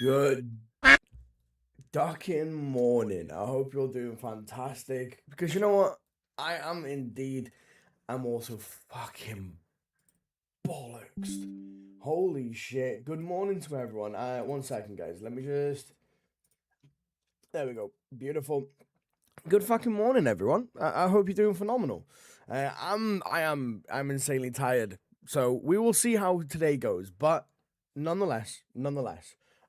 Good ducking morning. I hope you're doing fantastic. Because you know what? I am indeed. I'm also fucking bollocks. Holy shit. Good morning to everyone. 1 second, guys. Let me just. There we go. Beautiful. Good fucking morning, everyone. I hope you're doing phenomenal. I'm insanely tired. So we will see how today goes. But nonetheless,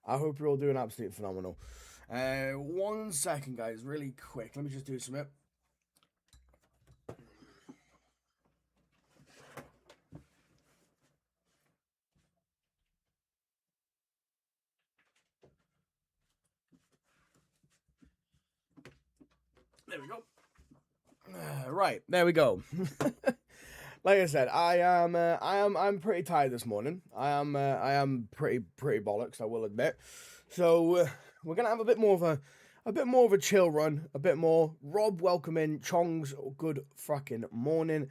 I hope you're all doing absolutely phenomenal. 1 second, guys, really quick. Let me just do something. There we go. Right, there we go. Like I said, I'm pretty tired this morning. I am pretty bollocks, I will admit. So we're gonna have a bit more of a chill run, a bit more. Rob, welcome in. Chong's good fucking morning,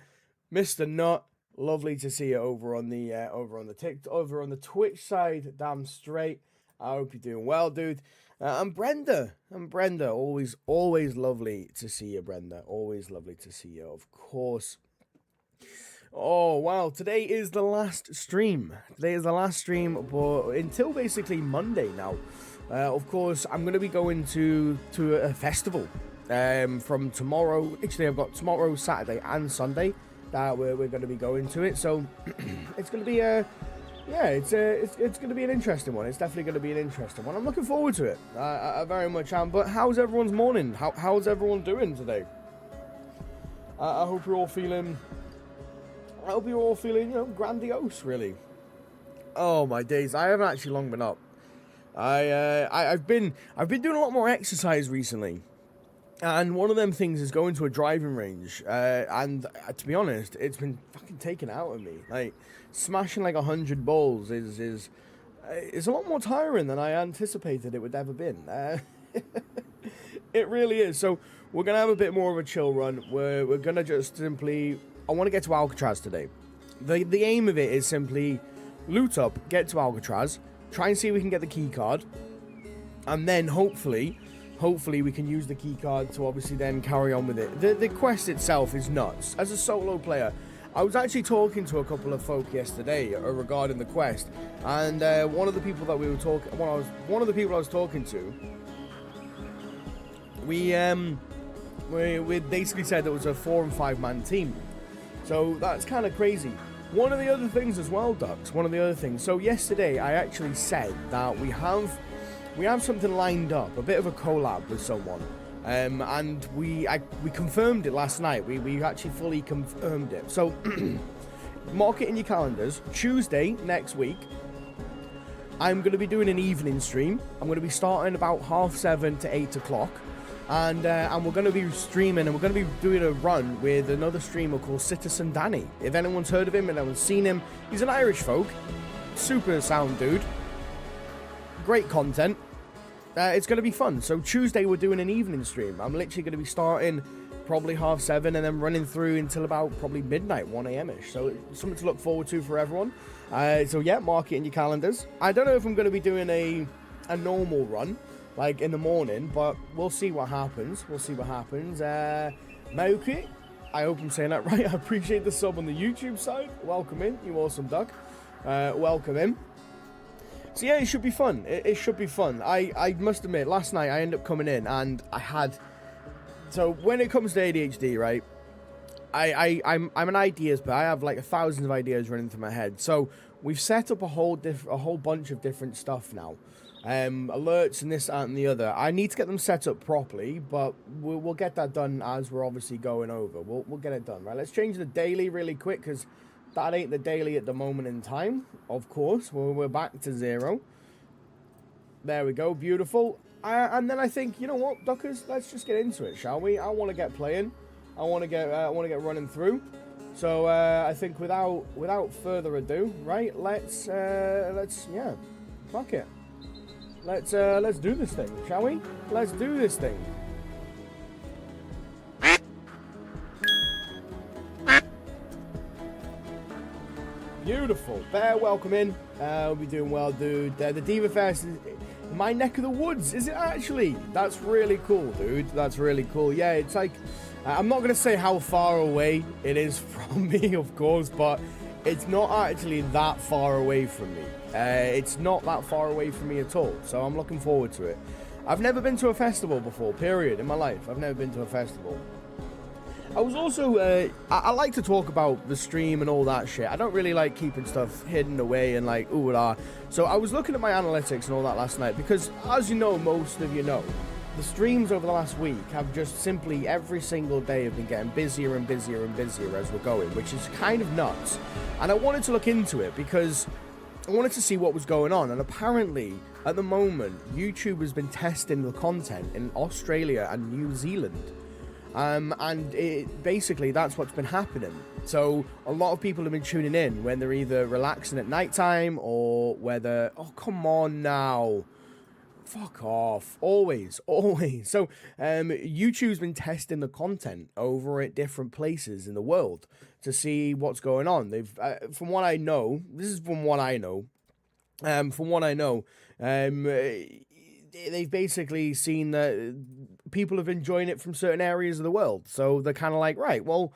Mr. Nut. Lovely to see you over on the Twitch side. Damn straight. I hope you're doing well, dude. I'm Brenda. Always lovely to see you, Brenda. Always lovely to see you, of course. Oh, wow. Today is the last stream. But until basically Monday now. Of course, I'm going to be going to a festival from tomorrow. Actually, I've got tomorrow, Saturday, and Sunday that we're going to be going to it. So it's going to be it's going to be an interesting one. It's definitely going to be an interesting one. I'm looking forward to it. I very much am. But how's everyone's morning? How's everyone doing today? I hope you're all feeling. Grandiose, really. Oh my days! I haven't actually long been up. I've been doing a lot more exercise recently, and one of them things is going to a driving range. And to be honest, it's been fucking taken out of me. Like smashing like 100 balls is a lot more tiring than I anticipated it would ever been. It really is. So we're gonna have a bit more of a chill run. We're gonna just simply. I want to get to Alcatraz today. The aim of it is simply loot up, get to Alcatraz, try and see if we can get the key card, and then hopefully we can use the key card to obviously then carry on with it. The quest itself is nuts. As a solo player, I was actually talking to a couple of folk yesterday regarding the quest, and one of the people I was talking to, we basically said it was a 4 and 5 man team. So that's kind of crazy. One of the other things as well, Ducks. So yesterday I actually said that we have something lined up, a bit of a collab with someone, and we confirmed it last night. We actually fully confirmed it. So mark it in your calendars. Tuesday next week, I'm going to be doing an evening stream. I'm going to be starting about 7:30 to 8 o'clock. And we're going to be streaming, and we're going to be doing a run with another streamer called Citizen Danny. If anyone's heard of him and anyone's seen him, he's an Irish folk, super sound dude, great content. It's going to be fun. So Tuesday we're doing an evening stream. I'm literally going to be starting probably 7:30 and then running through until about probably midnight, 1 a.m.ish. So it's something to look forward to for everyone. So yeah, mark it in your calendars. I don't know if I'm going to be doing a normal run, like in the morning, but we'll see what happens. Mauki, I hope I'm saying that right. I appreciate the sub on the YouTube side. Welcome in, you awesome duck. Welcome in. So yeah, it should be fun. It should be fun. I must admit, last night I ended up coming in and I had. So when it comes to ADHD, right? I'm an ideas, but I have like 1,000 of ideas running through my head. So we've set up a whole bunch of different stuff now. Alerts and this, that, and the other. I need to get them set up properly, but we'll get that done as we're obviously going over. We'll get it done, right? Let's change the daily really quick, because that ain't the daily at the moment in time. Of course, we're back to 0. There we go, beautiful. And then I think, you know what, Duckers, let's just get into it, shall we? I want to get playing. I want to get running through. So I think without further ado, right? Let's fuck it. Let's do this thing, shall we? Let's do this thing. Beautiful. Bear, welcome in. We'll be doing well, dude. The Diva Fest is my neck of the woods. Is it actually? That's really cool, dude. That's really cool. Yeah, it's like, I'm not going to say how far away it is from me, of course, but it's not actually that far away from me. It's not that far away from me at all, so I'm looking forward to it. I've never been to a festival before, period, in my life. I've never been to a festival. I was also, I like to talk about the stream and all that shit. I don't really like keeping stuff hidden away and like, ooh la. So I was looking at my analytics and all that last night because, as you know, most of you know, the streams over the last week have just simply every single day have been getting busier and busier and busier as we're going, which is kind of nuts. And I wanted to look into it because I wanted to see what was going on. And apparently, at the moment, YouTube has been testing the content in Australia and New Zealand. And basically that's what's been happening. So a lot of people have been tuning in when they're either relaxing at nighttime or whether, oh, come on now. Fuck off. Always. So YouTube's been testing the content over at different places in the world to see what's going on. They've, from what I know, they've basically seen that people have been enjoying it from certain areas of the world. So they're kind of like, right, well,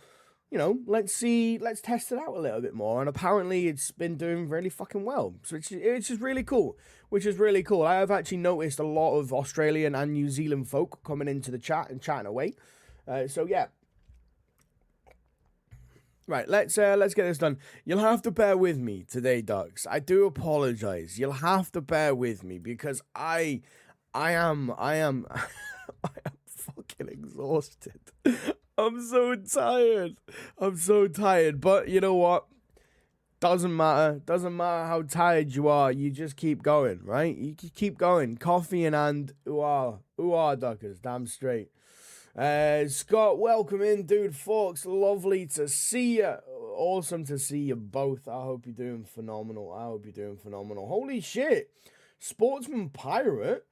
you know, let's test it out a little bit more. And apparently it's been doing really fucking well. So it's just really cool, which is really cool. I have actually noticed a lot of Australian and New Zealand folk coming into the chat and chatting away. So yeah. Right, let's get this done. You'll have to bear with me today, Ducks. I do apologize. You'll have to bear with me because I am I am fucking exhausted. I'm so tired. But you know what? Doesn't matter how tired you are. You just keep going, right? You keep going. Coffee in hand. Ooh-ah, Duckers. Damn straight. Scott, welcome in, dude. Fox, lovely to see you. Awesome to see you both. I hope you're doing phenomenal. Holy shit. Sportsman Pirate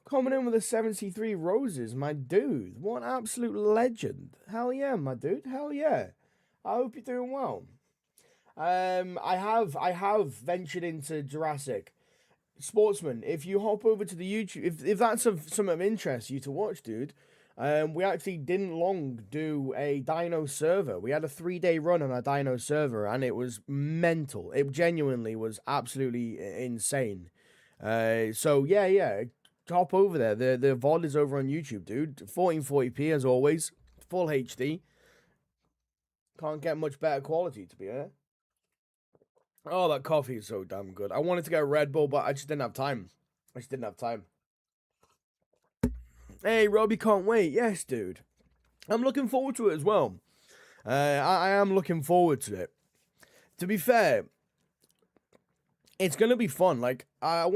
coming in with a 73 roses, my dude. What an absolute legend. Hell yeah, my dude. Hell yeah. I hope you're doing well. I have ventured into Jurassic. Sportsman, if you hop over to the YouTube, if that's of some of interest you to watch, dude. We actually didn't long do a dino server. We had a 3-day run on a dino server, and it was mental. It genuinely was absolutely insane. So yeah, hop over there. The VOD is over on YouTube, dude. 1440p as always, full HD. Can't get much better quality, to be honest. Oh, that coffee is so damn good. I wanted to get a Red Bull, but I just didn't have time. Hey, Robbie, can't wait. Yes, dude. I'm looking forward to it as well. I am looking forward to it. To be fair, it's going to be fun. Like, I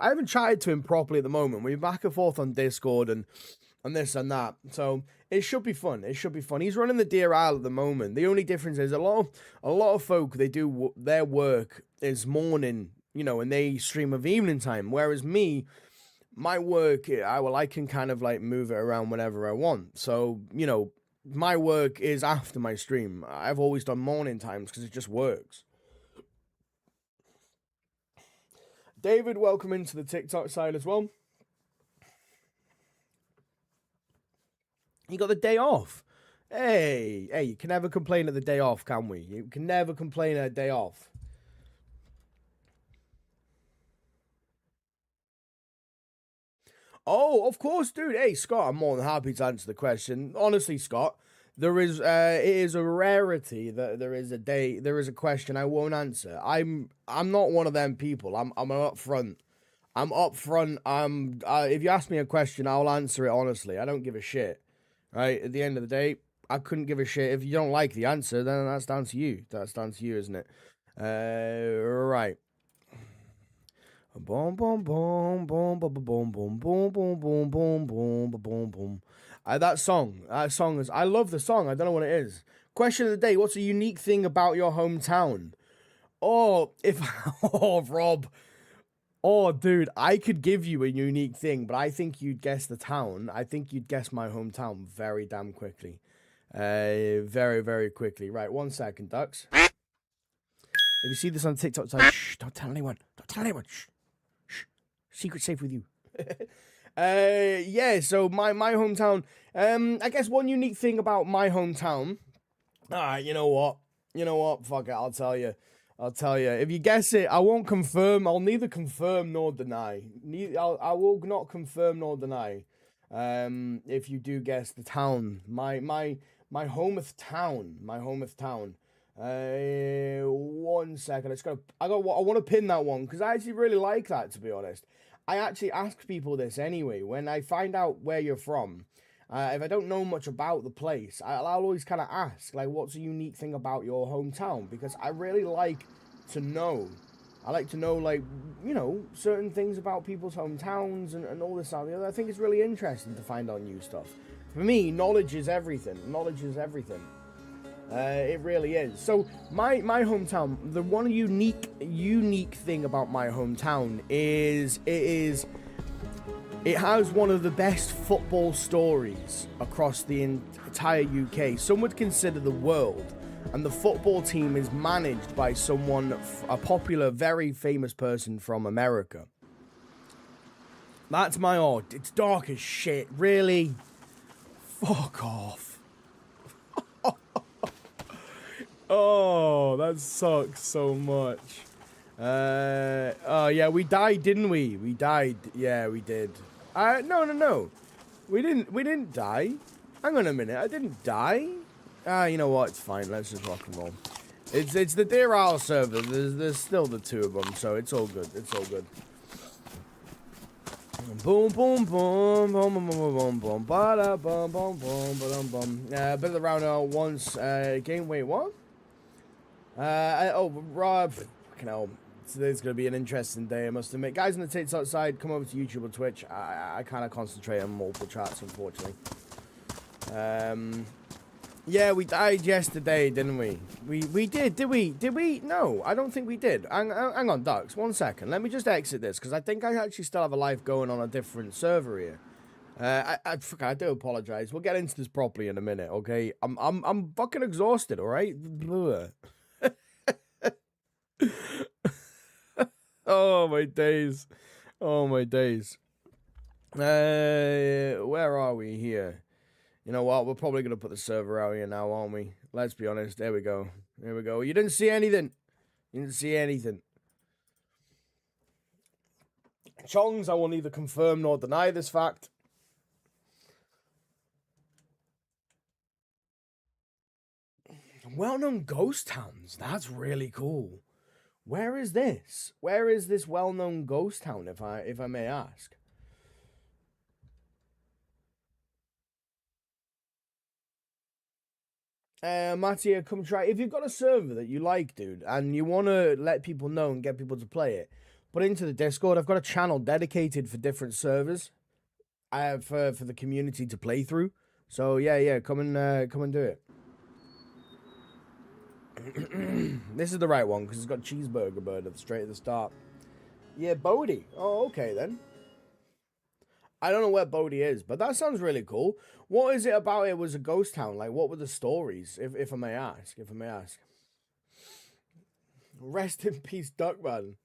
haven't chatted to him properly at the moment. We're back and forth on Discord and this and that. So it should be fun. He's running the DeerIsle at the moment. The only difference is a lot of folk, they do their work is morning, you know, and they stream of evening time. Whereas me, my work, I can kind of like move it around whenever I want. So, you know, my work is after my stream. I've always done morning times because it just works. David, welcome into the TikTok side as well. You got the day off. Hey, you can never complain at the day off, can we? You can never complain at a day off. Oh, of course, dude. Hey, Scott, I'm more than happy to answer the question. Honestly, Scott, it is a rarity that there is a question I won't answer. I'm not one of them people. I'm upfront. If you ask me a question, I'll answer it honestly. I don't give a shit. Right? At the end of the day, I couldn't give a shit. If you don't like the answer, then that's down to you. That's down to you, isn't it? Right. Boom, boom, boom, boom, boom, boom, boom, boom, boom, boom, boom, boom, boom, boom. That song is. I love the song. I don't know what it is. Question of the day: what's a unique thing about your hometown? Oh, Rob. Oh, dude, I could give you a unique thing, but I think you'd guess the town. I think you'd guess my hometown very damn quickly. Very, very quickly. Right, 1 second, Ducks. If you see this on TikTok, it's like, shh, don't tell anyone. Don't tell anyone. Shh. Shh. Secret safe with you. Yeah, so my hometown. I guess one unique thing about my hometown. You know what? You know what? Fuck it, I'll tell you. I'll tell you. If you guess it, I won't confirm. I'll neither confirm nor deny. I will not confirm nor deny. If you do guess the town, my hometh town, my hometh town. 1 second. I want to pin that one because I actually really like that. To be honest, I actually ask people this anyway when I find out where you're from. If I don't know much about the place, I'll always kind of ask, like, what's a unique thing about your hometown? Because I really like to know. I like to know, like, you know, certain things about people's hometowns and all this and the other. I think it's really interesting to find out new stuff. For me, knowledge is everything. Knowledge is everything. It really is. So, my hometown, the one unique thing about my hometown is it has one of the best football stories across the entire UK. Some would consider the world. And the football team is managed by someone, a popular, very famous person from America. That's my odd. It's dark as shit. Really? Fuck off. Oh, that sucks so much. Oh, yeah, we died, didn't we? We died. Yeah, we did. No. We didn't die. Hang on a minute. I didn't die. You know what? It's fine. Let's just rock and roll. It's the DeerIsle server. There's still the two of them, so it's all good. It's all good. Boom, boom, boom, boom, boom, boom, boom, boom, ba boom, boom, boom, boom, boom. Bit of the round once. Game. Wait, what? Rob. Fucking hell. Today's gonna be an interesting day, I must admit. Guys on the TikTok side, come over to YouTube or Twitch. I kind of concentrate on multiple chats, unfortunately. Yeah, we died yesterday, didn't we? We did we? Did we? No, I don't think we did. Hang on, Ducks, 1 second. Let me just exit this, because I think I actually still have a life going on a different server here. I do apologize. We'll get into this properly in a minute, okay? I'm fucking exhausted, alright? Oh, my days. Oh, my days. Where are we here? You know what? We're probably going to put the server out here now, aren't we? Let's be honest. There we go. There we go. You didn't see anything. You didn't see anything. Chongs, I will neither confirm nor deny this fact. Well-known ghost towns. That's really cool. Where is this? Where is this well-known ghost town, if I may ask? Mattia, come try. If you've got a server that you like, dude, and you want to let people know and get people to play it, put it into the Discord. I've got a channel dedicated for different servers. I have for the community to play through. So yeah, come and do it. This is the right one because it's got cheeseburger bird straight at the start. Yeah, Bodie. Oh, okay then. I don't know where Bodie is, but that sounds really cool. What is it about it was a ghost town? Like, what were the stories, if I may ask? If I may ask. Rest in peace, Duckman.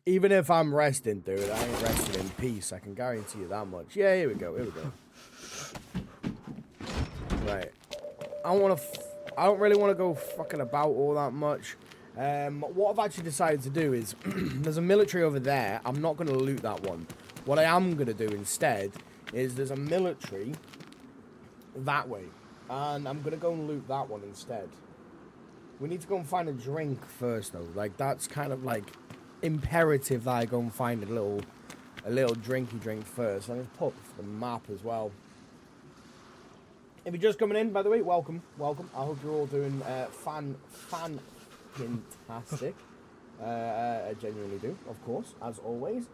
Even if I'm resting, dude, I ain't resting in peace. I can guarantee you that much. Yeah, here we go. Here we go. Right. I don't really want to go fucking about all that much. What I've actually decided to do is, there's a military over there. I'm not going to loot that one. What I am going to do instead is there's a military that way. And I'm going to go and loot that one instead. We need to go and find a drink first, though. Like, that's kind of, like, imperative that I go and find a little drinky drink first. Let me put the map as well. If you're just coming in, by the way, welcome. I hope you're all doing fantastic. I genuinely do, of course, as always.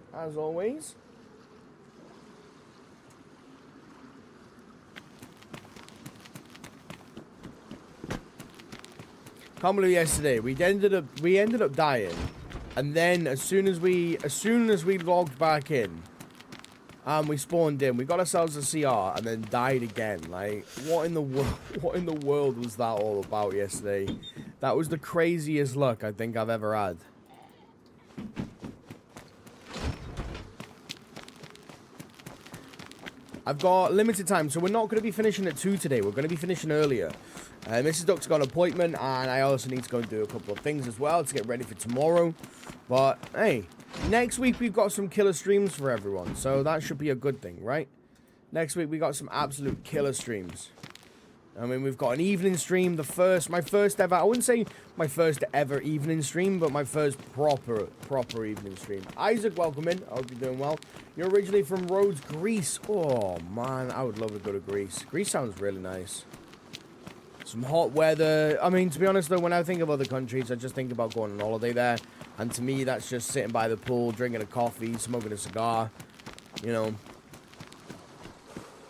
Can't believe yesterday we ended up dying, and then as soon as we logged back in, we spawned in, we got ourselves a CR, and then died again. Like, what in the world was that all about yesterday? That was the craziest luck I think I've ever had. I've got limited time, so we're not going to be finishing at 2 today. We're going to be finishing earlier. Mrs. Duck's got an appointment, and I also need to go and do a couple of things as well to get ready for tomorrow. But, hey, next week we've got some killer streams for everyone, so that should be a good thing, right? Next week we got some absolute killer streams. I mean, we've got an evening stream, my first ever, I wouldn't say my first ever evening stream, but my first proper evening stream. Isaac, welcome in. I hope you're doing well. You're originally from Rhodes, Greece. Oh, man, I would love to go to Greece. Greece sounds really nice. Some hot weather. I mean, to be honest, though, when I think of other countries, I just think about going on holiday there. And to me, that's just sitting by the pool, drinking a coffee, smoking a cigar, you know.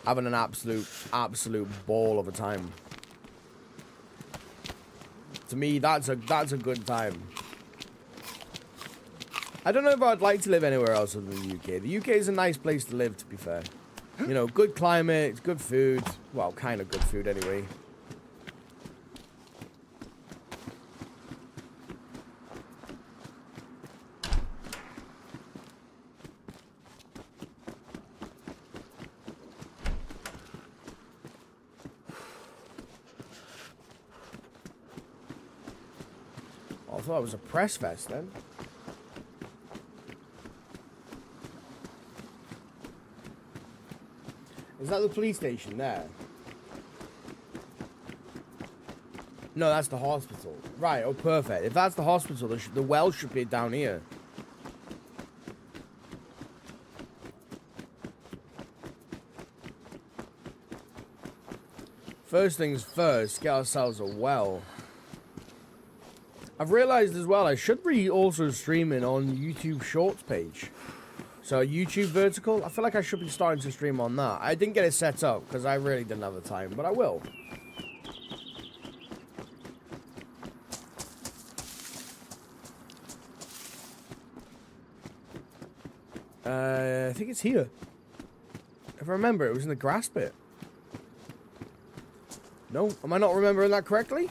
Having an absolute ball of a time. To me, that's a good time. I don't know if I'd like to live anywhere else other than the UK. The UK is a nice place to live, to be fair. You know, good climate, good food. Well, kind of good food anyway. I thought it was a press vest then. Is that the police station there? No, that's the hospital. Right, oh perfect. If that's the hospital, the well should be down here. First things first, get ourselves a well. I've realized as well, I should be also streaming on YouTube Shorts page. So YouTube vertical, I feel like I should be starting to stream on that. I didn't get it set up because I really didn't have the time, but I will. I think it's here. If I remember, it was in the grass bit. No? Am I not remembering that correctly?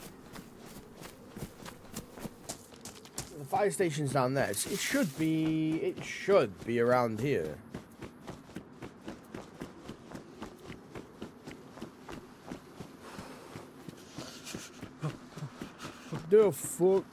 The fire station's down there. It should be around here. The fuck?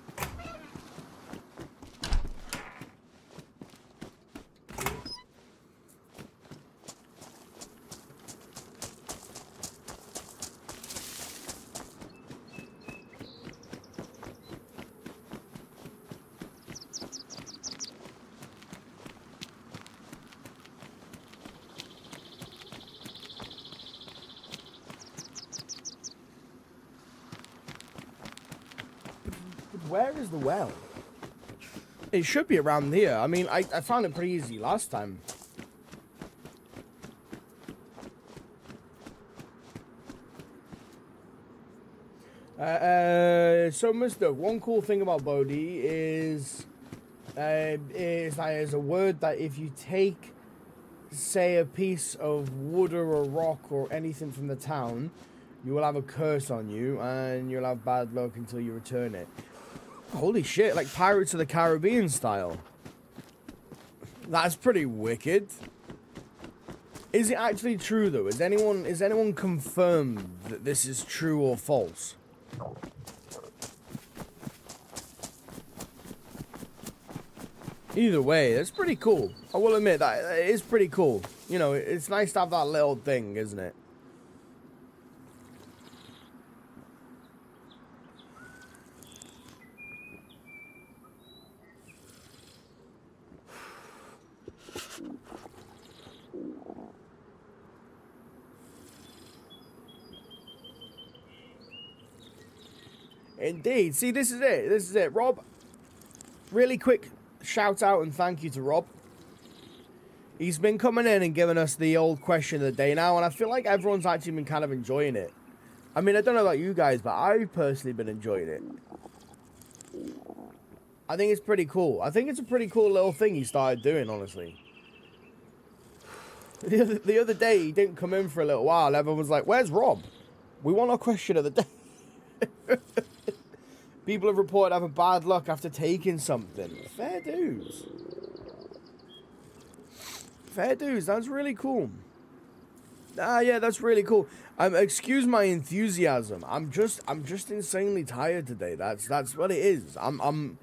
Where is the well? It should be around here. I mean, I found it pretty easy last time. So, Mister, one cool thing about Bodhi is that there's a word that if you take, say, a piece of wood or a rock or anything from the town, you will have a curse on you and you'll have bad luck until you return it. Holy shit, like Pirates of the Caribbean style. That's pretty wicked. Is it actually true though? Is anyone confirmed that this is true or false? Either way, it's pretty cool. I will admit that it is pretty cool. You know, it's nice to have that little thing, isn't it? Indeed. See, this is it. This is it. Rob, really quick shout out and thank you to Rob. He's been coming in and giving us the old question of the day now, and I feel like everyone's actually been kind of enjoying it. I mean, I don't know about you guys, but I've personally been enjoying it. I think it's pretty cool. I think it's a pretty cool little thing he started doing, honestly. The other day, he didn't come in for a little while. Everyone was like, where's Rob? We want our question of the day. People have reported having bad luck after taking something. Fair dues. Fair dues. That's really cool. Ah, yeah, that's really cool. Excuse my enthusiasm. I'm just insanely tired today. That's what it is. I'm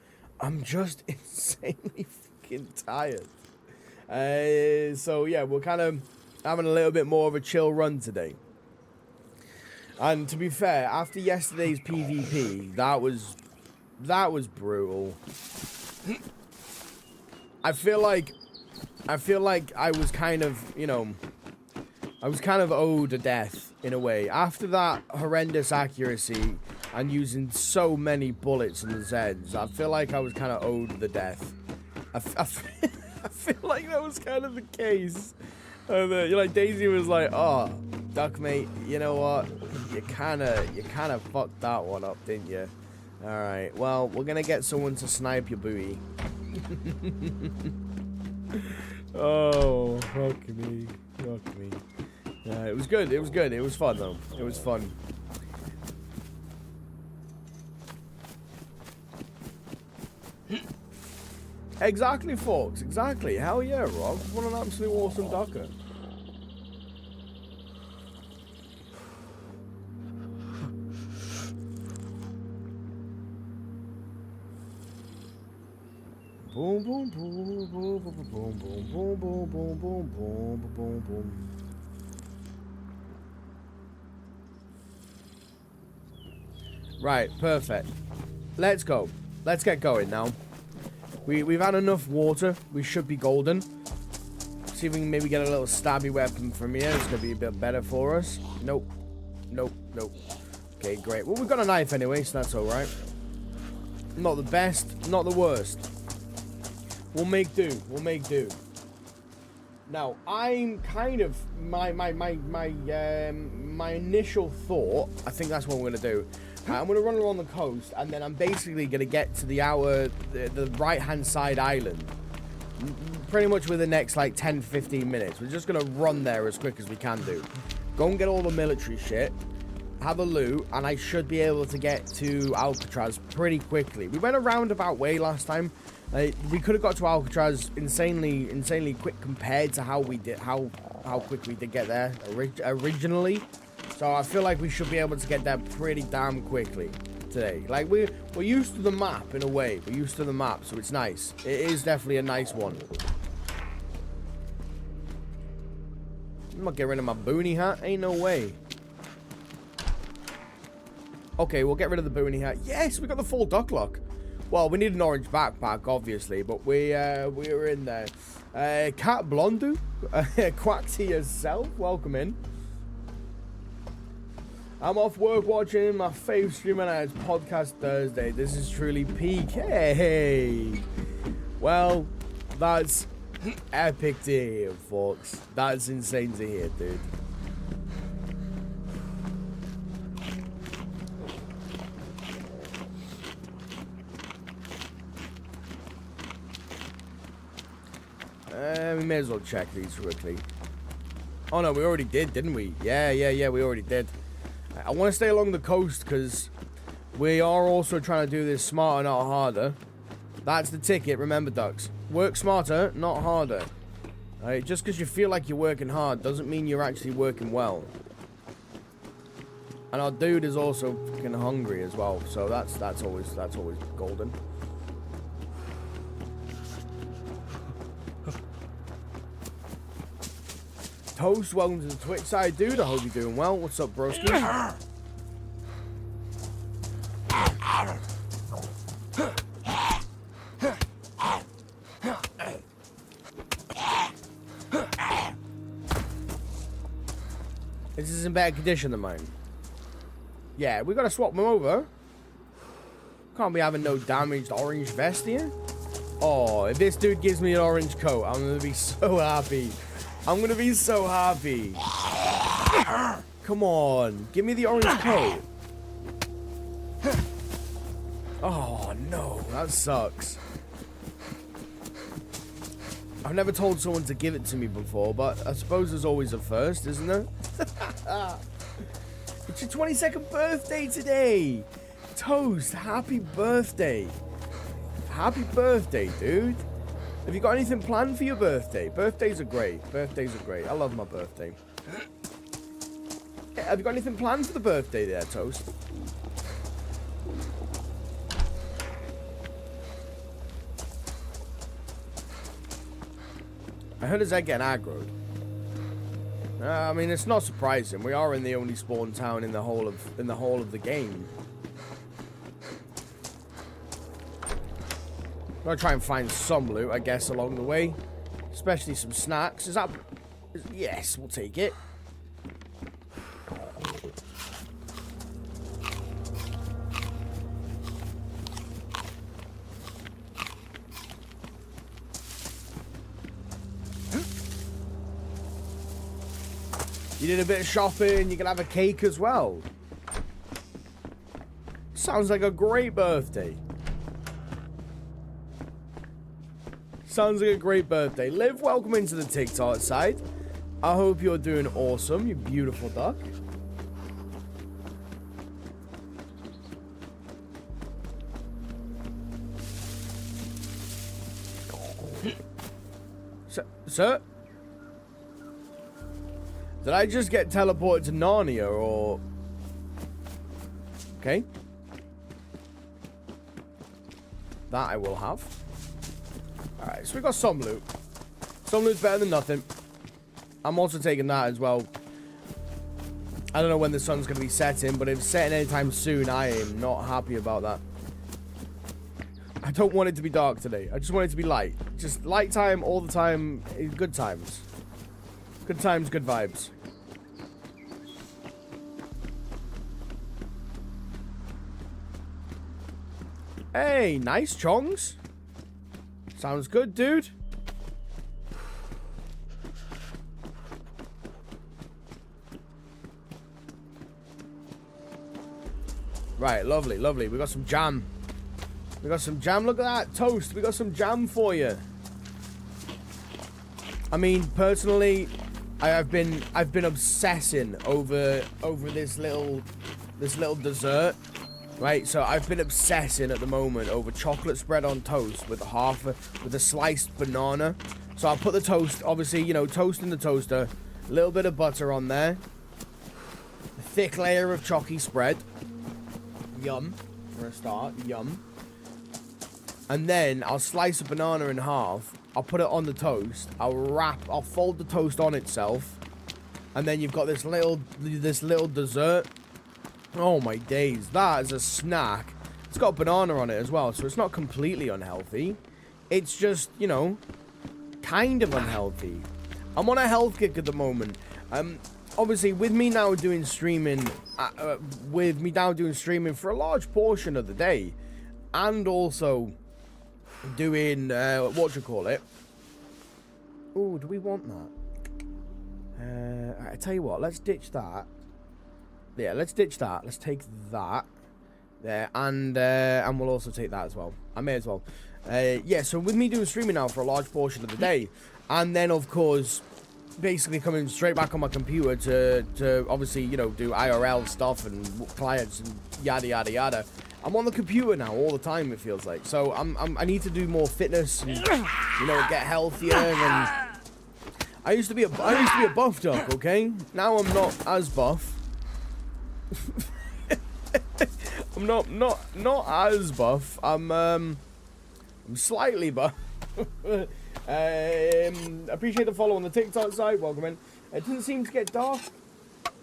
just insanely fucking tired. So yeah, we're kind of having a little bit more of a chill run today. And to be fair, after yesterday's PvP, that was brutal. I feel like I was kind of, you know, I was kind of owed a death in a way. After that horrendous accuracy and using so many bullets in the Zeds, I feel like I was kind of owed the death. I feel like that was kind of the case. And you know, like DayZ was like, "Oh, Duck mate, you know what? You kind of fucked that one up, didn't you? All right. Well, we're gonna get someone to snipe your booty." Oh, fuck me. Yeah, it was good. It was good. It was fun though. It was fun. Exactly, folks. Exactly. Hell yeah, Rob. What an absolute awesome ducker. Boom, boom, boom, boom, boom, boom, boom, boom, boom, boom, boom, boom, boom. Right, perfect. Let's go. Let's get going now. We've had enough water. We should be golden. See if we can maybe get a little stabby weapon from here. It's gonna be a bit better for us. Nope. Nope. Nope. Okay, great. Well, we've got a knife anyway, so that's all right. Not the best, not the worst. We'll make do. We'll make do. Now, I'm kind of my initial thought. I think that's what we're gonna do. I'm gonna run along the coast, and then I'm basically gonna get to the right-hand side island, pretty much within the next like 10-15 minutes. We're just gonna run there as quick as we can do. Go and get all the military shit, have a loot, and I should be able to get to Alcatraz pretty quickly. We went a roundabout way last time. We could have got to Alcatraz insanely quick compared to how quick we did get there originally. So I feel like we should be able to get there pretty damn quickly today. Like we're used to the map in a way. We're used to the map, so it's nice. It is definitely a nice one. I'm not getting rid of my boonie hat. Ain't no way. Okay, we'll get rid of the boonie hat. Yes, we got the full duck lock. Well, we need an orange backpack, obviously, but we were in there. Cat Blondu, quack to yourself. Welcome in. I'm off work watching my fave streamer and it's podcast Thursday. This is truly peak. Hey. Well, that's epic to hear, folks. That's insane to hear, dude. We may as well check these quickly. Oh no, we already did, didn't we? Yeah, we already did. I want to stay along the coast because we are also trying to do this smarter, not harder. That's the ticket, remember, ducks. Work smarter, not harder. Right? Just because you feel like you're working hard doesn't mean you're actually working well. And our dude is also fucking hungry as well, so that's always golden. Toast, welcome to the Twitch side, dude. I hope you're doing well. What's up, broski? This is in bad condition than mine. Yeah, we gotta swap them over. Can't be having no damaged orange vest here. Oh, if this dude gives me an orange coat, I'm gonna be so happy. I'm gonna be so happy. Come on, give me the orange coat. Oh no, that sucks. I've never told someone to give it to me before, but I suppose there's always a first, isn't there? It's your 22nd birthday today. Toast, happy birthday. Happy birthday, dude. Have you got anything planned for your birthday? Birthdays are great. Birthdays are great. I love my birthday. Have you got anything planned for the birthday there, Toast? I heard his egg getting aggroed. I mean, it's not surprising. We are in the only spawn town in the whole of the game. I'm gonna try and find some loot, I guess, along the way, especially some snacks. Is that? Yes, we'll take it. You did a bit of shopping, you can have a cake as well. Sounds like a great birthday. Sounds like a great birthday. Liv, welcome into the TikTok side. I hope you're doing awesome, you beautiful duck. Sir? Did I just get teleported to Narnia, or... Okay. That I will have. Alright, so we got some loot. Some loot's better than nothing. I'm also taking that as well. I don't know when the sun's going to be setting, but if it's setting anytime soon, I am not happy about that. I don't want it to be dark today. I just want it to be light. Just light time all the time. Good times. Good times, good vibes. Hey, nice chongs. Sounds good, dude. Right, lovely, lovely. We got some jam. We got some jam. Look at that. Toast. We got some jam for you. I mean, personally, I've been obsessing over this little dessert, right? So I've been obsessing at the moment over chocolate spread on toast with a sliced banana. So I'll put the toast, obviously, you know, toast in the toaster, a little bit of butter on there, a thick layer of chalky spread. Yum. For a start, yum. And then I'll slice a banana in half. I'll put it on the toast. I'll fold the toast on itself. And then you've got this little dessert. Oh my days, that is a snack. It's got a banana on it as well, so it's not completely unhealthy. It's just, you know, kind of unhealthy. I'm on a health kick at the moment. Obviously, with me now doing streaming, for a large portion of the day, and also doing Oh, do we want that? I tell you what, let's ditch that. Yeah, let's ditch that. Let's take that there, and we'll also take that as well. I may as well. Yeah, so with me doing streaming now for a large portion of the day, and then of course basically coming straight back on my computer to obviously, you know, do IRL stuff and clients and yada yada yada. I'm on the computer now all the time, it feels like. So I need to do more fitness and, you know, get healthier. And I used to be a buff duck, okay? Now I'm not as buff. I'm not as buff. I'm slightly buff. Appreciate the follow on the TikTok side. Welcome in. It doesn't seem to get dark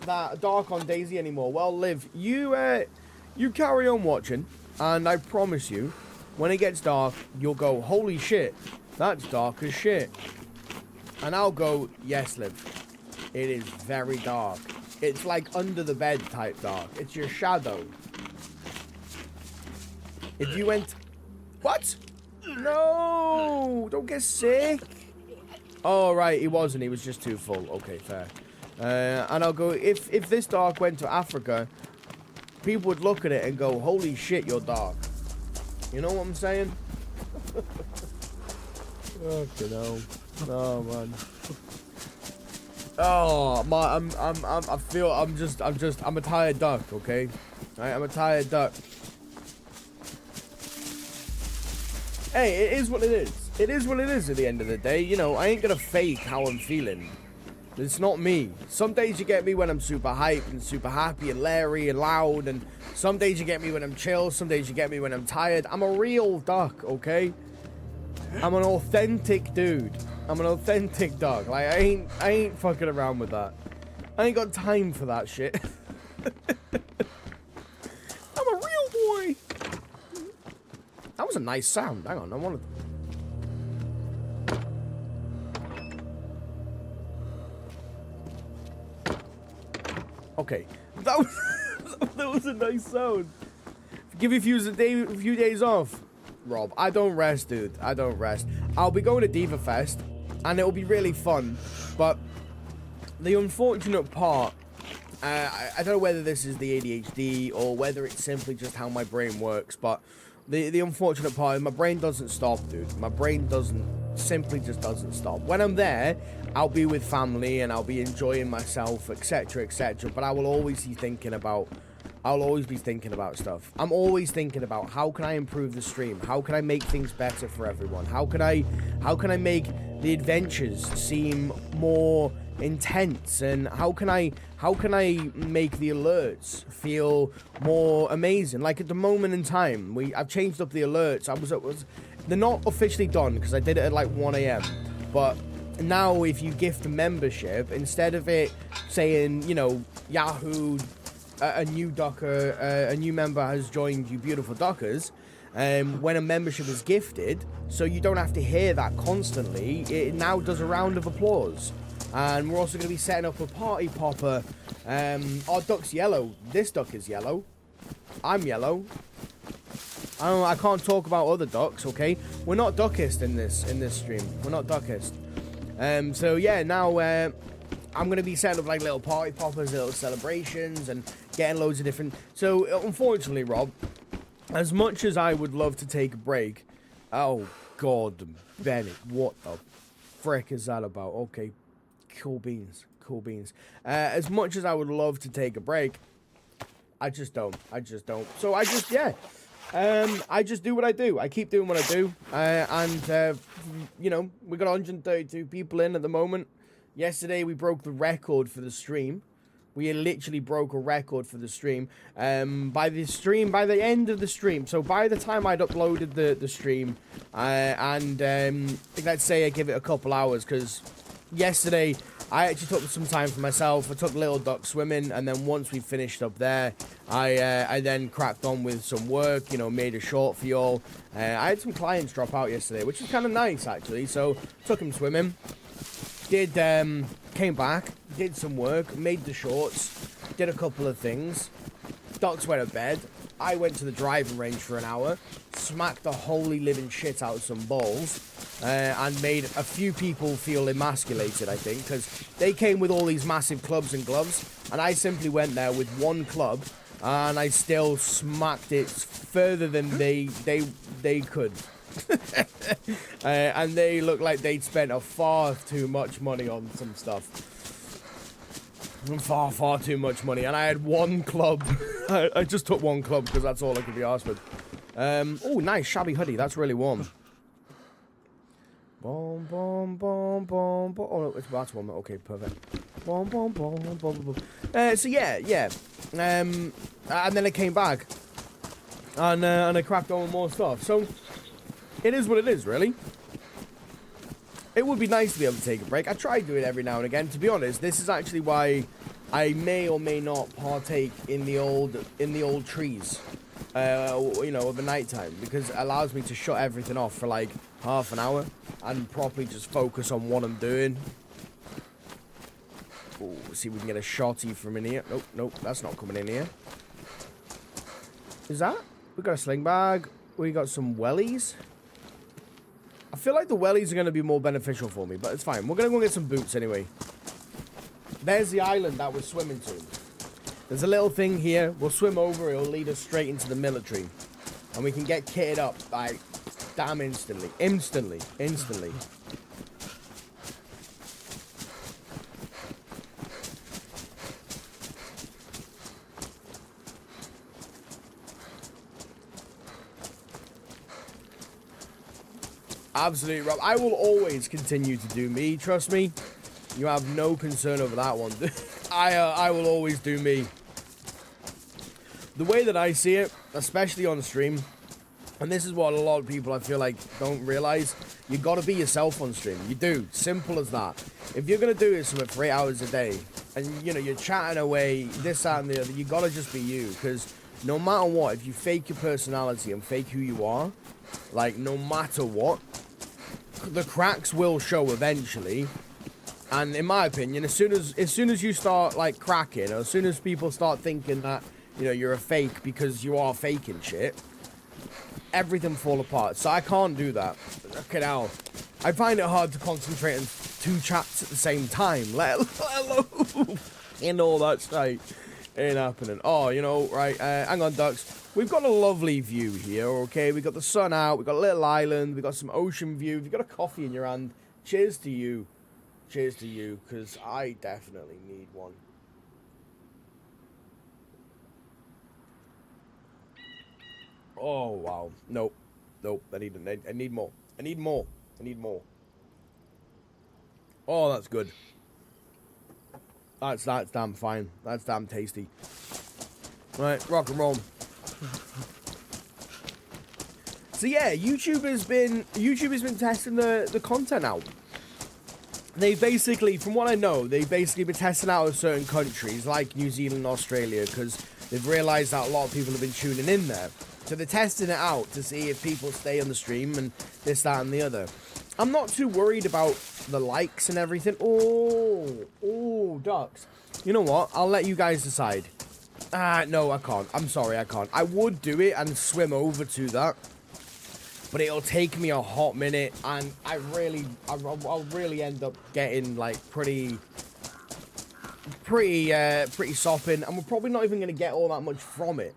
on DayZ anymore. Well, Liv, you carry on watching, and I promise you, when it gets dark, you'll go, holy shit, that's dark as shit. And I'll go, yes, Liv, it is very dark. It's like under the bed type dark. It's your shadow. If you went... What? No! Don't get sick! Oh, right, he wasn't. He was just too full. Okay, fair. And I'll go, if this dark went to Africa, people would look at it and go, holy shit, you're dark. You know what I'm saying? Okay, no. Oh, man. Oh, I'm a tired duck, okay? Right, I'm a tired duck. Hey, it is what it is. It is what it is at the end of the day. You know, I ain't gonna fake how I'm feeling. It's not me. Some days you get me when I'm super hyped and super happy and Larry and loud, and some days you get me when I'm chill, some days you get me when I'm tired. I'm a real duck, okay? I'm an authentic dude. I'm an authentic duck. Like, I ain't fucking around with that. I ain't got time for that shit. I'm a real boy. That was a nice sound. Hang on, I wanted... Okay, that was a nice sound. Give you a few days off, Rob. I don't rest, dude. I don't rest. I'll be going to Diva Fest, and it'll be really fun. But the unfortunate part, I don't know whether this is the ADHD or whether it's simply just how my brain works. But the unfortunate part is my brain doesn't stop, dude. My brain simply just doesn't stop. When I'm there, I'll be with family and I'll be enjoying myself, etc, etc, but I will always be thinking about stuff. I'm always thinking about how can I improve the stream? How can I make things better for everyone? How can I make the adventures seem more intense, and how can I make the alerts feel more amazing? Like at the moment in time, I've changed up the alerts. They're not officially done because I did it at like 1 AM, but now if you gift a membership, instead of it saying, you know, Yahoo, a new ducker, a new member has joined you beautiful duckers, when a membership is gifted, so you don't have to hear that constantly, it now does a round of applause. And we're also going to be setting up a party popper. Our duck's yellow. This duck is yellow. I'm yellow. I can't talk about other ducks, okay? We're not duckist in this stream. We're not duckist. So yeah, now I'm going to be setting up like little party poppers, little celebrations, and getting loads of different... So, unfortunately, Rob, as much as I would love to take a break... Oh, God, Bennett, what the frick is that about? Okay, cool beans, cool beans. As much as I would love to take a break, I just don't. So I just do what I do. I keep doing what I do. You know, we got 132 people in at the moment. Yesterday, we broke the record for the stream. We literally broke a record for the stream. By the end of the stream, so by the time I'd uploaded the stream, let's say I give it a couple hours, because yesterday I actually took some time for myself. I took Little Duck swimming, and then once we finished up there, I then cracked on with some work, you know, made a short for y'all. I had some clients drop out yesterday, which was kind of nice, actually, so took them swimming. Came back, did some work, made the shorts, did a couple of things. Ducks went to bed. I went to the driving range for an hour, smacked the holy living shit out of some balls, and made a few people feel emasculated, I think, because they came with all these massive clubs and gloves, and I simply went there with one club, and I still smacked it further than they could. And they looked like they'd spent far too much money on some stuff. Far too much money. And I had one club. I just took one club because that's all I could be asked with. Oh, nice shabby hoodie. That's really warm. Boom, boom, boom, boom, boom. Oh, no, that's warm. Okay, perfect. Boom, boom, boom, boom, boom, boom. So yeah. And then I came back. And I cracked on with more stuff. So... it is what it is, really. It would be nice to be able to take a break. I try to do it every now and again. To be honest, this is actually why I may or may not partake in the old trees, you know, of the nighttime, because it allows me to shut everything off for like half an hour and properly just focus on what I'm doing. Ooh, see if we can get a shotty from in here. Nope, that's not coming in here. Is that? We got a sling bag. We got some wellies. I feel like the wellies are going to be more beneficial for me, but it's fine. We're going to go get some boots anyway. There's the island that we're swimming to. There's a little thing here. We'll swim over. It'll lead us straight into the military. And we can get kitted up, like, damn instantly. Instantly. Absolutely, Rob. I will always continue to do me. Trust me. You have no concern over that one. I will always do me. The way that I see it, especially on stream, and this is what a lot of people I feel like don't realize, you gotta be yourself on stream. You do. Simple as that. If you're gonna do this for 8 hours a day, and you know, you're chatting away, this, that, and the other, you gotta just be you. Because no matter what, if you fake your personality and fake who you are, like, no matter what, the cracks will show eventually. And in my opinion, as soon as you start, like, cracking, or as soon as people start thinking that, you know, you're a fake because you are faking shit, everything fall apart. So I can't do that. Okay, now, I find it hard to concentrate on 2 chats at the same time, let alone in all that state. Ain't happening. Oh, you know, right, hang on, ducks. We've got a lovely view here, okay? We've got the sun out, we've got a little island, we've got some ocean view. If you've got a coffee in your hand, cheers to you. Cheers to you, because I definitely need one. Oh, wow. Nope. Nope. I need more. I need more. I need more. Oh, that's good. That's damn fine. That's damn tasty. Right, rock and roll. So yeah, YouTube has been testing the content out. They basically, from what I know, they've basically been testing out in certain countries like New Zealand and Australia, because they've realised that a lot of people have been tuning in there. So they're testing it out to see if people stay on the stream and this, that, and the other. I'm not too worried about the likes and everything. Oh, ducks. You know what? I'll let you guys decide. No, I can't. I'm sorry, I can't. I would do it and swim over to that, but it'll take me a hot minute, and I'll really end up getting, like, pretty sopping, and we're probably not even going to get all that much from it,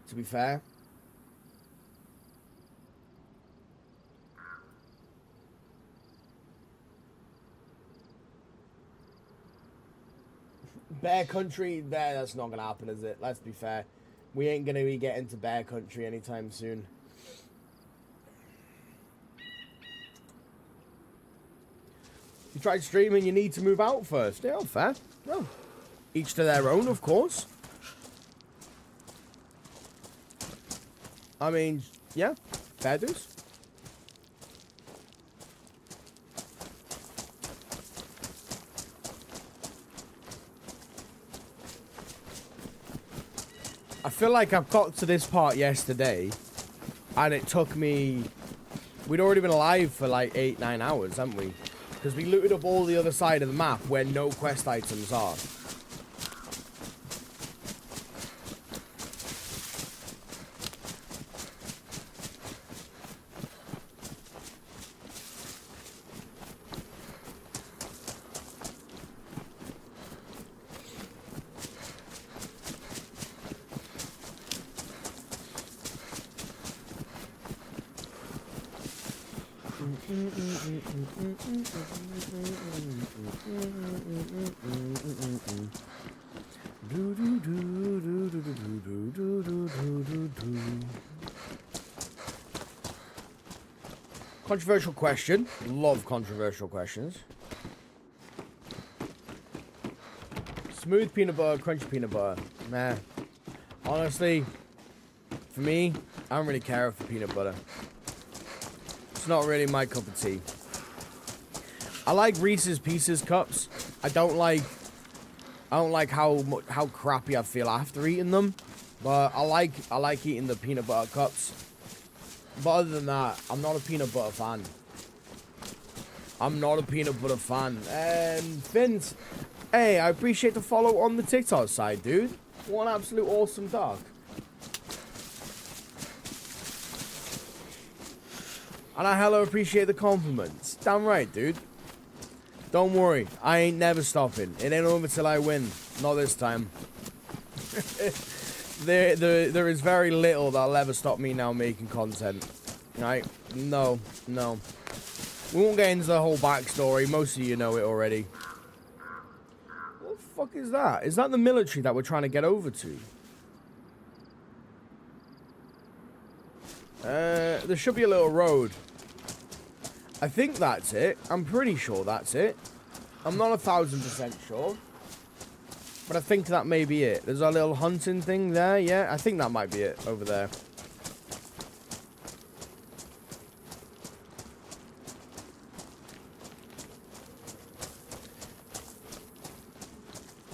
to be fair. Bear country, that's not going to happen, is it? Let's be fair. We ain't going to be getting to bear country anytime soon. You tried streaming, you need to move out first. Yeah, fair. Well, each to their own, of course. I mean, yeah, fair dues. I feel like I've got to this part yesterday, and it took me... We'd already been alive for like 8-9 hours, haven't we? Because we looted up all the other side of the map where no quest items are. Controversial question. Love controversial questions. Smooth peanut butter, crunchy peanut butter. Nah. Honestly, for me, I don't really care for peanut butter. It's not really my cup of tea. I like Reese's Pieces cups. I don't like how crappy I feel after eating them, but I like eating the peanut butter cups. But other than that, I'm not a peanut butter fan. I'm not a peanut butter fan. Vince, hey, I appreciate the follow on the TikTok side, dude. What an absolute awesome dog. And I hella appreciate the compliments. Damn right, dude. Don't worry, I ain't never stopping. It ain't over till I win. Not this time. There is very little that'll ever stop me now making content. Right? No. We won't get into the whole backstory. Most of you know it already. What the fuck is that? Is that the military that we're trying to get over to? There should be a little road. I think that's it. I'm pretty sure that's it. I'm not 1000% sure. But I think that may be it. There's a little hunting thing there. Yeah, I think that might be it over there.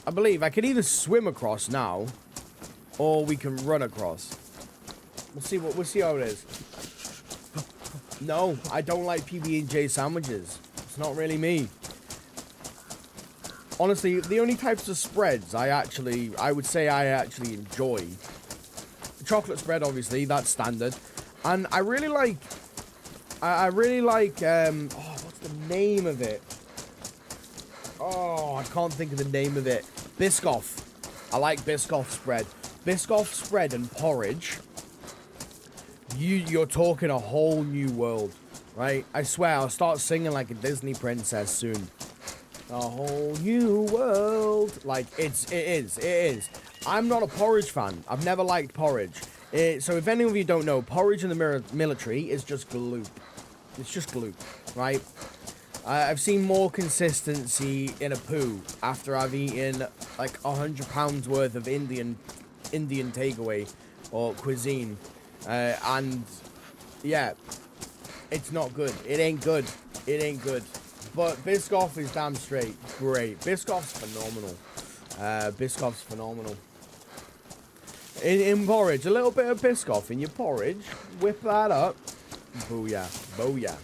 I believe I can either swim across now, or we can run across. We'll see how it is. No, I don't like PB&J sandwiches. It's not really me. Honestly, the only types of spreads I would say I actually enjoy. The chocolate spread, obviously, that's standard. And I really like, oh, what's the name of it? Oh, I can't think of the name of it. Biscoff. I like Biscoff spread. Biscoff spread and porridge. You're talking a whole new world, right? I swear, I'll start singing like a Disney princess soon. A whole new world. Like, it is. I'm not a porridge fan. I've never liked porridge. So if any of you don't know, porridge in the military is just gloop. It's just gloop, right? I've seen more consistency in a poo after I've eaten like 100 pounds worth of Indian takeaway or cuisine. And yeah, it's not good. It ain't good. But Biscoff is damn straight great. Biscoff's phenomenal. Biscoff's phenomenal. In porridge, a little bit of Biscoff in your porridge. Whip that up. Booyah. Booyah.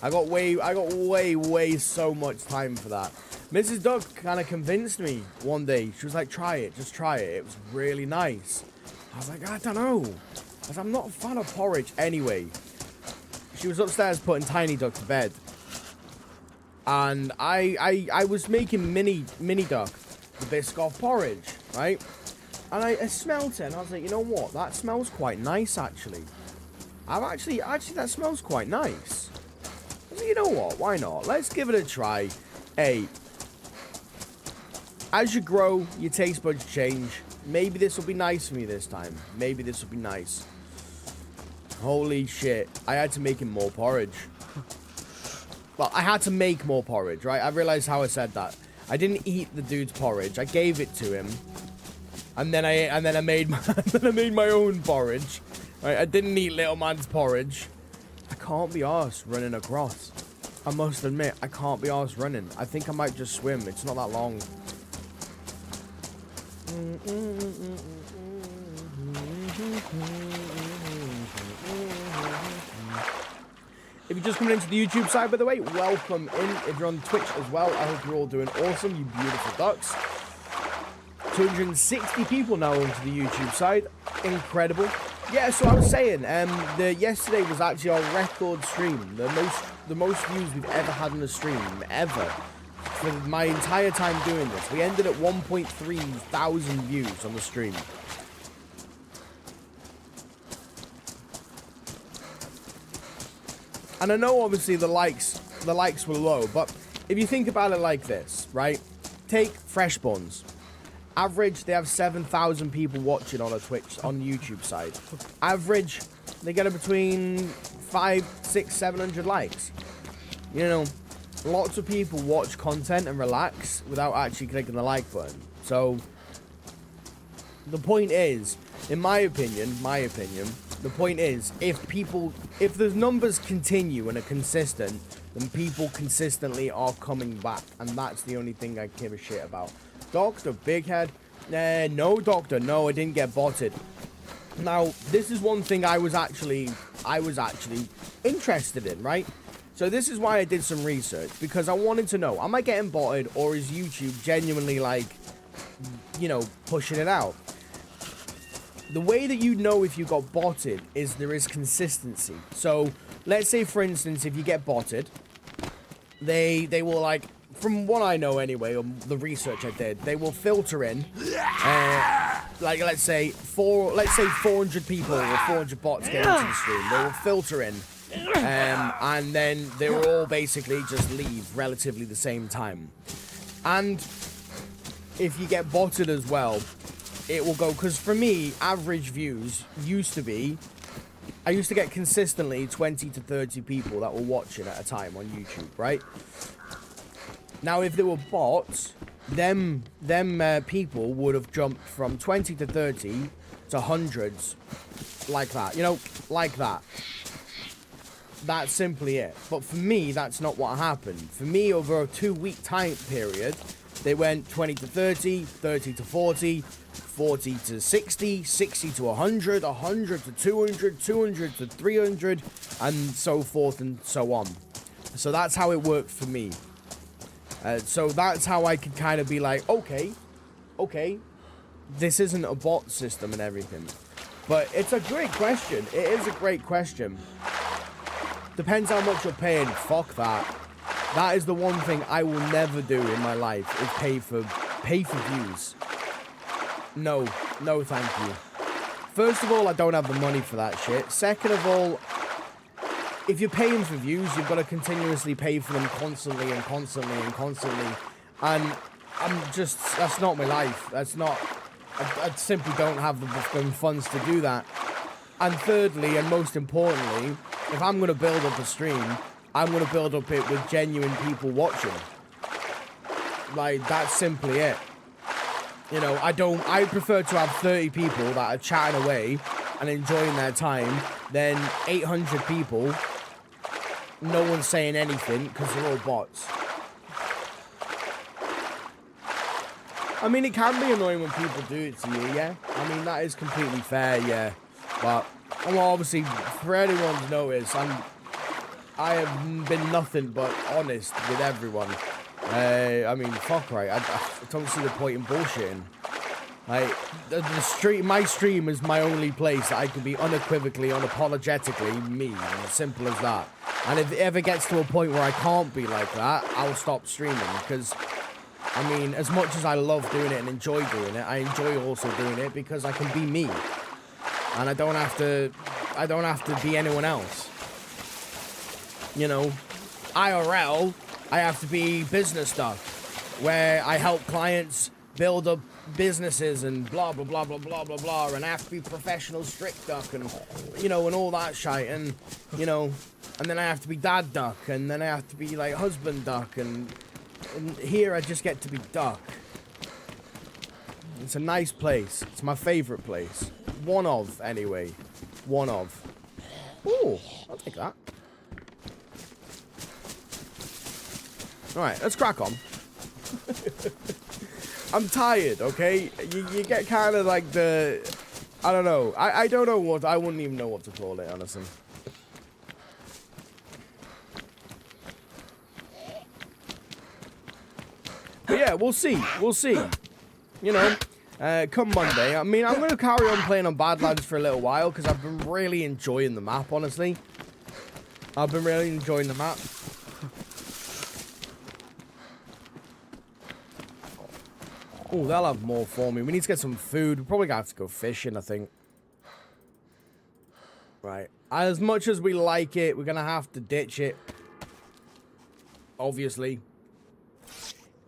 I got way so much time for that. Mrs. Duck kind of convinced me one day. She was like, try it, just try it. It was really nice. I was like, I don't know. Because I'm not a fan of porridge anyway. She was upstairs putting Tiny Duck to bed. And I was making mini Duck the Biscoff porridge, right? And I smelled it and I was like, you know what? That smells quite nice, actually. Actually, that smells quite nice. You know what? Why not? Let's give it a try. Hey, as you grow, your taste buds change. Maybe this will be nice for me this time. Maybe this will be nice. Holy shit. I had to make him more porridge. Well, I had to make more porridge, right? I realized how I said that. I didn't eat the dude's porridge. I gave it to him. And then I made my own porridge. Right? I didn't eat little man's porridge. I can't be arsed running across. I must admit, I can't be arsed running. I think I might just swim. It's not that long. If you're just coming into the YouTube side, by the way, welcome in. If you're on Twitch as well, I hope you're all doing awesome, you beautiful ducks. 260 people now onto the YouTube side. Incredible. Yeah, so I was saying, yesterday was actually our record stream. The most views we've ever had on a stream, ever. For my entire time doing this. We ended at 1.3 thousand views on the stream. And I know obviously the likes were low, but if you think about it like this, right? Take Fresh Buns. Average, they have 7,000 people watching on a Twitch, on the YouTube side. Average, they get between 500, 600, 700 likes. You know, lots of people watch content and relax without actually clicking the like button. So, the point is, in my opinion, the point is, if the numbers continue and are consistent, then people consistently are coming back. And that's the only thing I give a shit about. Doctor, big head. No, Doctor, no, I didn't get botted. Now, this is one thing I was actually interested in, right? So this is why I did some research, because I wanted to know, am I getting botted, or is YouTube genuinely, like, you know, pushing it out? The way that you know if you got botted is there is consistency. So, let's say, for instance, if you get botted, they will, like, from what I know anyway, or the research I did, they will filter in, like, let's say 400 people or 400 bots get into the stream. They will filter in, and then they will all basically just leave relatively the same time. And if you get botted as well, it will go, because for me, average views used to be I used to get consistently 20 to 30 people that were watching at a time on YouTube, right? Now, if there were bots, them people would have jumped from 20 to 30 to hundreds, like that. You know, like that. That's simply it. But for me, that's not what happened. For me, over a 2-week time period, they went 20 to 30, 30 to 40, 40 to 60, 60 to 100, 100 to 200, 200 to 300, and so forth and so on. So that's how it worked for me. So that's how I could kind of be like, okay, this isn't a bot system and everything. But it's a great question. It is a great question. Depends how much you're paying. Fuck that. That is the one thing I will never do in my life, is pay for views. No, thank you. First of all, I don't have the money for that shit. Second of all, if you're paying for views, you've got to continuously pay for them constantly and constantly and constantly. And that's not my life. That's not, I simply don't have the funds to do that. And thirdly, and most importantly, if I'm going to build up a stream, I'm going to build up it with genuine people watching. Like, that's simply it. You know, I prefer to have 30 people that are chatting away and enjoying their time than 800 people, no one's saying anything because they're all bots. I mean, it can be annoying when people do it to you, yeah? I mean, that is completely fair, yeah. But, well, obviously, for anyone's notice, I have been nothing but honest with everyone. I mean, fuck right. I don't see the point in bullshitting. Like, my stream is my only place that I can be unequivocally, unapologetically me. As simple as that. And if it ever gets to a point where I can't be like that, I'll stop streaming. Because, I mean, as much as I love doing it and enjoy doing it, I enjoy also doing it because I can be me. And I don't have to be anyone else. You know, IRL, I have to be business stuff, where I help clients build up businesses and blah, blah, blah, blah, blah, blah, blah, and I have to be professional strict duck and, you know, and all that shite, and, you know, and then I have to be dad duck, and then I have to be, like, husband duck, and here I just get to be duck. It's a nice place. It's my favorite place. One of, anyway. One of. Ooh, I'll take that. Alright, let's crack on. I'm tired, okay? You get kind of like the... I don't know. I don't know what... I wouldn't even know what to call it, honestly. But yeah, we'll see. We'll see. You know, come Monday. I mean, I'm going to carry on playing on Badlands for a little while because I've been really enjoying the map, honestly. I've been really enjoying the map. Oh, they'll have more for me. We need to get some food. We're probably going to have to go fishing, I think. Right. As much as we like it, we're going to have to ditch it. Obviously.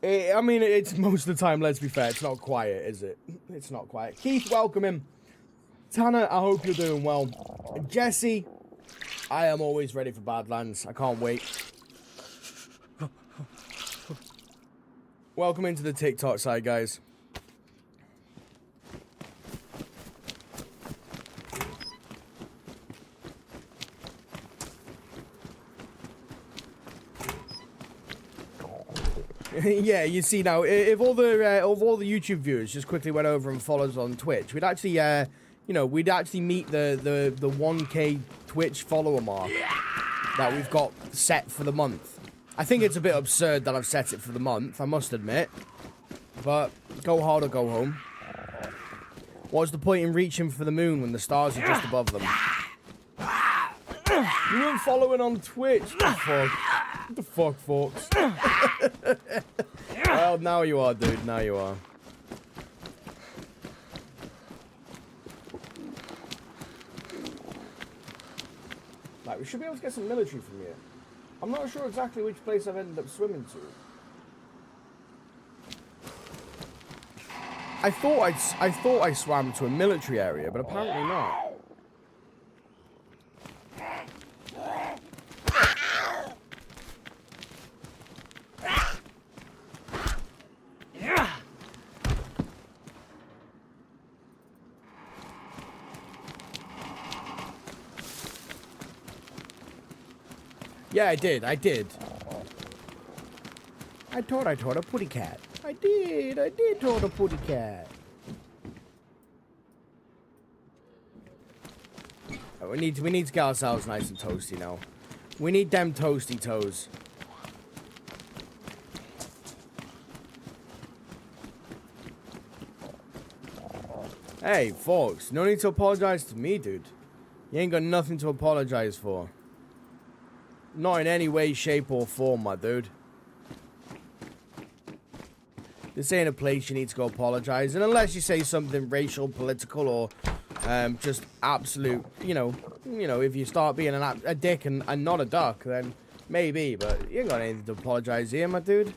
I mean, it's most of the time, let's be fair, it's not quiet, is it? It's not quiet. Keith, welcome him. Tanner, I hope you're doing well. Jesse, I am always ready for Badlands. I can't wait. Welcome into the TikTok side, guys. Yeah, you see now, if all the YouTube viewers just quickly went over and followed us on Twitch, we'd actually, you know, we'd actually meet the 1K Twitch follower mark that we've got set for the month. I think it's a bit absurd that I've set it for the month, I must admit. But, go hard or go home. What's the point in reaching for the moon when the stars are just above them? You weren't following on Twitch, what the fuck? What the fuck, folks? Well, now you are, dude, now you are. Like, we should be able to get some military from here. I'm not sure exactly which place I've ended up swimming to. I thought I swam to a military area, but apparently not. Yeah, I did. I thought I taught a putty cat. I did taught a putty cat. We need to get ourselves nice and toasty now. We need them toasty toes. Hey, folks, no need to apologize to me, dude. You ain't got nothing to apologize for. Not in any way, shape, or form, my dude. This ain't a place you need to go apologize. And unless you say something racial, political, or just absolute, you know, if you start being a dick and not a duck, then maybe. But you ain't got anything to apologize here, my dude.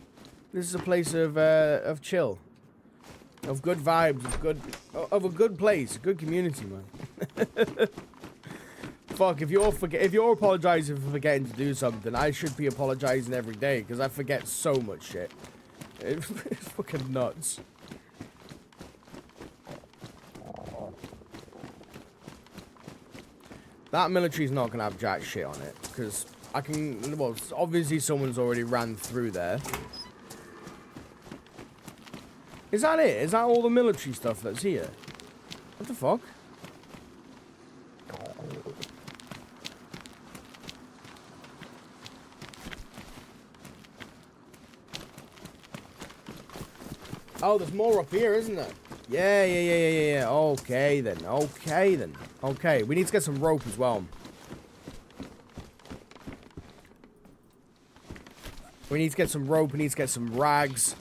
This is a place of chill. Of good vibes, of a good place, a good community, man. Fuck, if you're apologizing for forgetting to do something, I should be apologizing every day, because I forget so much shit. It's fucking nuts. That military's not gonna have jack shit on it, because I can, well, obviously someone's already ran through there. Is that it? Is that all the military stuff that's here? What the fuck? Oh, there's more up here, isn't there? Yeah. Okay, then. Okay, we need to get some rope as well. We need to get some rope, we need to get some rags.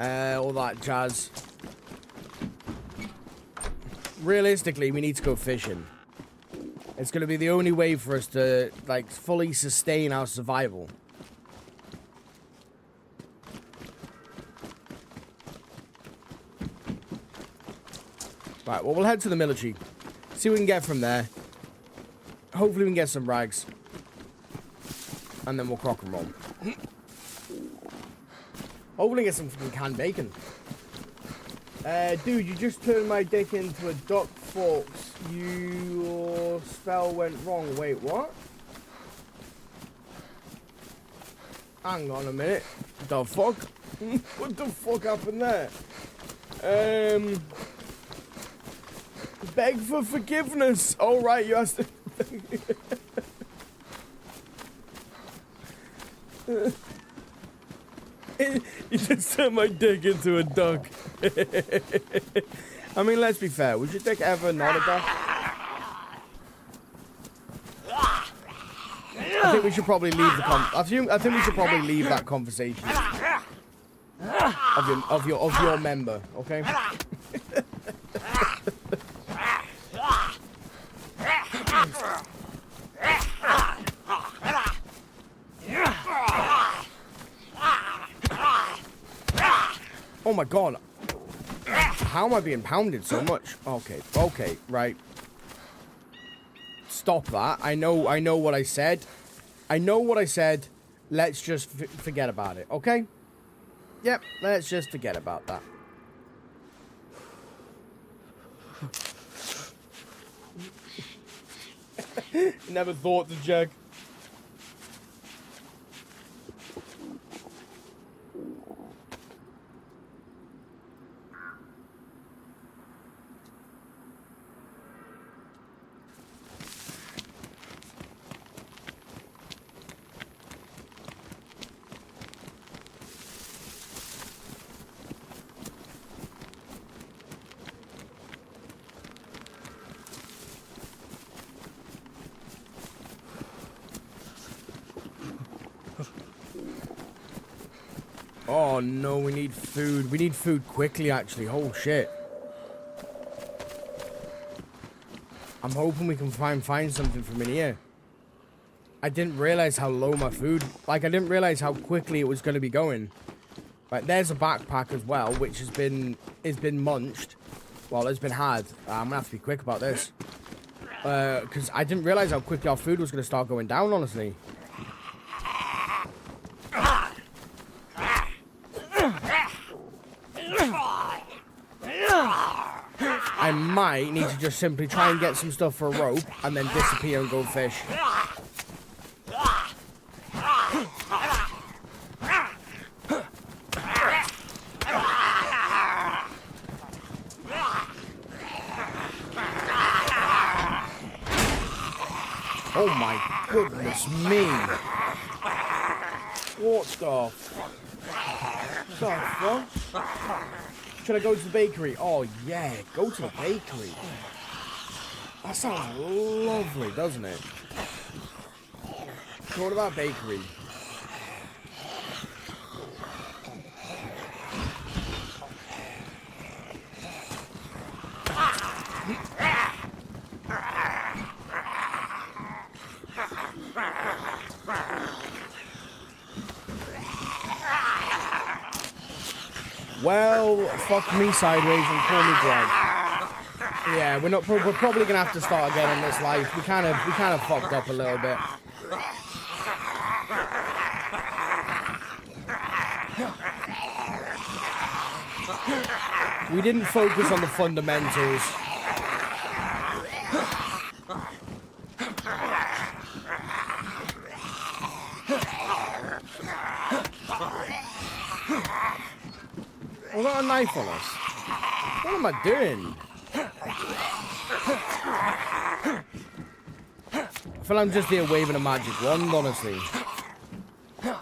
All that jazz. Realistically, we need to go fishing. It's going to be the only way for us to, like, fully sustain our survival. Right, well, we'll head to the military. See what we can get from there. Hopefully we can get some rags. And then we'll crock and roll. Hopefully get some fucking canned bacon. Dude, you just turned my dick into a duck, folks. Your spell went wrong. Wait, what? Hang on a minute. The fuck? What the fuck happened there? Beg for forgiveness. Oh, right, you asked to... You just turned my dick into a duck. I mean, let's be fair. Was your dick ever not a duck? I think we should probably leave the I think we should probably leave that conversation of your member, okay? Oh my god. How am I being pounded so much? Okay, right. Stop that. I know what I said. Let's just forget about it, okay? Yep, let's just forget about that. Never thought to check. Oh no, we need food. We need food quickly, actually. Oh shit. I'm hoping we can find something from in here. I didn't realize how low my food... Like, I didn't realize how quickly it was going to be going. Right, there's a backpack as well, which has been munched. Well, it's been had. I'm going to have to be quick about this. Because I didn't realize how quickly our food was going to start going down, honestly. I might need to just simply try and get some stuff for a rope and then disappear and go fish. Oh my goodness me. What the fuck? Should I go to the bakery? Oh yeah, go to the bakery. That sounds lovely, doesn't it? Go to that bakery. Well, fuck me sideways and call me Greg. Yeah, we're probably gonna have to start again in this life. We kind of fucked up a little bit. We didn't focus on the fundamentals. I got a knife on us. What am I doing? I feel I'm just here waving a magic wand, honestly. There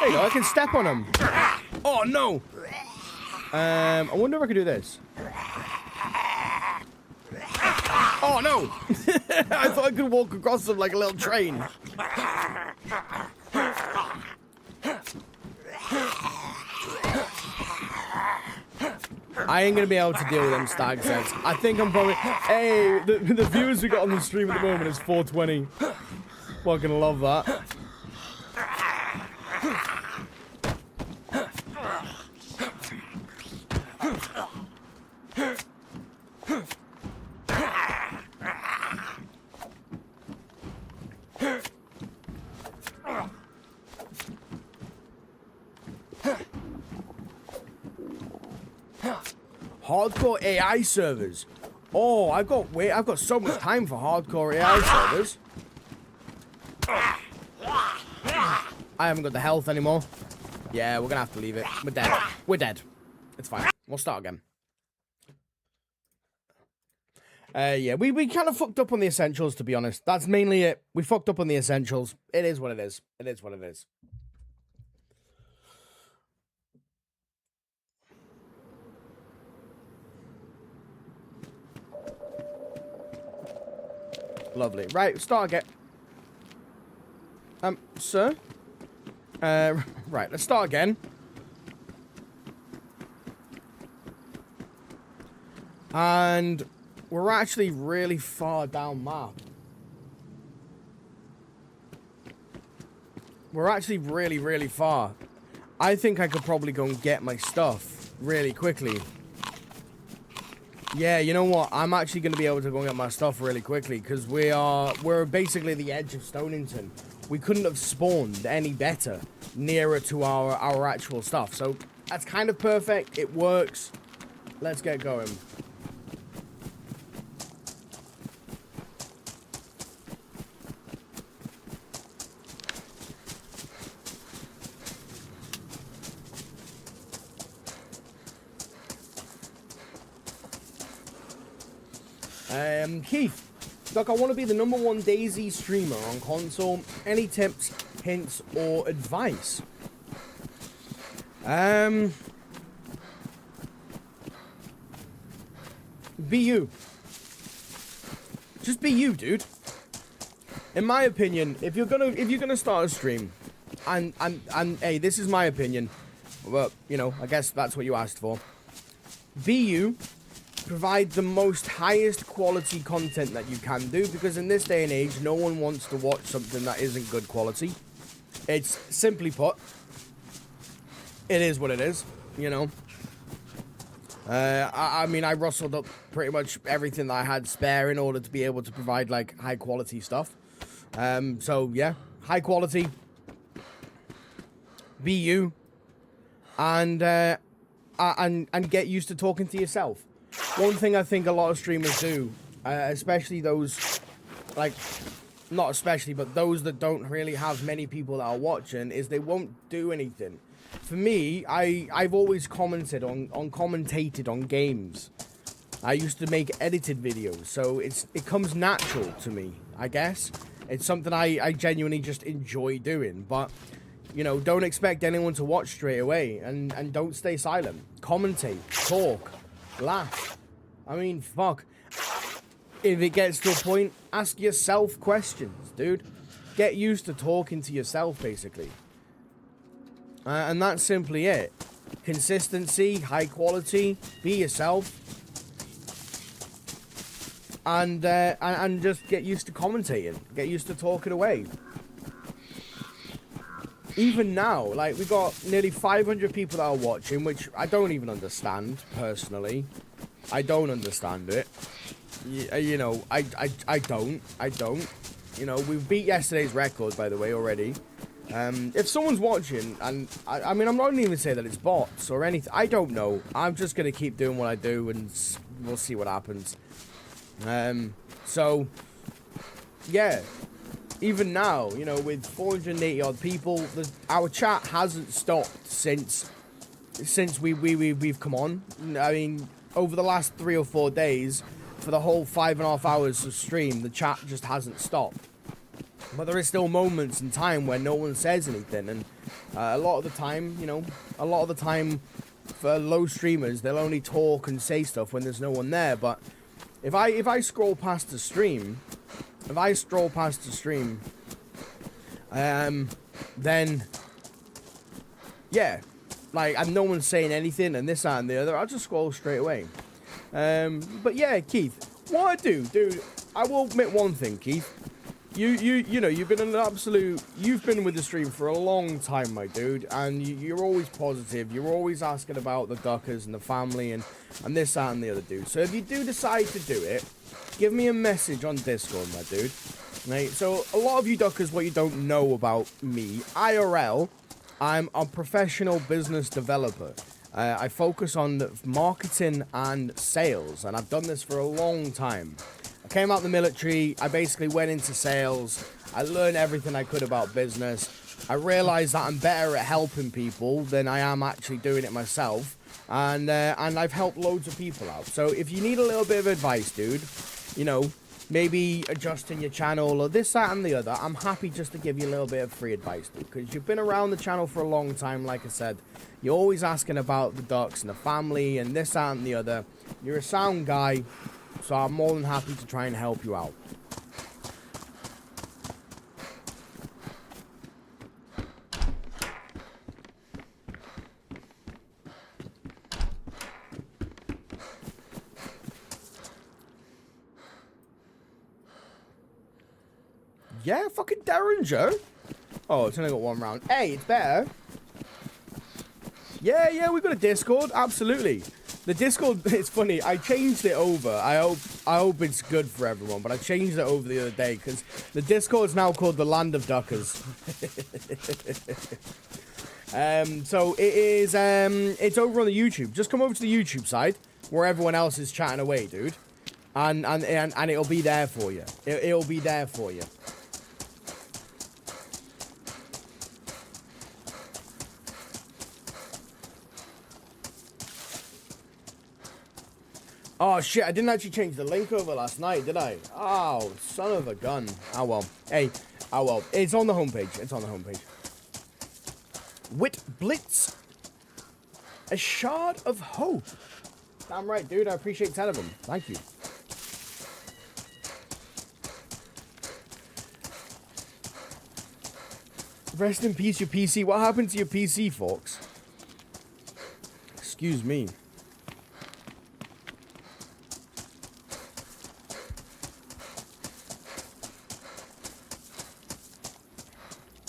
you go, I can step on him. Oh no! I wonder if I could do this. Oh no! I thought I could walk across them like a little train. I ain't gonna be able to deal with them stag sets. I think I'm probably... Hey, the viewers we got on the stream at the moment is 420. Fucking love that. Hardcore AI servers. Oh, I've got so much time for hardcore AI servers. I haven't got the health anymore. Yeah, we're gonna have to leave it. We're dead. We're dead. It's fine. We'll start again. Yeah, we kind of fucked up on the essentials, to be honest. That's mainly it. We fucked up on the essentials. It is what it is. It is what it is. Lovely. Right, start again. Sir? Right, let's start again. And we're actually really far down map. We're actually really, really far. I think I could probably go and get my stuff really quickly. Yeah, you know what? I'm actually going to be able to go and get my stuff really quickly because we're basically the edge of Stonington. We couldn't have spawned any better nearer to our actual stuff. So that's kind of perfect. It works. Let's get going. Keith, look, I want to be the #1 DayZ streamer on console. Any tips, hints, or advice? Be you. Just be you, dude. In my opinion, if you're gonna start a stream, and hey, this is my opinion, but you know, I guess that's what you asked for. Be you. Provide the most highest quality content that you can do, because in this day and age, no one wants to watch something that isn't good quality. It's simply put, it is what it is, you know. I mean, I rustled up pretty much everything that I had spare in order to be able to provide like high quality stuff. So yeah, high quality. Be you, and get used to talking to yourself. One thing I think a lot of streamers do, especially those, like, not especially, but those that don't really have many people that are watching, is they won't do anything. for me, I've always commented commentated on games. I used to make edited videos, so it comes natural to me, I guess. It's something I genuinely just enjoy doing, but, you know, don't expect anyone to watch straight away, and don't stay silent. Commentate, talk, laugh. I mean, fuck. If it gets to a point, ask yourself questions, dude. Get used to talking to yourself, basically. And that's simply it. Consistency, high quality, be yourself. And just get used to commentating. Get used to talking away. Even now, like, we got nearly 500 people that are watching, which I don't even understand, personally. I don't understand it. You know, I don't. You know, we beat yesterday's record, by the way, already. If someone's watching, and I mean, I'm not even saying that it's bots or anything. I don't know. I'm just going to keep doing what I do, and we'll see what happens. So, yeah, even now, you know, with 480 odd people, our chat hasn't stopped since we've come on. I mean, over the last 3 or 4 days, for the whole 5.5 hours of stream, the chat just hasn't stopped. But there is still moments in time where no one says anything, and a lot of the time, you know, for low streamers, they'll only talk and say stuff when there's no one there. But if I scroll past the stream, then yeah, like, and no one's saying anything and this, that, and the other, I'll just scroll straight away. But yeah, Keith, what I do, dude, I will admit one thing, Keith. You know, you've been with the stream for a long time, my dude, and you're always positive. You're always asking about the Duckers and the family and this, that, and the other, dude. So if you do decide to do it, give me a message on Discord, my dude. Right? So a lot of you Duckers, what you don't know about me, IRL, I'm a professional business developer. I focus on marketing and sales, and I've done this for a long time. I came out of the military, I basically went into sales, I learned everything I could about business, I realized that I'm better at helping people than I am actually doing it myself, and I've helped loads of people out. So if you need a little bit of advice, dude, you know, maybe adjusting your channel or this, that, and the other, I'm happy just to give you a little bit of free advice, dude, because you've been around the channel for a long time, like I said. You're always asking about the ducks and the family and this, that, and the other. You're a sound guy. So I'm more than happy to try and help you out. Yeah, fucking Derringer. Oh, it's only got 1 round. Hey, it's better. Yeah, we've got a Discord. Absolutely. The Discord, it's funny, I changed it over. I hope it's good for everyone, but I changed it over the other day because the Discord's now called TheLandOfDucks. So it is, it's over on the YouTube. Just come over to the YouTube side where everyone else is chatting away, dude. And it'll be there for you. It'll be there for you. Oh shit, I didn't actually change the link over last night, did I? Oh, son of a gun. Oh well. Hey, oh well. It's on the homepage. It's on the homepage. Wit Blitz. A shard of hope. Damn right, dude. I appreciate 10 of them. Thank you. Rest in peace, your PC. What happened to your PC, folks? Excuse me.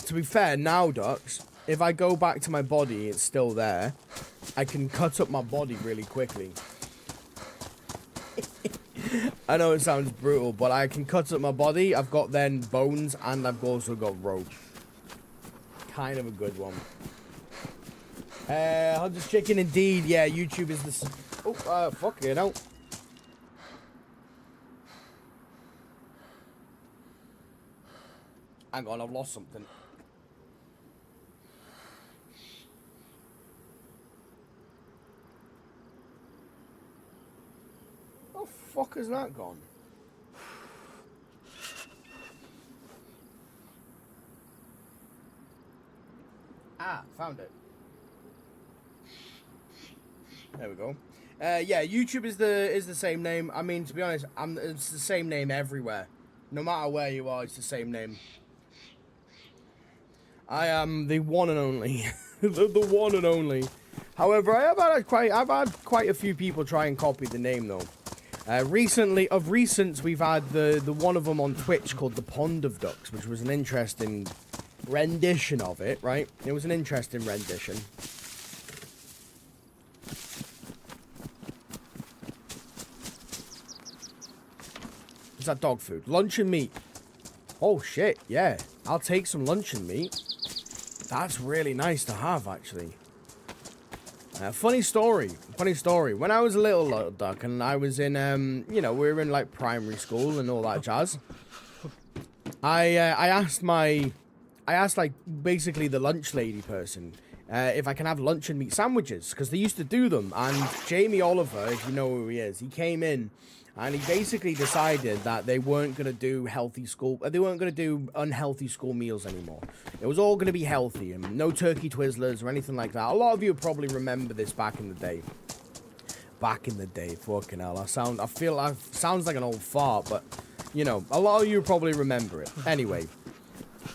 To be fair, now, Ducks, if I go back to my body, it's still there. I can cut up my body really quickly. I know it sounds brutal, but I can cut up my body. I've got then bones, and I've also got rope. Kind of a good one. Hunter's Chicken, indeed. Yeah, YouTube is the... Oh, fuck it out. Hang on, I've lost something. How the fuck has that gone? Ah, found it. There we go. Yeah, YouTube is the same name. I mean, to be honest, it's the same name everywhere. No matter where you are, it's the same name. I am the one and only, the one and only. However, I've had quite a few people try and copy the name though. Recently, we've had the one of them on Twitch called the Pond of Ducks, which was an interesting rendition of it. Right? It was an interesting rendition. Is that dog food? Luncheon meat. Oh shit! Yeah, I'll take some luncheon meat. That's really nice to have, actually. Funny story. When I was a little duck and I was in, you know, we were in like primary school and all that jazz. I asked like basically the lunch lady person if I can have luncheon meat sandwiches because they used to do them. And Jamie Oliver, if you know who he is, he came in. And he basically decided that they weren't going to do unhealthy school meals anymore. It was all going to be healthy and no turkey twizzlers or anything like that. A lot of you probably remember this back in the day. Fucking hell. Sounds like an old fart, but, you know, a lot of you probably remember it. Anyway,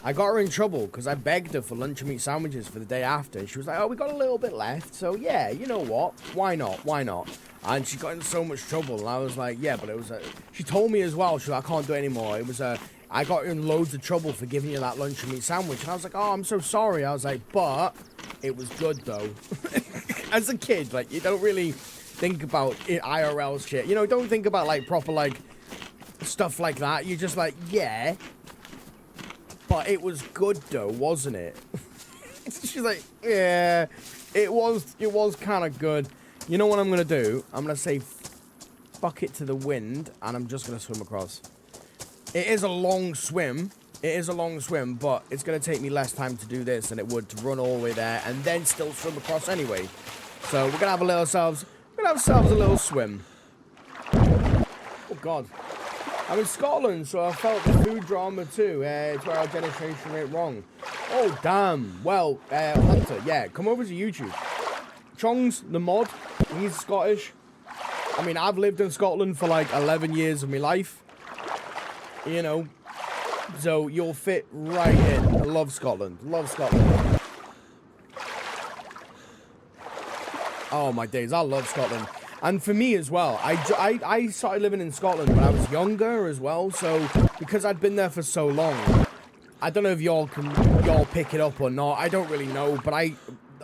I got her in trouble because I begged her for lunch and meat sandwiches for the day after. And she was like, oh, we got a little bit left. So, yeah, you know what? Why not? And she got in so much trouble, and I was like, yeah, but it was she told me as well, she was like, I can't do it anymore. It was I got in loads of trouble for giving you that lunch and meat sandwich. And I was like, oh, I'm so sorry. I was like, but it was good, though. As a kid, like, you don't really think about IRL shit. You know, don't think about, like, proper, like, stuff like that. You're just like, yeah, but it was good, though, wasn't it? She's like, yeah, it was kind of good. You know what I'm going to do? I'm going to say fuck it to the wind, and I'm just going to swim across. It is a long swim, but it's going to take me less time to do this than it would to run all the way there and then still swim across anyway. So we're going to have ourselves a little swim. Oh, God. I'm in Scotland, so I felt the food drama too. It's where our generation went wrong. Oh, damn. Well, Hunter, yeah, come over to YouTube. Chong's the mod. He's Scottish. I mean, I've lived in Scotland for like 11 years of my life. You know. So you'll fit right in. I love Scotland. Oh, my days. I love Scotland. And for me as well, I started living in Scotland when I was younger as well. So because I'd been there for so long, I don't know if y'all pick it up or not. I don't really know. But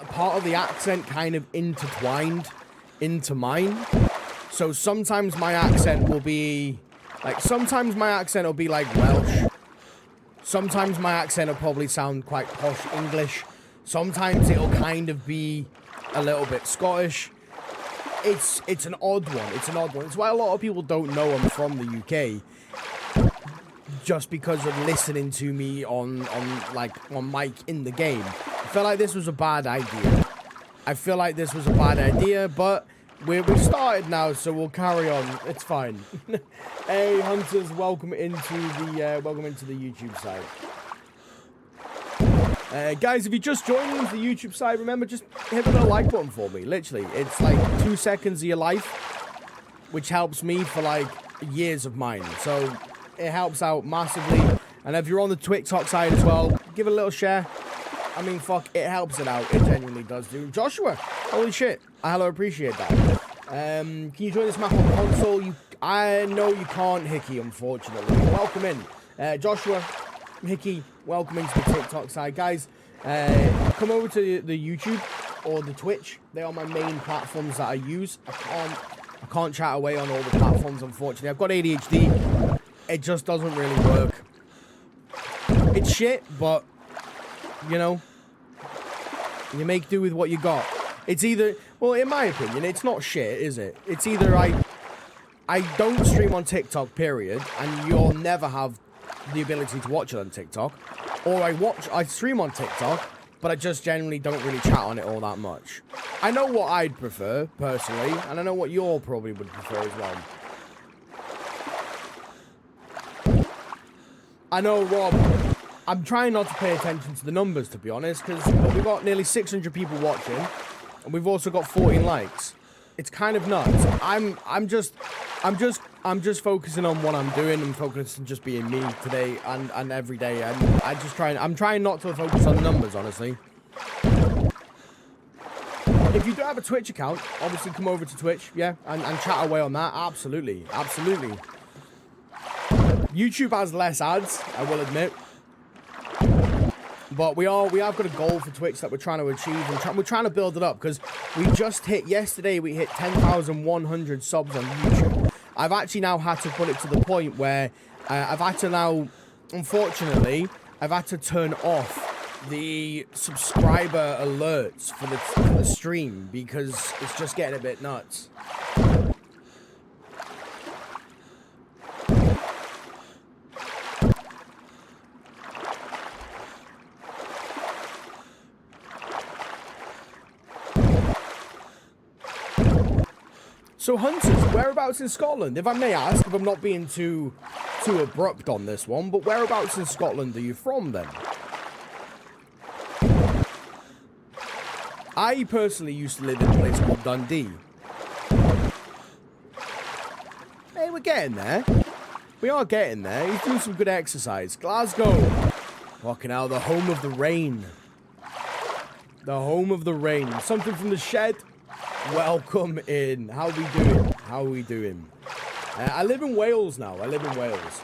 part of the accent kind of intertwined into mine. So sometimes my accent will be like Welsh. Sometimes my accent will probably sound quite posh English. Sometimes it'll kind of be a little bit Scottish. It's an odd one. It's why a lot of people don't know I'm from the UK. Just because of listening to me on mic in the game. I feel like this was a bad idea. But we started now, so we'll carry on. It's fine. Hey, hunters, welcome into the YouTube side. Guys, if you just joined the YouTube side, remember, just hit the little like button for me. Literally, it's like 2 seconds of your life, which helps me for like years of mine. So it helps out massively. And if you're on the TikTok side as well, give it a little share. I mean, fuck, it helps it out. It genuinely does, dude. Joshua, holy shit. I hella appreciate that. Can you join this map on console? I know you can't, Hickey, unfortunately. Welcome in. Joshua, Hickey, welcome into the TikTok side. Guys, come over to the YouTube or the Twitch. They are my main platforms that I use. I can't chat away on all the platforms, unfortunately. I've got ADHD. It just doesn't really work. It's shit, but, you know, you make do with what you got. It's either, well, in my opinion, it's not shit, is it? It's either I don't stream on TikTok, period, and you'll never have the ability to watch it on TikTok, or I stream on TikTok, but I just generally don't really chat on it all that much. I know what I'd prefer, personally, and I know what you all probably would prefer as well. I know, Rob. I'm trying not to pay attention to the numbers, to be honest, because we've got nearly 600 people watching, and we've also got 14 likes. It's kind of nuts. I'm just focusing on what I'm doing and focusing on just being me today and every day. And I'm trying not to focus on the numbers, honestly. If you do have a Twitch account, obviously come over to Twitch, yeah, and chat away on that. Absolutely, absolutely. YouTube has less ads, I will admit. But we have got a goal for Twitch that we're trying to achieve, and we're trying to build it up, because we just hit, yesterday we hit 10,100 subs on YouTube. I've actually now had to put it to the point where I've had to now, unfortunately, I've had to turn off the subscriber alerts for the stream, because it's just getting a bit nuts. So Hunters, whereabouts in Scotland? If I may ask, if I'm not being too abrupt on this one, but whereabouts in Scotland are you from then? I personally used to live in a place called Dundee. Hey, we're getting there. We are getting there. He's doing some good exercise. Glasgow. Fucking hell, the home of the rain. The home of the rain. Something from the shed. Welcome in. How we doing? How we doing? I live in Wales now. I live in Wales.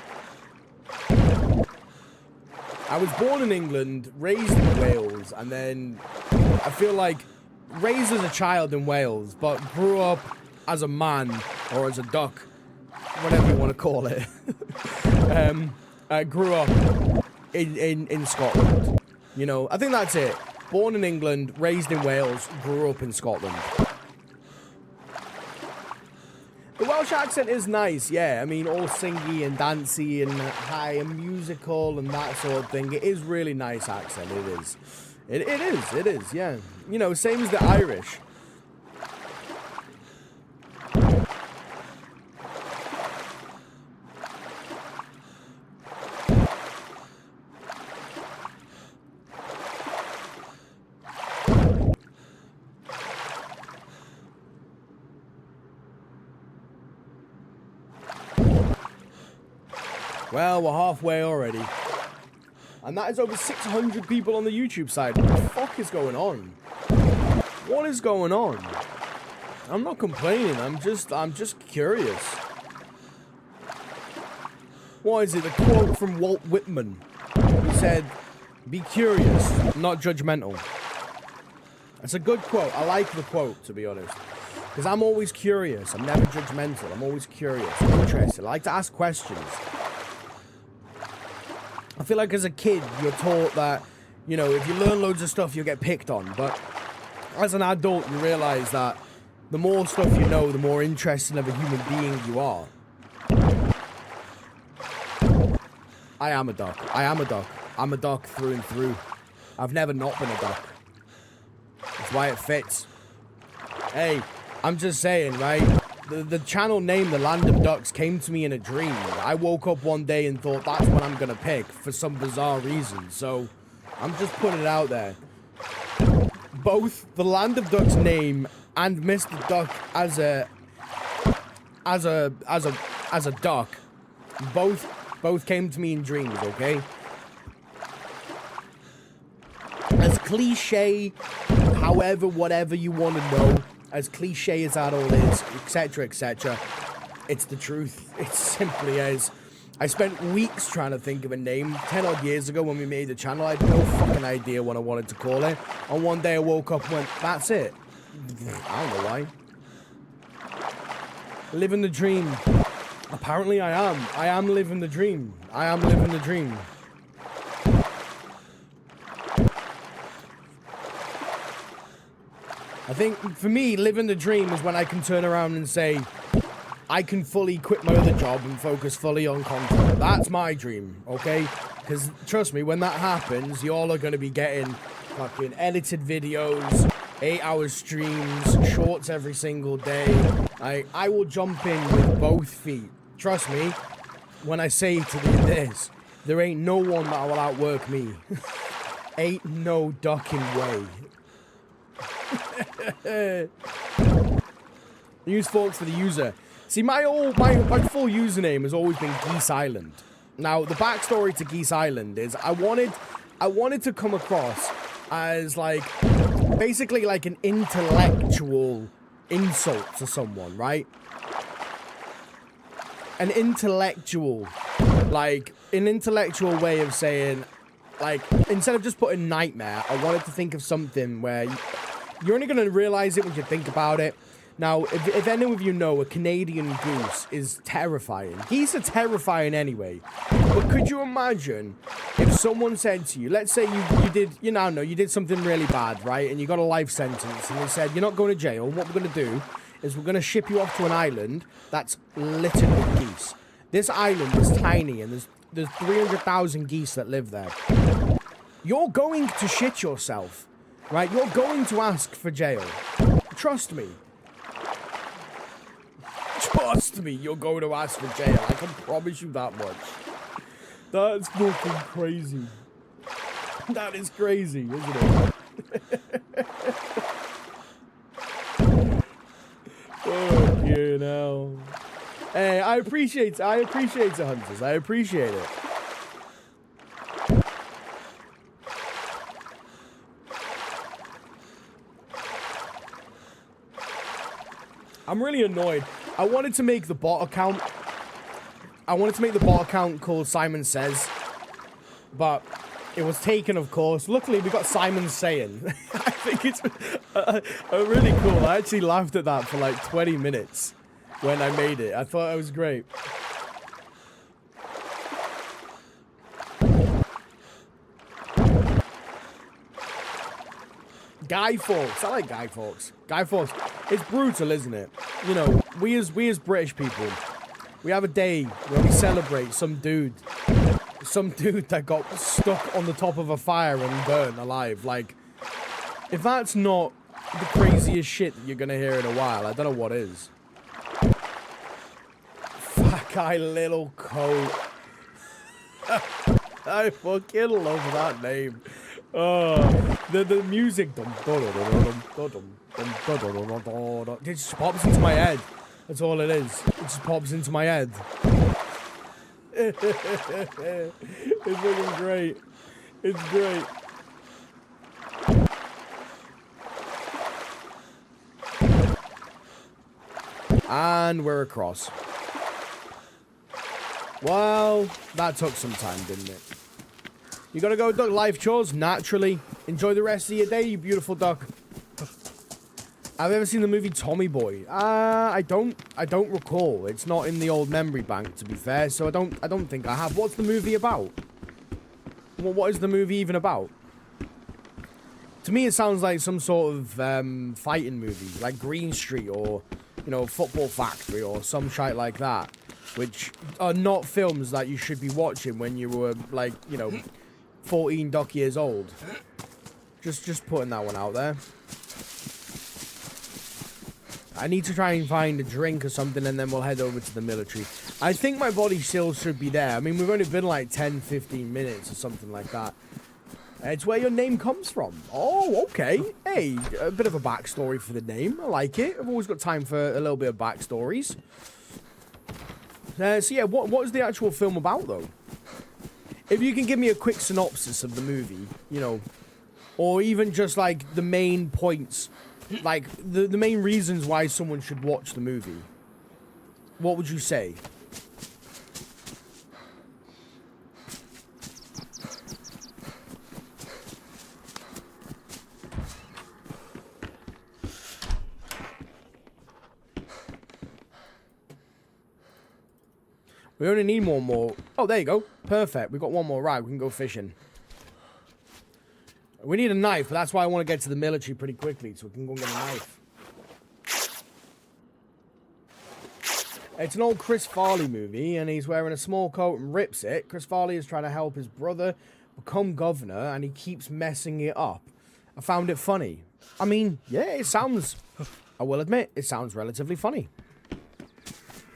I was born in England, raised in Wales, and then I feel like raised as a child in Wales, but grew up as a man, or as a duck, whatever you want to call it. I grew up in Scotland. You know, I think that's it. Born in England, raised in Wales, grew up in Scotland. The Welsh accent is nice, yeah. I mean, all singy and dancey and high and musical and that sort of thing. It is really nice accent, it is. It is, yeah. You know, same as the Irish. Well, we're halfway already. And that is over 600 people on the YouTube side. What the fuck is going on? What is going on? I'm not complaining, I'm just curious. What is it? A quote from Walt Whitman. He said, "Be curious, not judgmental." That's a good quote. I like the quote, to be honest. Because I'm always curious. I'm never judgmental. I'm always curious. I'm interested. I like to ask questions. I feel like as a kid, you're taught that, you know, if you learn loads of stuff, you'll get picked on. But as an adult, you realize that the more stuff you know, the more interesting of a human being you are. I am a duck. I am a duck. I'm a duck through and through. I've never not been a duck. That's why it fits. Hey, I'm just saying, right? The channel name, The Land of Ducks, came to me in a dream. I woke up one day and thought that's what I'm gonna pick for some bizarre reason. So I'm just putting it out there. Both The Land of Ducks name and Mr. Duck as a duck, both came to me in dreams. Okay. As cliche, however, whatever you want to know. As cliche as that all is, etc., etc., it's the truth. It simply is. I spent weeks trying to think of a name. 10 odd years ago when we made the channel, I had no fucking idea what I wanted to call it. And one day I woke up and went, that's it. I don't know why. Living the dream. Apparently I am. I am living the dream. I am living the dream. I think, for me, living the dream is when I can turn around and say, I can fully quit my other job and focus fully on content. That's my dream, okay? Because, trust me, when that happens, y'all are going to be getting fucking edited videos, 8-hour streams, shorts every single day. I will jump in with both feet. Trust me, when I say to you this. There ain't no one that will outwork me. Ain't no ducking way. Use forks for the user. See, my full username has always been Geese Island. Now, the backstory to Geese Island is I wanted to come across as, like, basically like an intellectual insult to someone, right? An intellectual way of saying, like, instead of just putting nightmare, I wanted to think of something where you're only going to realize it when you think about it. Now, if any of you know, a Canadian goose is terrifying. Geese are terrifying anyway. But could you imagine if someone said to you, let's say you did something really bad, right? And you got a life sentence, and they said, you're not going to jail. What we're going to do is we're going to ship you off to an island that's littered with geese. This island is tiny, and there's 300,000 geese that live there. You're going to shit yourself, right? You're going to ask for jail. Trust me. Trust me, you're going to ask for jail. I can promise you that much. That's fucking crazy. That is crazy, isn't it? Oh, you know. Hey, I appreciate it, Hunters. I appreciate it. I'm really annoyed. I wanted to make the bot account. Called Simon Says, but it was taken, of course. Luckily, we got Simon Saying. I think it's really cool. I actually laughed at that for like 20 minutes when I made it. I thought it was great. Guy Fawkes. I like Guy Fawkes. Guy Fawkes. It's brutal, isn't it? You know, we as British people, we have a day where we celebrate some dude that got stuck on the top of a fire and burnt alive. Like, if that's not the craziest shit that you're gonna hear in a while, I don't know what is. Fat guy little coat. I fucking love that name. The music. It just pops into my head. That's all it is. It just pops into my head. It's looking great. It's great. And we're across. Well, that took some time, didn't it? You gotta go duck life chores, naturally. Enjoy the rest of your day, you beautiful duck. Have you ever seen the movie Tommy Boy? I don't recall. It's not in the old memory bank, to be fair, so I don't think I have. What's the movie about? What is the movie even about? To me, it sounds like some sort of fighting movie, like Green Street or, you know, Football Factory or some shite like that, which are not films that you should be watching when you were, like, you know, 14 duck years old. Just putting that one out there. I need to try and find a drink or something, and then we'll head over to the military. I think my body still should be there. I mean, we've only been like 10, 15 minutes or something like that. It's where your name comes from. Oh, okay. Hey, a bit of a backstory for the name. I like it. I've always got time for a little bit of backstories. So yeah, what is the actual film about, though? If you can give me a quick synopsis of the movie, you know, or even just like the main points, like the main reasons why someone should watch the movie, what would you say? We only need one more. Oh, there you go. Perfect. We've got one more rag. We can go fishing. We need a knife, but that's why I want to get to the military pretty quickly, so we can go and get a knife. It's an old Chris Farley movie, and he's wearing a small coat and rips it. Chris Farley is trying to help his brother become governor, and he keeps messing it up. I found it funny. I mean, yeah, it sounds... I will admit, it sounds relatively funny.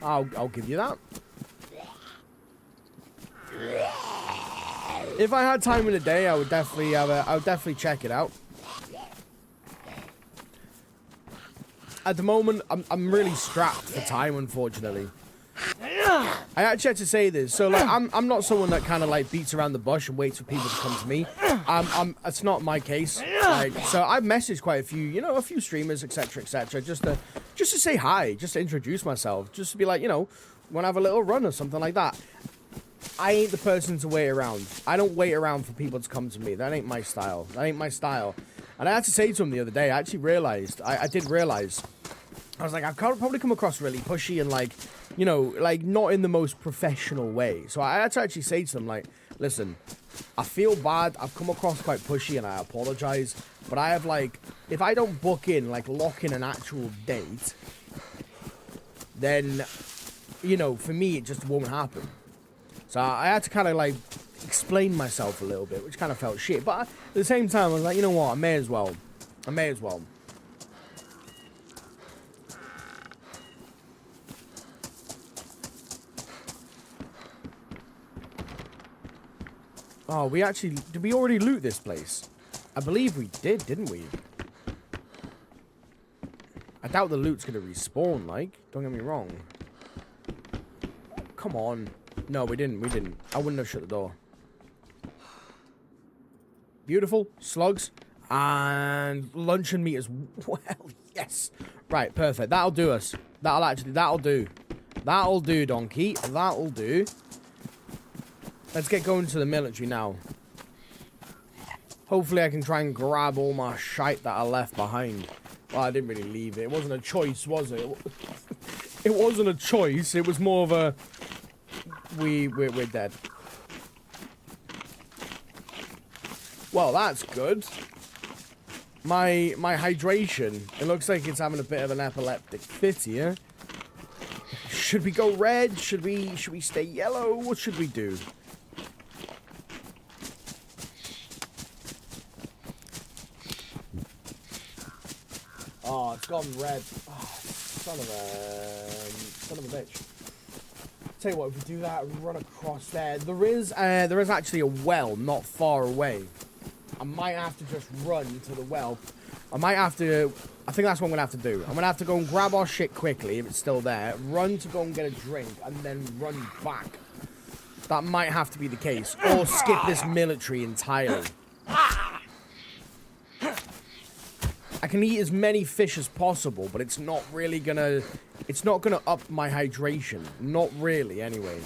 I'll give you that. If I had time in the day, I would definitely check it out. At the moment, I'm really strapped for time, unfortunately. I actually had to say this. So, like, I'm not someone that kind of, like, beats around the bush and waits for people to come to me. It's not my case. Like, so I've messaged quite a few, you know, a few streamers, etc., etc., just to say hi, just to introduce myself, just to be like, you know, want to have a little run or something like that. I ain't the person to wait around. I don't wait around for people to come to me. That ain't my style. That ain't my style. And I had to say to him the other day, I actually realized, I did realize, I was like, I've probably come across really pushy and, like, you know, like, not in the most professional way. So I had to actually say to them, like, listen, I feel bad. I've come across quite pushy and I apologize. But I have, like, if I don't book in, like, lock in an actual date, then, you know, for me, it just won't happen. So I had to kind of, like, explain myself a little bit, which kind of felt shit. But at the same time, I was like, you know what? I may as well. I may as well. Oh, we actually... Did we already loot this place? I believe we did, didn't we? I doubt the loot's going to respawn, like. Don't get me wrong. Come on. No, we didn't. We didn't. I wouldn't have shut the door. Beautiful. Slugs. And luncheon meat as well. Yes. Right, perfect. That'll do us. That'll do. That'll do, donkey. That'll do. Let's get going to the military now. Hopefully I can try and grab all my shite that I left behind. Well, I didn't really leave it. It wasn't a choice, was it? It wasn't a choice. It was more of a... We're dead. Well, that's good. My hydration. It looks like it's having a bit of an epileptic fit here. Should we go red? Should we stay yellow? What should we do? Oh, it's gone red. Oh, son of a bitch. Tell you what, if we do that, run across there. There is actually a well not far away. I might have to just run to the well. I think that's what I'm gonna have to do. I'm gonna have to go and grab our shit quickly if it's still there. Run to go and get a drink, and then run back. That might have to be the case, or skip this military entirely. I can eat as many fish as possible, but it's not really gonna... It's not gonna up my hydration. Not really, anyway.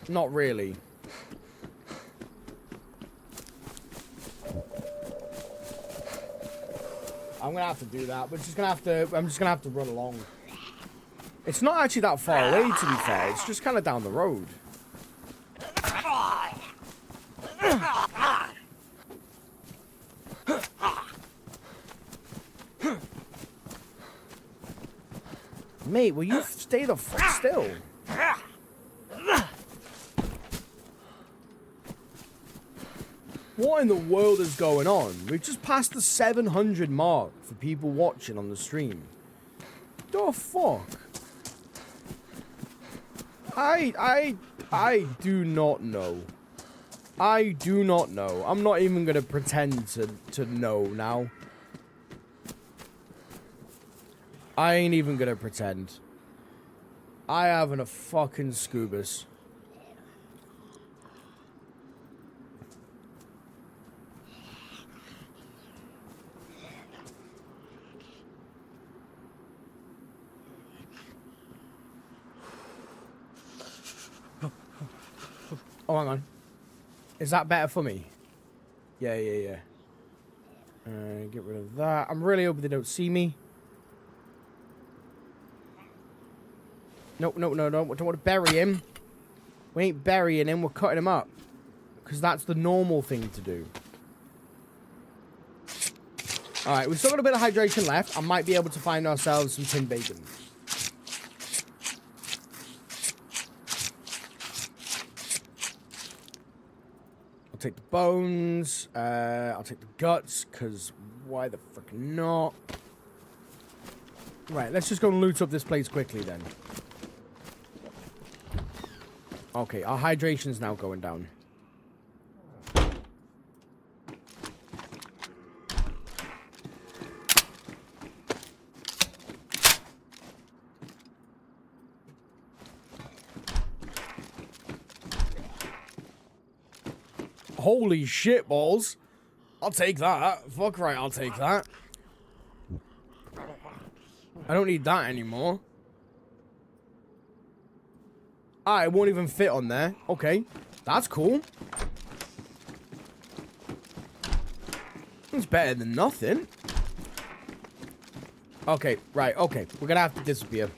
Not really. I'm gonna have to do that. I'm just gonna have to run along. It's not actually that far away, to be fair. It's just kind of down the road. Mate, will you stay the fuck still? What in the world is going on? We've just passed the 700 mark for people watching on the stream. The fuck? I do not know. I do not know. I'm not even gonna pretend to know now. I ain't even gonna pretend. I haven't a fucking scoobus. Oh, hang on. Is that better for me? Yeah. Get rid of that. I'm really hoping they don't see me. No. We don't want to bury him. We ain't burying him. We're cutting him up. Because that's the normal thing to do. Alright, we've still got a bit of hydration left. I might be able to find ourselves some tin bacon. I'll take the bones. I'll take the guts. Because why the frick not? Right, let's just go and loot up this place quickly then. Okay, our hydration's now going down. Holy shit balls. I'll take that. Fuck right, I'll take that. I don't need that anymore. Ah, it won't even fit on there. Okay, that's cool. It's better than nothing. Okay, right, okay. We're gonna have to disappear.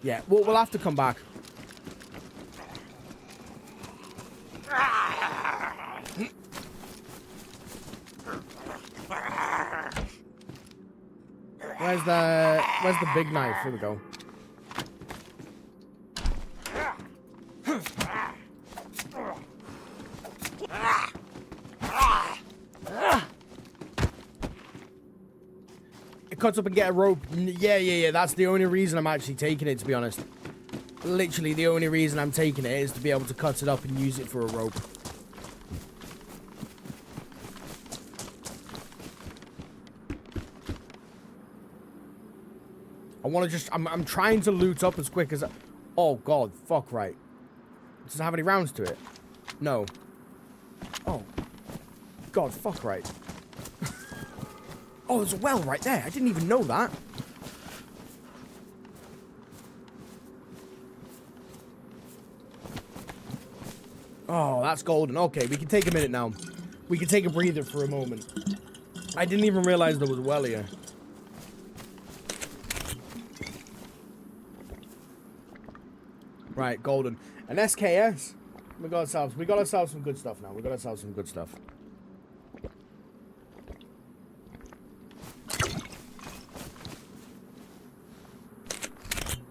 Yeah, we'll have to come back. Where's the big knife? Here we go. It cuts up and get a rope. Yeah. That's the only reason I'm actually taking it, to be honest. Literally, the only reason I'm taking it is to be able to cut it up and use it for a rope. I want to just... I'm trying to loot up as quick as... Oh, God. Fuck right. Does it have any rounds to it? No. Oh. God, fuck right. Oh, there's a well right there. I didn't even know that. Oh, that's golden. Okay, we can take a minute now. We can take a breather for a moment. I didn't even realize there was a well here. Right, golden. An SKS. We got ourselves some good stuff now. We got ourselves some good stuff.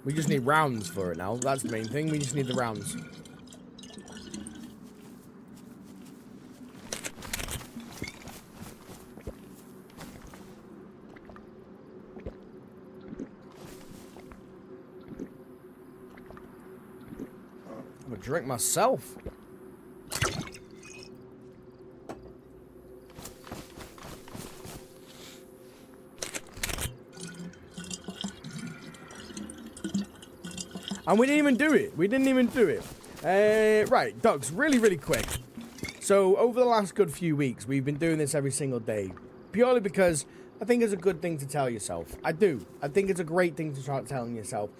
We just need rounds for it now. That's the main thing. We just need the rounds. I'm gonna drink myself. And we didn't even do it. We didn't even do it. Right, Ducks, really quick. So, over the last good few weeks, we've been doing this every single day. Purely because I think it's a good thing to tell yourself. I do. I think it's a great thing to start telling yourself.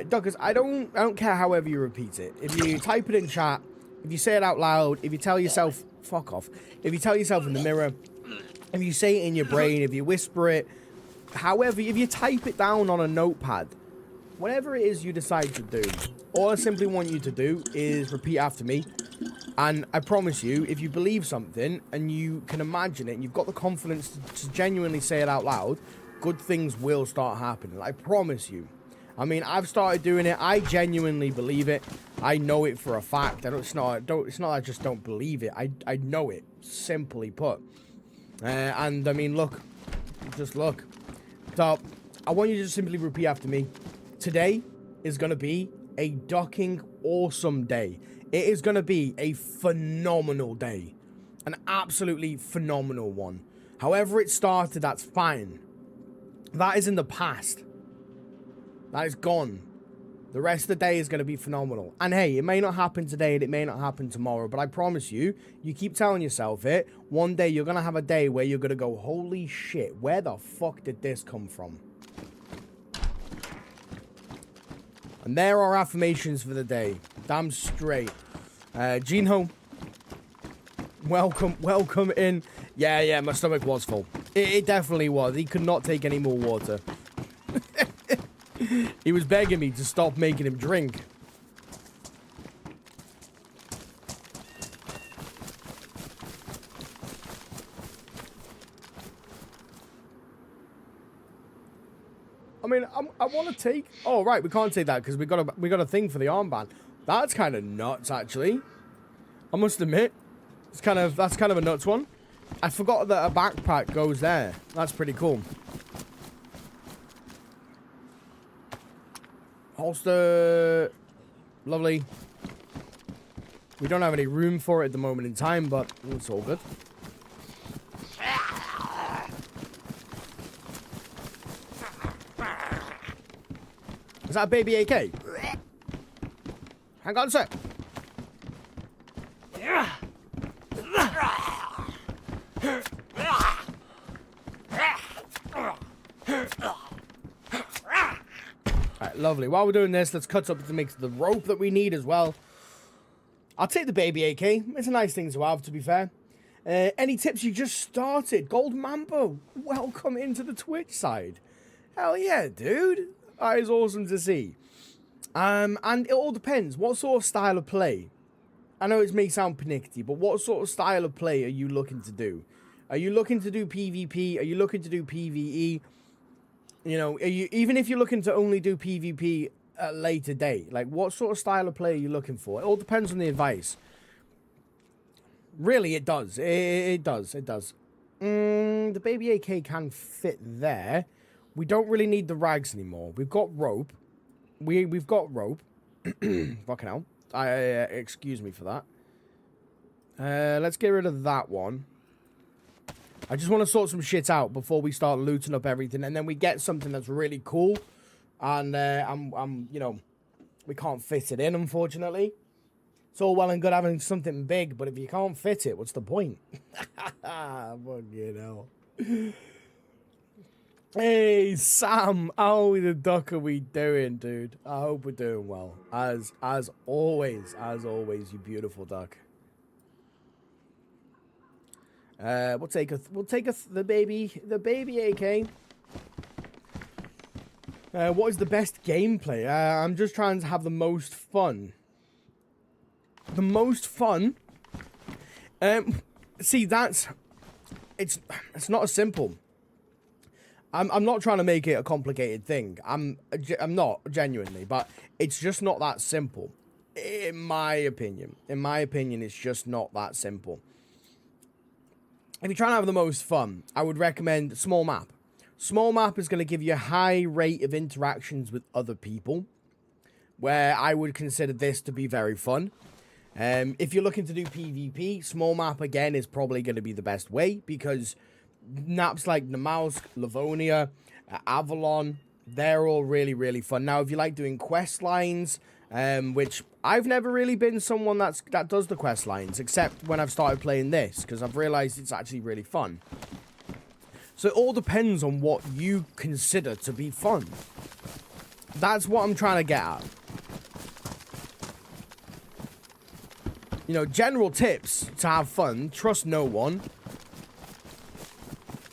Duckers, I don't care however you repeat it. If you type it in chat, if you say it out loud, if you tell yourself, fuck off. If you tell yourself in the mirror, if you say it in your brain, if you whisper it, however, if you type it down on a notepad, whatever it is you decide to do, all I simply want you to do is repeat after me. And I promise you, if you believe something and you can imagine it and you've got the confidence to genuinely say it out loud, good things will start happening. I promise you. I mean, I've started doing it. I genuinely believe it. I know it for a fact. It's not I just don't believe it. I know it, simply put. And I mean, look. Just look. So, I want you to just simply repeat after me. Today is going to be a ducking awesome day. It is going to be a phenomenal day. An absolutely phenomenal one. However it started, that's fine. That is in the past. That is gone. The rest of the day is going to be phenomenal. And hey, it may not happen today and it may not happen tomorrow, but I promise you, you keep telling yourself it, one day you're going to have a day where you're going to go, holy shit, where the fuck did this come from? And there are affirmations for the day. Damn straight. Gino, welcome in. Yeah, my stomach was full. It definitely was. He could not take any more water. He was begging me to stop making him drink. I mean, I want to take... Oh, right, we can't take that because we got a thing for the armband. That's kind of nuts, actually. I must admit, that's kind of a nuts one. I forgot that a backpack goes there. That's pretty cool. Holster. Lovely. We don't have any room for it at the moment in time, but it's all good. Is that a baby AK? Hang on a sec. Alright, lovely. While we're doing this, let's cut up to make the rope that we need as well. I'll take the baby AK. It's a nice thing to have, to be fair. Any tips? You just started. Gold Mambo, welcome into the Twitch side. Hell yeah, dude. That is awesome to see. And it all depends. What sort of style of play? I know it may sound pernickety, but what sort of style of play are you looking to do? Are you looking to do PvP? Are you looking to do PvE? You know, even if you're looking to only do PvP at a later date, like what sort of style of play are you looking for? It all depends on the advice. Really, it does. It does. It does. The baby AK can fit there. We don't really need the rags anymore. We've got rope. We've got rope. Fucking hell. Excuse me for that. Let's get rid of that one. I just want to sort some shit out before we start looting up everything, and then we get something that's really cool. And you know, we can't fit it in, unfortunately. It's all well and good having something big, but if you can't fit it, what's the point? Fuck, you know. Hey, Sam, how the duck are we doing, dude? I hope we're doing well. As always, you beautiful duck. We'll take the baby AK. What is the best gameplay? I'm just trying to have the most fun. The most fun. See, it's not as simple. I'm not trying to make it a complicated thing. I'm not, genuinely, but it's just not that simple. In my opinion. In my opinion, it's just not that simple. If you're trying to have the most fun, I would recommend small map. Small map is going to give you a high rate of interactions with other people, where I would consider this to be very fun. If you're looking to do PvP, small map again is probably going to be the best way, because maps like Namalsk, Livonia, Avalon, they're all really, really fun. Now, if you like doing quest lines, which I've never really been someone that does the quest lines, except when I've started playing this, because I've realized it's actually really fun. So it all depends on what you consider to be fun. That's what I'm trying to get at. You know, general tips to have fun: trust no one,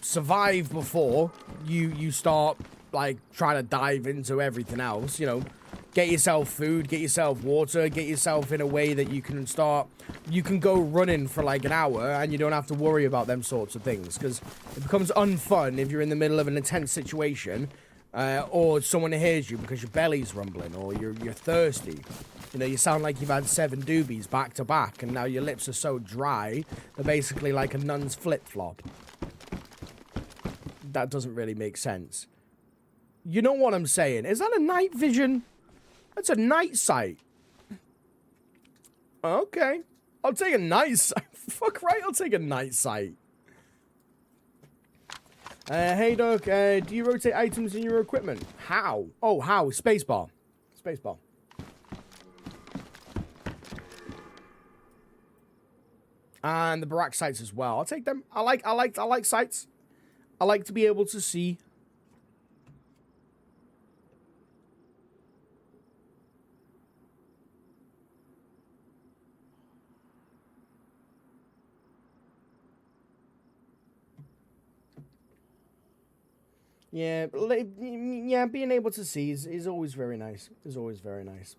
survive before you start like trying to dive into everything else. You know, get yourself food, get yourself water, get yourself in a way that you can go running for like an hour and you don't have to worry about them sorts of things, because it becomes unfun if you're in the middle of an intense situation, or someone hears you because your belly's rumbling, or you're thirsty. You know, you sound like you've had 7 doobies back to back, and now your lips are so dry they're basically like a nun's flip-flop. That doesn't really make sense. You know what I'm saying? Is that a night vision? That's a night sight. Okay. I'll take a night sight. Fuck right, I'll take a night sight. Hey, Doc, do you rotate items in your equipment? How? Oh, how? Spacebar. Spacebar. And the Barak sights as well. I'll take them. I like sights. I like to be able to see. Yeah, being able to see is always very nice. Is always very nice.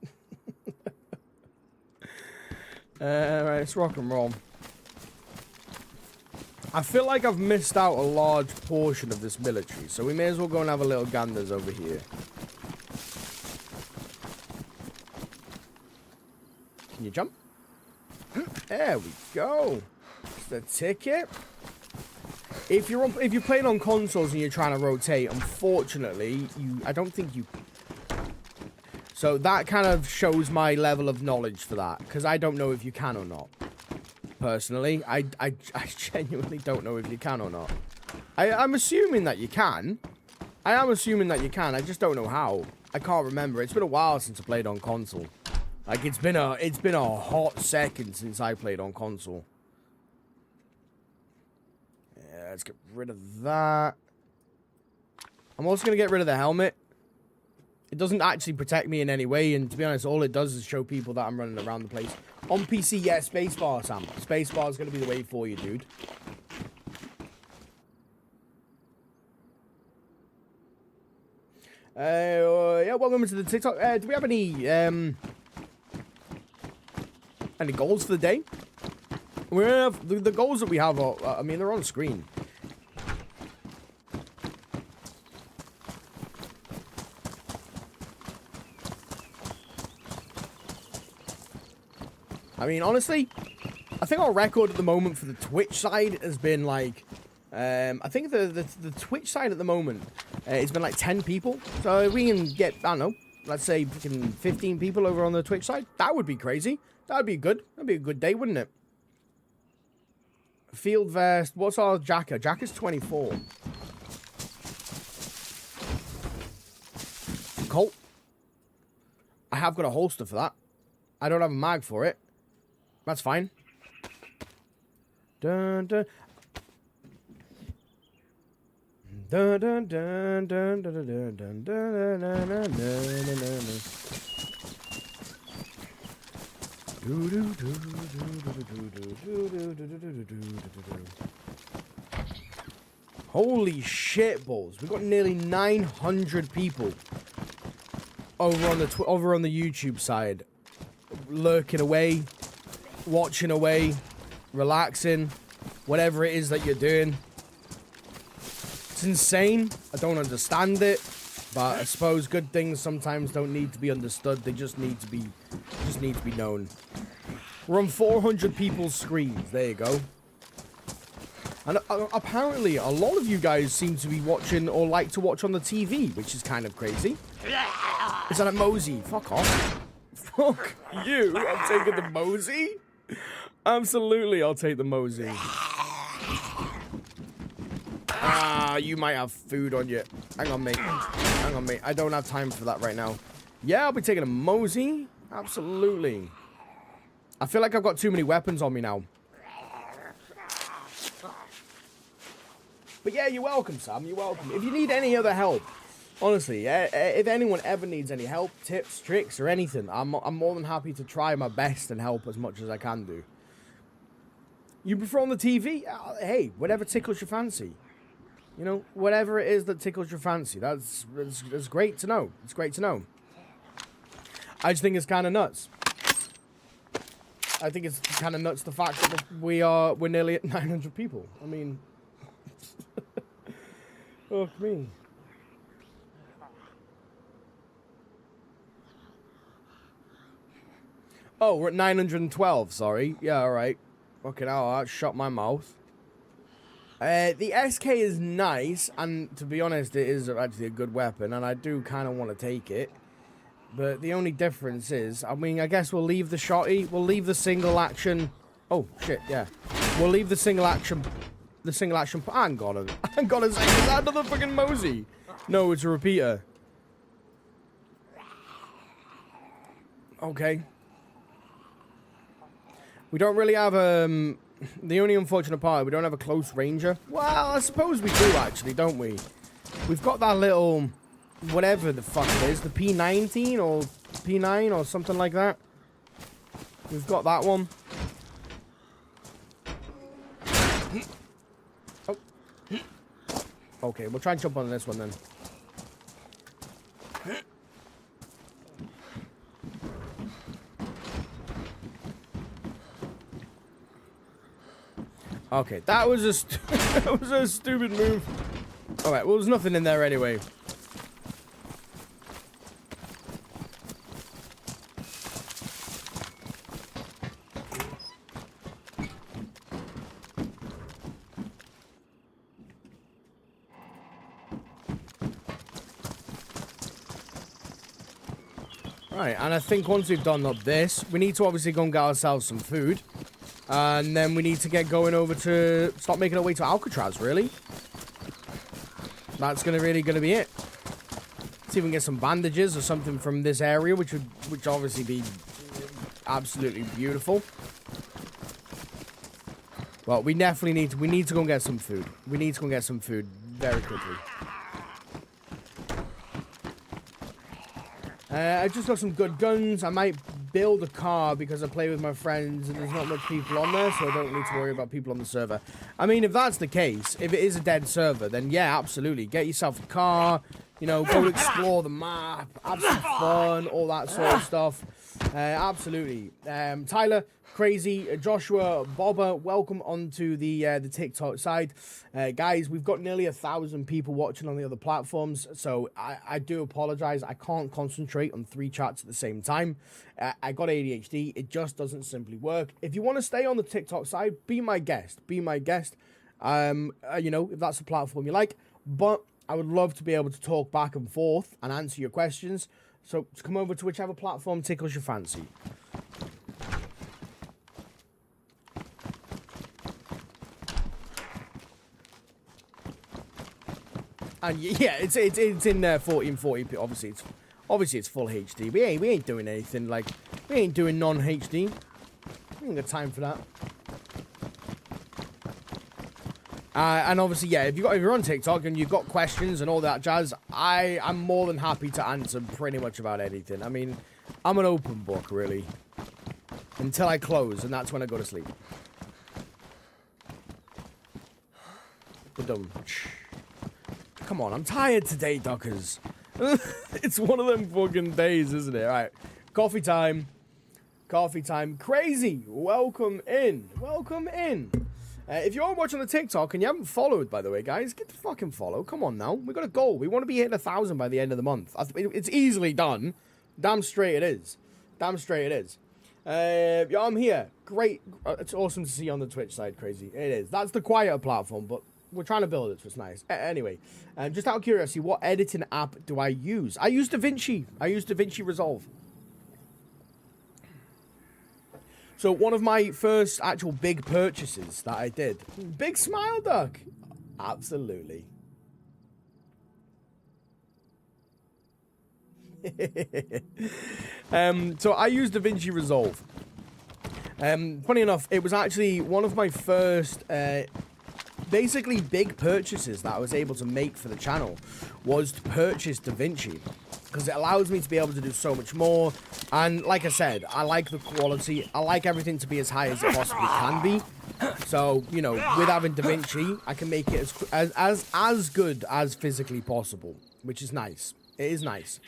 Alright, let's rock and roll. I feel like I've missed out a large portion of this military, so we may as well go and have a little ganders over here. Can you jump? There we go. That's the ticket. If you're playing on consoles and you're trying to rotate, unfortunately, I don't think you. So that kind of shows my level of knowledge for that, because I don't know if you can or not. Personally, I genuinely don't know if you can or not. I'm assuming that you can. I am assuming that you can. I just don't know how. I can't remember. It's been a while since I played on console. Like, it's been a hot second since I played on console. Yeah, let's get rid of that. I'm also going to get rid of the helmet. It doesn't actually protect me in any way, and to be honest, all it does is show people that I'm running around the place. On PC, yeah, spacebar, Sam. Spacebar is going to be the way for you, dude. Yeah, welcome to the TikTok. Do we have any goals for the day? We have the goals that we have are, I mean, they're on screen. I mean, honestly, I think our record at the moment for the Twitch side has been like, I think the Twitch side at the moment, it's been like 10 people. So if we can get, I don't know, let's say freaking 15 people over on the Twitch side, that would be crazy. That would be good. That'd be a good day, wouldn't it? Field vest. What's our jacket? Jacket's 24. Colt. I have got a holster for that. I don't have a mag for it. That's fine. Dun dun. Dun dun dun dun dun dun dun dun dun dun dun. Holy shit balls. We've got nearly 900 people over on the YouTube side, lurking away, watching away, relaxing, whatever it is that you're doing. It's insane. I don't understand it, but I suppose good things sometimes don't need to be understood. They just need to be known. We're on 400 people's screens. There you go. And apparently, a lot of you guys seem to be watching or like to watch on the TV, which is kind of crazy. Is that a Mosey? Fuck off. Fuck you. I'm taking the Mosey. Absolutely, I'll take the Mosey. Ah, you might have food on you. Hang on, mate. Hang on, mate. I don't have time for that right now. Yeah, I'll be taking a Mosey. Absolutely. I feel like I've got too many weapons on me now. But yeah, you're welcome, Sam. You're welcome. If you need any other help, honestly, if anyone ever needs any help, tips, tricks, or anything, I'm more than happy to try my best and help as much as I can do. You prefer on the TV? Hey, whatever tickles your fancy. You know, whatever it is that tickles your fancy. That's great to know. It's great to know. I just think it's kind of nuts. I think it's kind of nuts the fact that we're nearly at 900 people. I mean, fuck me. Oh, we're at 912. Sorry. Yeah, all right. Fucking hell, that shut my mouth. The SK is nice, and to be honest, it is actually a good weapon, and I do kind of want to take it. But the only difference is, I mean, I guess we'll leave the shotty, we'll leave the single action. Oh shit, yeah. We'll leave the single action. Hang on a second, is that another fucking Mosey? No, it's a repeater. Okay. We don't really have the only unfortunate part, we don't have a close ranger. Well, I suppose we do actually, don't we? We've got that little, whatever the fuck it is, the P19 or P9 or something like that. We've got that one. Oh. Okay, we'll try and jump on this one then. Okay, that was a stupid move. All right, well, there's nothing in there anyway. Right, and I think once we've done up this, we need to obviously go and get ourselves some food. And then we need to get going over to start making our way to Alcatraz, really. that's really gonna be it. See if we can get some bandages or something from this area, which would obviously be absolutely beautiful. Well, we definitely need to go and get some food. We need to go and get some food very quickly. I just got some good guns. I might build a car because I play with my friends and there's not much people on there, so I don't need to worry about people on the server. I mean, if that's the case, if it is a dead server, then yeah, absolutely. Get yourself a car, you know, go explore the map, have some fun, all that sort of stuff. Absolutely. Tyler, Crazy, Joshua, Bobber, welcome onto the TikTok side. Guys, we've got nearly 1,000 people watching on the other platforms, so I do apologize. I can't concentrate on 3 chats at the same time. I got ADHD. It just doesn't simply work. If you want to stay on the TikTok side, be my guest. Be my guest. You know, if that's the platform you like. But I would love to be able to talk back and forth and answer your questions. So come over to whichever platform tickles your fancy. And yeah, it's in 1440p. Obviously it's full HD. We ain't doing anything like we ain't doing non-HD. We ain't got time for that. And obviously, yeah, if you're on TikTok and you've got questions and all that jazz, I'm more than happy to answer pretty much about anything. I mean, I'm an open book, really. Until I close, and that's when I go to sleep. Come on, I'm tired today, Duckers. It's one of them fucking days, isn't it? All right, coffee time. Coffee time. Crazy, welcome in. Welcome in. If you're watching the TikTok and you haven't followed, by the way, guys, get the fucking follow. Come on now. We got a goal. We want to be hitting 1,000 by the end of the month. It's easily done. Damn straight it is. Damn straight it is. Yeah, I'm here. Great. It's awesome to see you on the Twitch side, Crazy. It is. That's the quieter platform, but we're trying to build it, so it's nice. Anyway, just out of curiosity, what editing app do I use? I use DaVinci. I use DaVinci Resolve. So one of my first actual big purchases that I did. Big smile, Duck. Absolutely. So I used DaVinci Resolve. Funny enough, it was actually one of my first basically big purchases that I was able to make for the channel was to purchase DaVinci. Because it allows me to be able to do so much more. And like I said, I like the quality. I like everything to be as high as it possibly can be. So, you know, with having DaVinci, I can make it as good as physically possible. Which is nice. It is nice.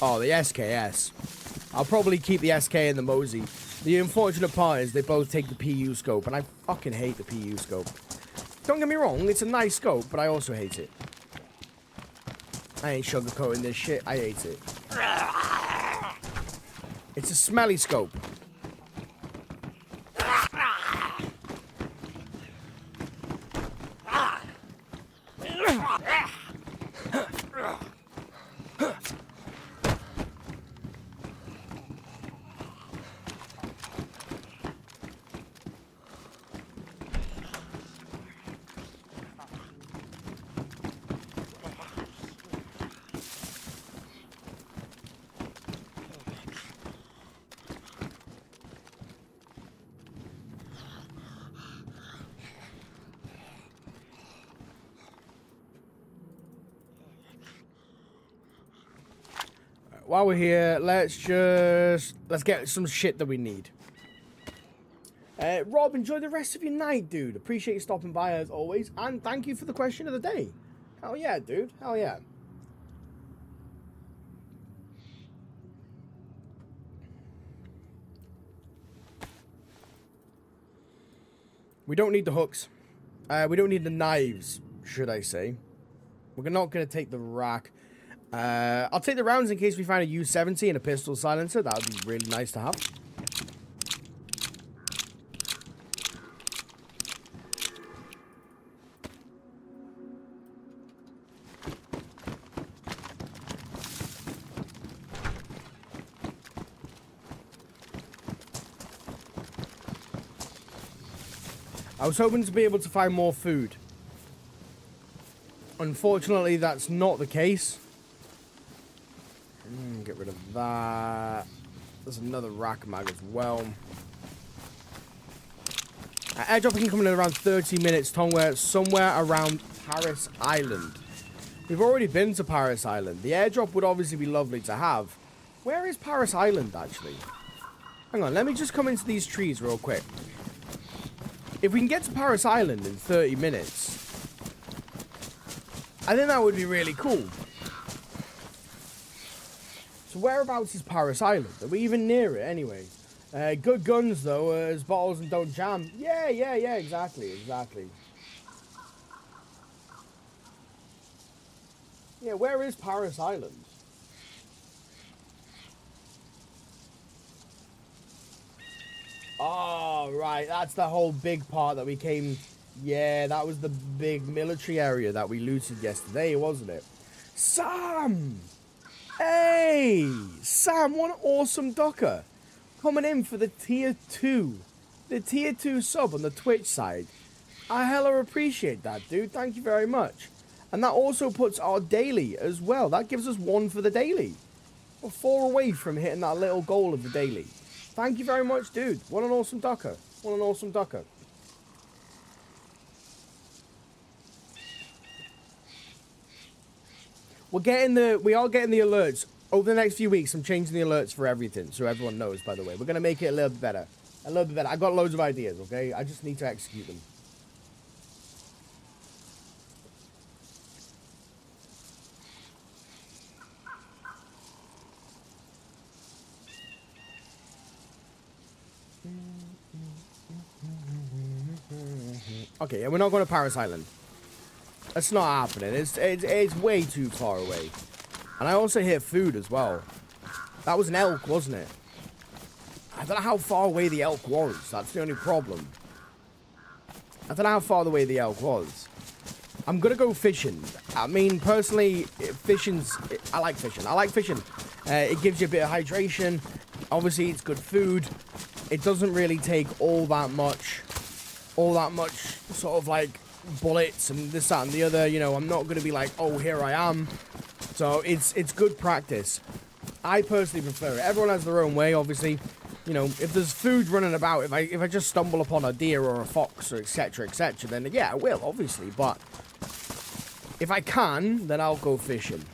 Oh, the SKS. I'll probably keep the SK and the Mosey. The unfortunate part is they both take the PU scope, and I fucking hate the PU scope. Don't get me wrong, it's a nice scope, but I also hate it. I ain't sugarcoating this shit, I hate it. It's a smelly scope. While we're here, let's get some shit that we need. Rob, enjoy the rest of your night, dude. Appreciate you stopping by as always, and thank you for the question of the day. Hell yeah, dude. Hell yeah. We don't need the hooks. We don't need the knives, should I say. We're not going to take the rack. I'll take the rounds in case we find a U-70 and a pistol silencer. That would be really nice to have. I was hoping to be able to find more food. Unfortunately, that's not the case. Get rid of that. There's another rack mag as well. Airdrop can come in around 30 minutes, somewhere around Paris Island. We've already been to Paris Island. The airdrop would obviously be lovely to have. Where is Paris Island, actually? Hang on, let me just come into these trees real quick. If we can get to Paris Island in 30 minutes, I think that would be really cool. So whereabouts is Paris Island? Are we even near it anyway? Good guns, though, as bottles and don't jam. Yeah, exactly. Yeah, where is Paris Island? Oh, right, that's the whole big part that we came... Yeah, that was the big military area that we looted yesterday, wasn't it? Sam! Hey! Sam, what an awesome ducker. Coming in for the tier 2. The tier 2 sub on the Twitch side. I hella appreciate that, dude. Thank you very much. And that also puts our daily as well. That gives us 1 for the daily. We're 4 away from hitting that little goal of the daily. Thank you very much, dude. What an awesome ducker. What an awesome ducker. We are getting the alerts. Over the next few weeks, I'm changing the alerts for everything, so everyone knows, by the way. We're going to make it a little bit better. A little bit better. I got loads of ideas, okay? I just need to execute them. Okay, yeah, we're not going to Paris Island. That's not happening. It's way too far away. And I also hear food as well. That was an elk, wasn't it? I don't know how far away the elk was. That's the only problem. I don't know how far away the elk was. I'm going to go fishing. I mean, personally, I like fishing. I like fishing. It gives you a bit of hydration. Obviously, it's good food. It doesn't really take all that much sort of like bullets and this, that, and the other. You know, I'm not going to be like, oh, here I am. So it's good practice. I personally prefer it. Everyone has their own way, obviously. You know, if there's food running about, if I just stumble upon a deer or a fox or etc., then yeah, I will, obviously. But if I can, then I'll go fishing.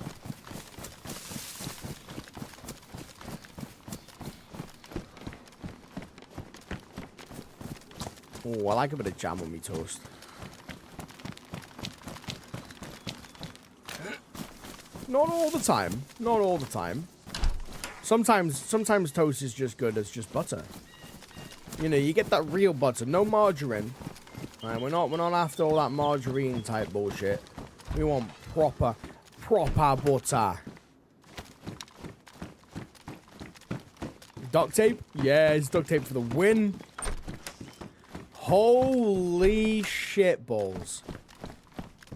Oh, I like a bit of jam on me toast. Not all the time. Not all the time. Sometimes toast is just good as just butter. You know, you get that real butter, no margarine. Right, we're not after all that margarine type bullshit. We want proper butter. Duct tape? Yeah, it's duct tape for the win. Holy shit balls.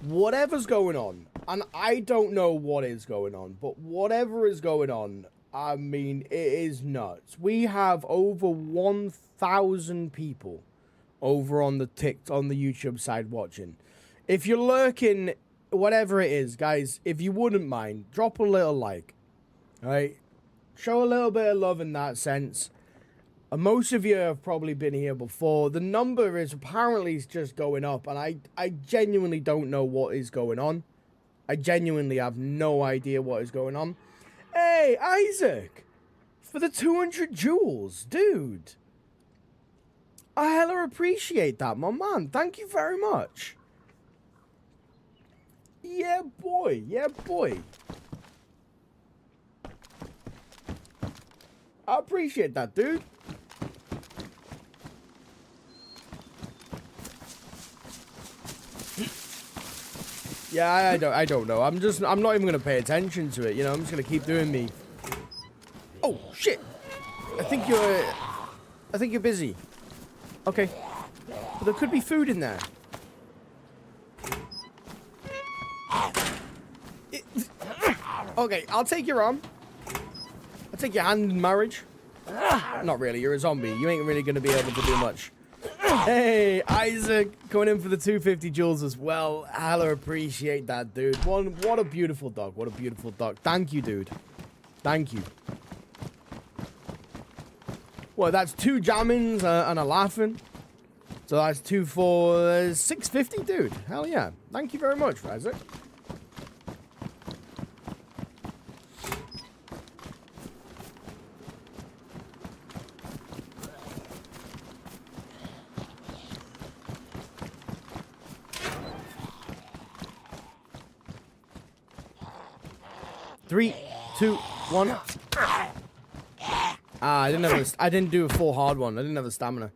Whatever's going on, and I don't know what is going on, but whatever is going on, I mean, it is nuts. We have over 1,000 people over on the YouTube side watching. If you're lurking, whatever it is, guys, if you wouldn't mind, drop a little like, alright? Show a little bit of love in that sense. Most of you have probably been here before. The number is apparently just going up, and I genuinely don't know what is going on. I genuinely have no idea what is going on. Hey, Isaac! For the 200 jewels, dude. I hella appreciate that, my man. Thank you very much. Yeah, boy. Yeah, boy. I appreciate that, dude. Yeah, I don't know. I'm not even gonna pay attention to it. You know, I'm just gonna keep doing me. Oh shit! I think you're busy. Okay, but there could be food in there. Okay, I'll take your arm. I'll take your hand in marriage. Not really. You're a zombie. You ain't really gonna be able to do much. Hey, Isaac, coming in for the 250 jewels as well. Hella appreciate that, dude. What a beautiful dog. What a beautiful dog. Thank you, dude. Thank you. Well, that's 2 jammings and a laughing. So that's 2 for 650, dude. Hell yeah. Thank you very much, Isaac. Three, 2, 1. Ah, I didn't do a full hard one. I didn't have the stamina.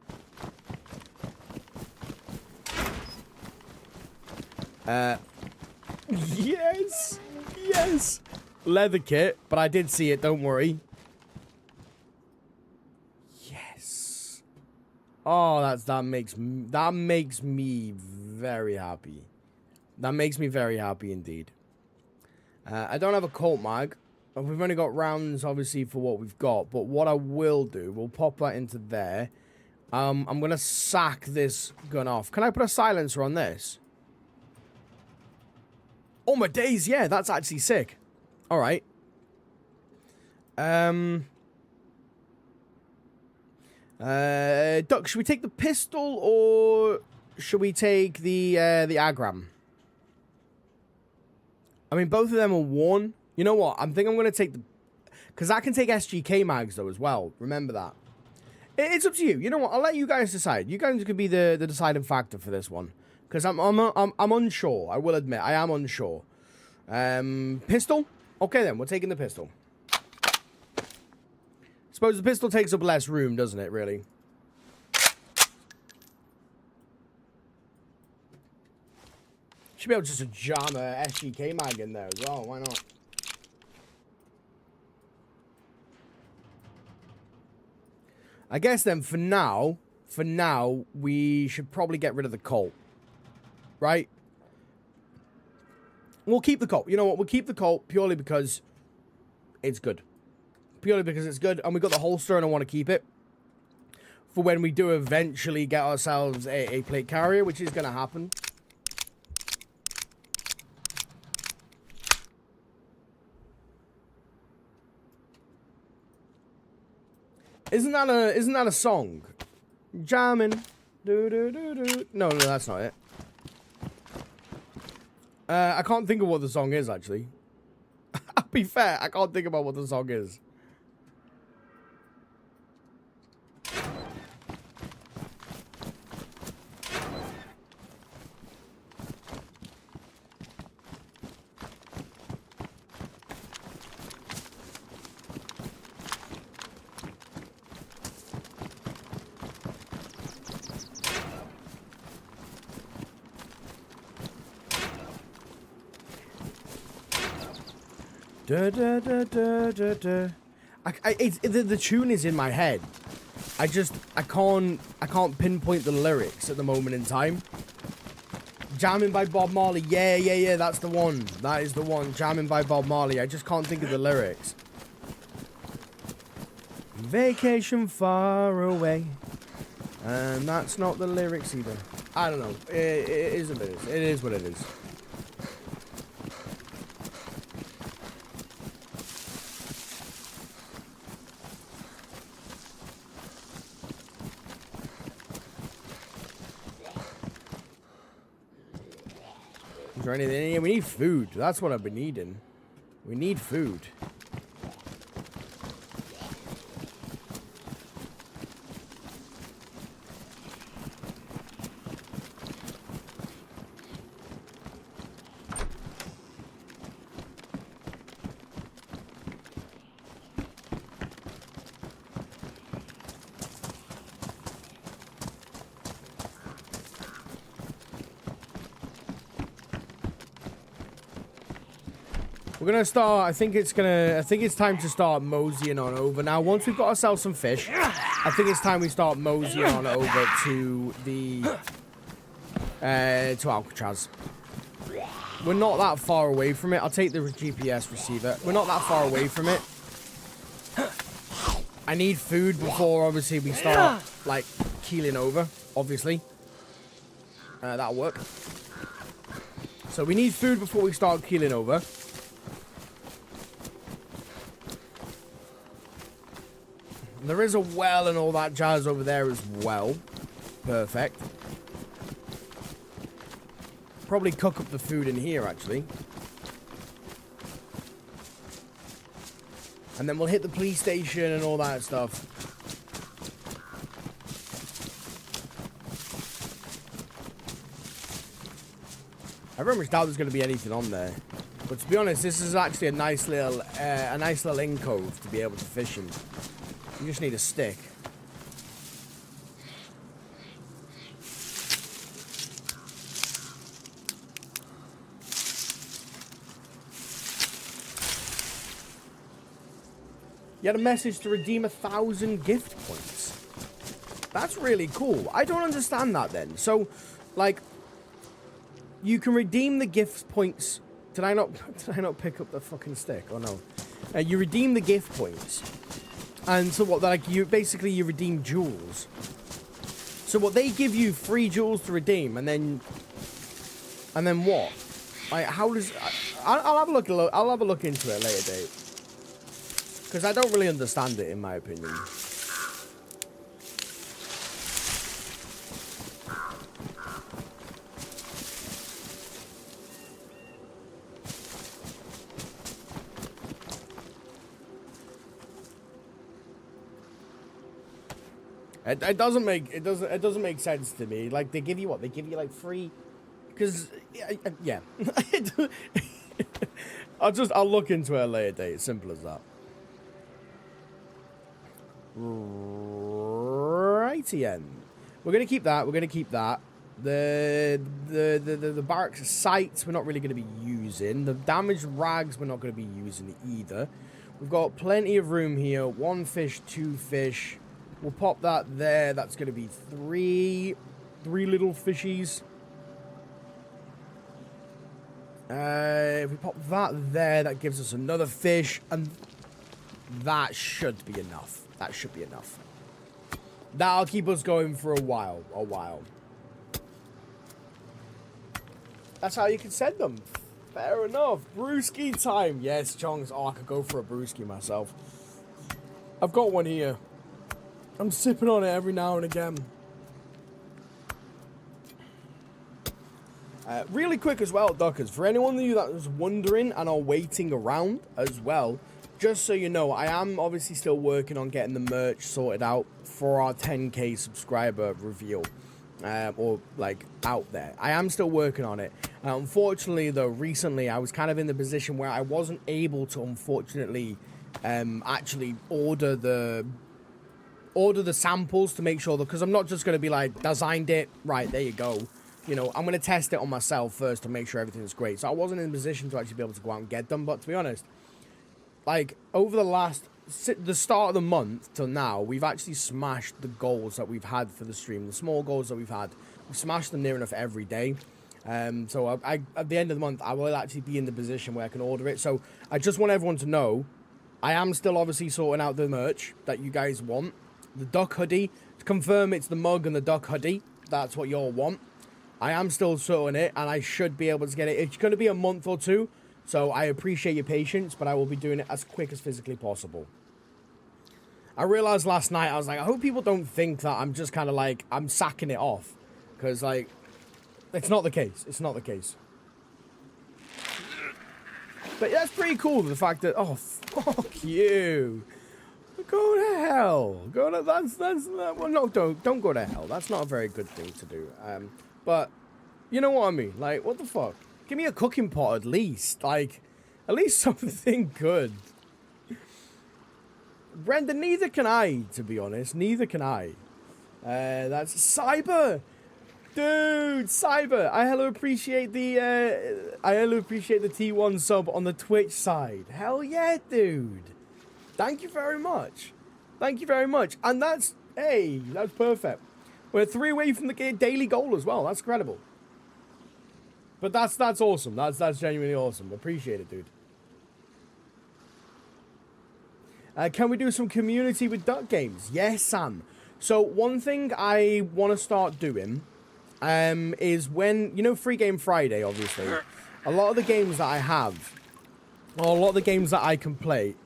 Yes, yes. Leather kit, but I did see it. Don't worry. Yes. Oh, that makes me very happy. That makes me very happy indeed. I don't have a Colt mag. We've only got rounds, obviously, for what we've got. But what I will do, we'll pop that into there. I'm going to sack this gun off. Can I put a silencer on this? Oh, my days, yeah, that's actually sick. All right. Duck, should we take the pistol or should we take the Agram? I mean, both of them are worn. You know what? I think I'm going to take the... Because I can take SGK mags, though, as well. Remember that. It's up to you. You know what? I'll let you guys decide. You guys could be the deciding factor for this one. Because I'm unsure. I will admit. I am unsure. Pistol? Okay, then. We're taking the pistol. Suppose the pistol takes up less room, doesn't it, really? Should be able just to jam a SGK mag in there as well. Why not? I guess then for now, we should probably get rid of the Colt. Right? We'll keep the Colt. You know what? We'll keep the Colt purely because it's good. Purely because it's good. And we got the holster and I want to keep it. For when we do eventually get ourselves a plate carrier, which is going to happen. Isn't that a song? Jamming. Do do do do. No, that's not it. I can't think of what the song is actually. I'll be fair, I can't think about what the song is. Da, da, da, da, da, da. The tune is in my head. I can't pinpoint the lyrics at the moment in time. Jamming by Bob Marley. Yeah, that's the one. That is the one. Jamming by Bob Marley. I just can't think of the lyrics. Vacation far away. And that's not the lyrics either. I don't know. It is what it is. It is what it is. Or anything. Yeah, we need food. That's what I've been needing. We need food. We're gonna start. I think it's time to start moseying on over now. Once we've got ourselves some fish, I think it's time we start moseying on over to the to Alcatraz. We're not that far away from it. I'll take the GPS receiver. We're not that far away from it. I need food before, obviously, we start, like, keeling over, obviously. That'll work. So we need food before we start keeling over. There is a well and all that jazz over there as well. Perfect. Probably cook up the food in here, actually. And then we'll hit the police station and all that stuff. I very much doubt there's going to be anything on there. But to be honest, this is actually a nice little in cove to be able to fish in. You just need a stick. You had a message to redeem 1,000 gift points. That's really cool. I don't understand that then. So, like, you can redeem the gift points. Did I not pick up the fucking stick? Oh no. You redeem the gift points. And so what, like, you redeem jewels. So what, they give you free jewels to redeem, and then what? Like, how does... I'll have a look into it at a later date. Because I don't really understand it, in my opinion. It doesn't make sense to me. Like, they give you what? They give you like free, because yeah. I'll look into it at a later date. Simple as that. Righty end. We're gonna keep that. The barracks sites we're not really gonna be using. The damaged rags we're not gonna be using either. We've got plenty of room here. 1 fish, 2 fish. We'll pop that there. That's going to be three little fishies. If we pop that there, that gives us another fish. And that should be enough. That should be enough. That'll keep us going for a while. That's how you can send them. Fair enough. Brewski time. Yes, Chongs. Oh, I could go for a brewski myself. I've got one here. I'm sipping on it every now and again. Really quick as well, Duckers. For anyone of you that was wondering and are waiting around as well, just so you know, I am obviously still working on getting the merch sorted out for our 10k subscriber reveal. Or, like, out there. I am still working on it. Unfortunately, though, recently I was kind of in the position where I wasn't able to, unfortunately, actually order the samples to make sure that, because I'm not just going to be like, designed it, right, there you go. You know, I'm going to test it on myself first to make sure everything's great. So I wasn't in a position to actually be able to go out and get them. But to be honest, like, over the start of the month till now, we've actually smashed the goals that we've had for the stream. The small goals that we've had, we've smashed them near enough every day. So I at the end of the month, I will actually be in the position where I can order it. So I just want everyone to know, I am still obviously sorting out the merch that you guys want. The duck hoodie, to confirm it's the mug and the duck hoodie. That's what you all want. I am still sorting it, and I should be able to get it. It's going to be a month or two, so I appreciate your patience, but I will be doing it as quick as physically possible. I realized last night, I was like, I hope people don't think that I'm just kind of like, I'm sacking it off. Because, like, it's not the case. It's not the case. But that's pretty cool, the fact that, oh, fuck you. Go to hell. Well, no, don't go to hell. That's not a very good thing to do. But, you know what I mean? Like, what the fuck? Give me a cooking pot at least. Like, at least something good. Brenda, neither can I, to be honest. Neither can I. That's Cyber. Dude, Cyber. I appreciate the T1 sub on the Twitch side. Hell yeah, dude. Thank you very much. Thank you very much. And that's perfect. We're 3 away from the daily goal as well. That's incredible. But that's awesome. That's genuinely awesome. Appreciate it, dude. Can we do some community with duck games? Yes, Sam. So one thing I want to start doing is when, you know, Free Game Friday, obviously. A lot of the games that I have, or a lot of the games that I can play,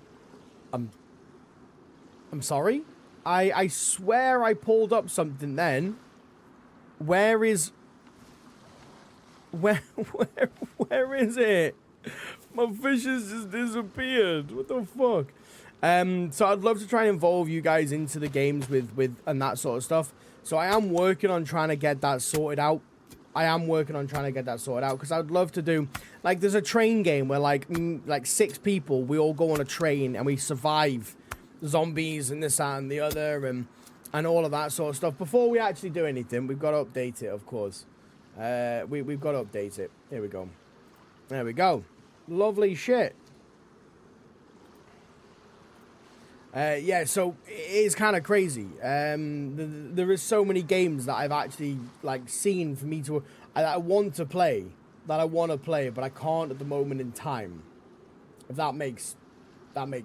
I'm sorry? I swear I pulled up something then. Where is it? My fish has just disappeared. What the fuck? So I'd love to try and involve you guys into the games with and that sort of stuff. So I am working on trying to get that sorted out. Because I'd love to do, like, there's a train game where like 6 people, we all go on a train and we survive zombies and this, that, and the other, and all of that sort of stuff. Before we actually do anything, we've got to update it, of course. We've got to update it. Here we go. There we go. Lovely shit. Yeah, so it is kind of crazy. There is so many games that I've actually like seen for me to that I want to play, but I can't at the moment in time. If that makes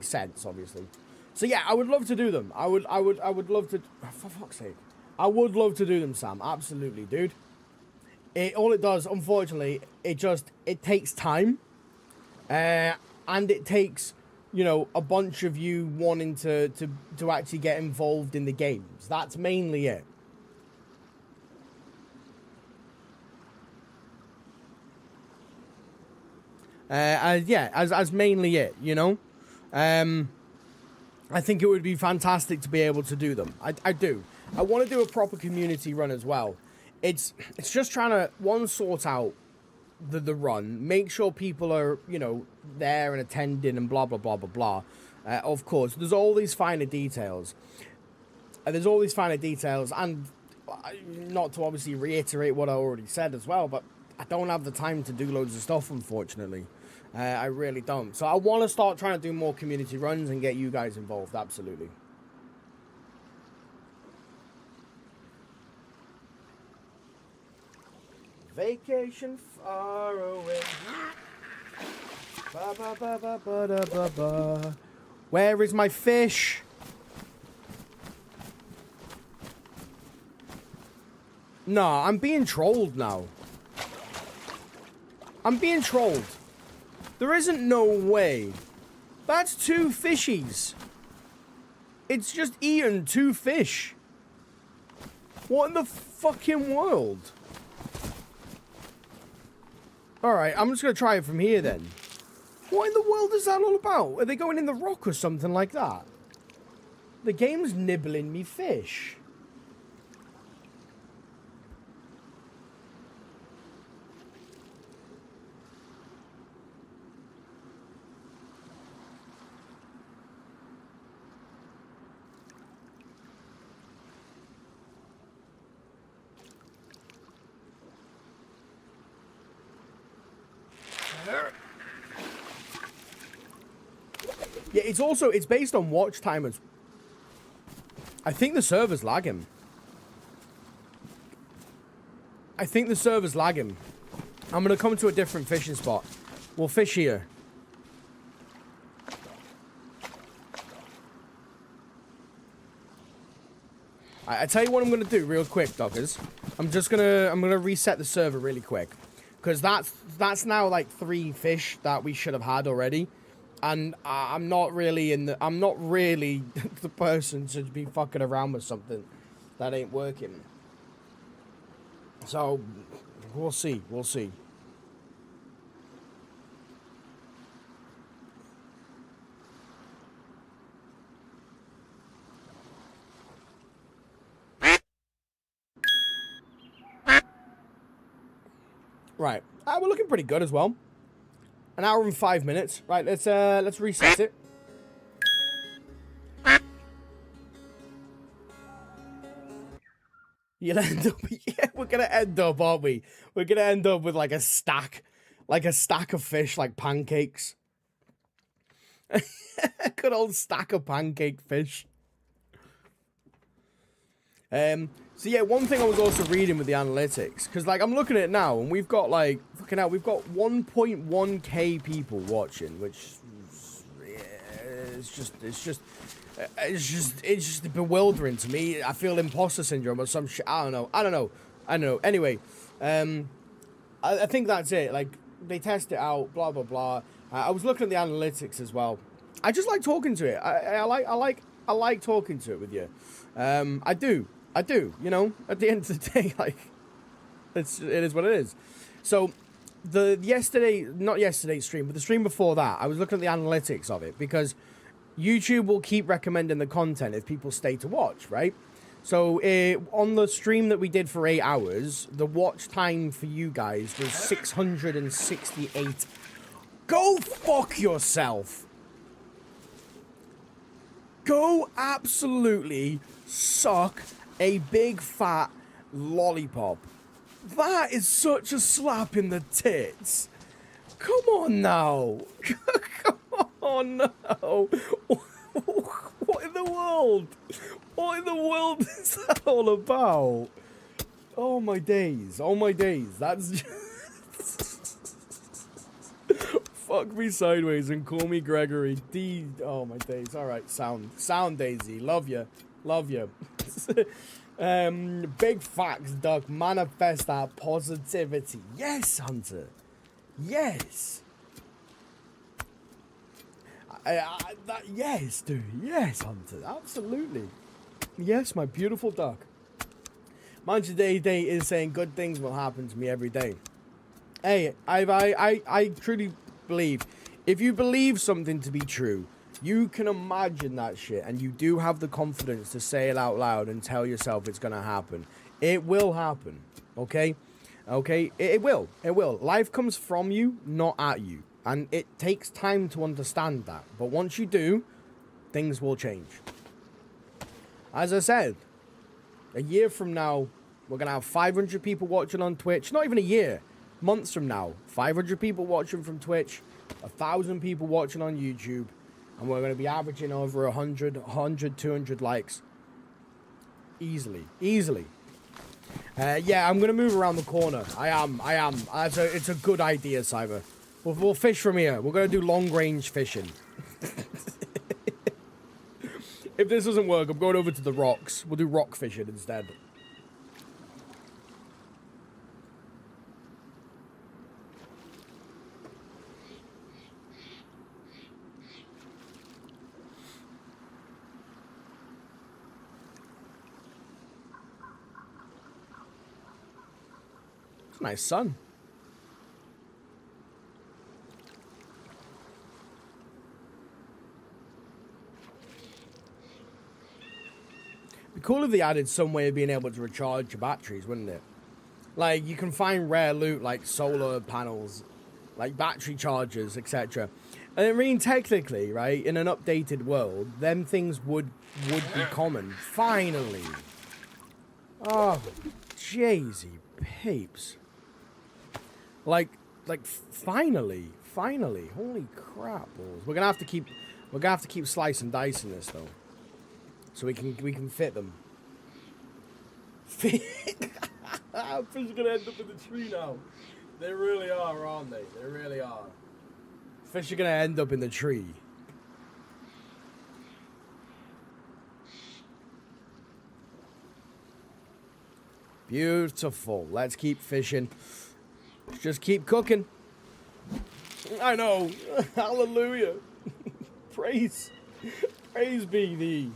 sense, obviously. So yeah, I would love to do them. I would love to. For fuck's sake, I would love to do them, Sam. Absolutely, dude. All it does, unfortunately, it takes time, and it takes, you know, a bunch of you wanting to actually get involved in the games. That's mainly it. Yeah, as mainly it, you know. I think it would be fantastic to be able to do them. I do. I want to do a proper community run as well. It's just trying to, sort out the run, make sure people are, you know, there and attending and blah, blah, blah, blah, blah. Of course, there's all these finer details. And not to obviously reiterate what I already said as well, but I don't have the time to do loads of stuff, unfortunately. I really don't. So I want to start trying to do more community runs and get you guys involved, absolutely. Vacation far away. Ba, ba, ba, ba, ba, da, ba, ba. Where is my fish? No, I'm being trolled now. I'm being trolled. There isn't no way. That's 2 fishies. It's just eaten 2 fish. What in the fucking world? Alright, I'm just going to try it from here then. What in the world is that all about? Are they going in the rock or something like that? The game's nibbling me fish. Yeah, it's based on watch timers. I think the server's lagging. I'm gonna come to a different fishing spot. We'll fish here. I tell you what I'm gonna do real quick, Dockers. I'm gonna reset the server really quick. Because that's now like 3 fish that we should have had already. And I'm not really the person to be fucking around with something that ain't working. So we'll see. Right. We're looking pretty good as well. 1 hour and 5 minutes. Right, let's reset it. You'll end up, yeah, we're gonna end up, aren't we? We're gonna end up with like a stack of fish, like pancakes. Good old stack of pancake fish. So yeah, one thing I was also reading with the analytics, because like I'm looking at it now, and we've got like fucking hell, we've got 1.1k people watching, which it's just bewildering to me. I feel imposter syndrome or some shit. I don't know. Anyway, I think that's it. Like, they test it out, blah blah blah. I was looking at the analytics as well. I just like talking to it. I like talking to it with you. I do. You know, at the end of the day, like, it is what it is. So, not yesterday's stream, but the stream before that, I was looking at the analytics of it because YouTube will keep recommending the content if people stay to watch, right? So, on the stream that we did for 8 hours, the watch time for you guys was 668. Go fuck yourself. Go absolutely suck a big fat lollipop. That is such a slap in the tits. Come on now. Come on now. What in the world? What in the world is that all about? Oh my days. Oh my days. That's just... Fuck me sideways and call me Gregory. Oh my days. Alright, sound DayZ. Love you. Love you. Big facts, Duck. Manifest that positivity. Yes, Hunter. Yes. Yes, dude. Yes, Hunter. Absolutely. Yes, my beautiful duck. Mancha Day is saying good things will happen to me every day. Hey, I truly believe, if you believe something to be true, you can imagine that shit, and you do have the confidence to say it out loud and tell yourself it's gonna happen. It will happen, okay? Okay? It will. It will. Life comes from you, not at you. And it takes time to understand that. But once you do, things will change. As I said, a year from now, we're gonna have 500 people watching on Twitch. Not even a year. Months from now, 500 people watching from Twitch, 1,000 people watching on YouTube, and we're going to be averaging over 100, 200 likes. Easily. Yeah, I'm going to move around the corner. I am. It's a good idea, Cyber. We'll fish from here. We're going to do long-range fishing. If this doesn't work, I'm going over to the rocks. We'll do rock fishing instead. Nice sun. It'd be cool if they added some way of being able to recharge your batteries, wouldn't it? Like, you can find rare loot like solar panels, like battery chargers, etc. And I mean, technically, right, in an updated world, them things would be common. Finally. Oh, Jay-Z peeps. Like, finally. Holy crap balls. We're gonna have to keep slice and dicing this though, so we can fit them. Fish are gonna end up in the tree now. They really are, aren't they? They really are. Fish are gonna end up in the tree. Beautiful. Let's keep fishing. Just keep cooking. I know. Hallelujah. Praise be thee.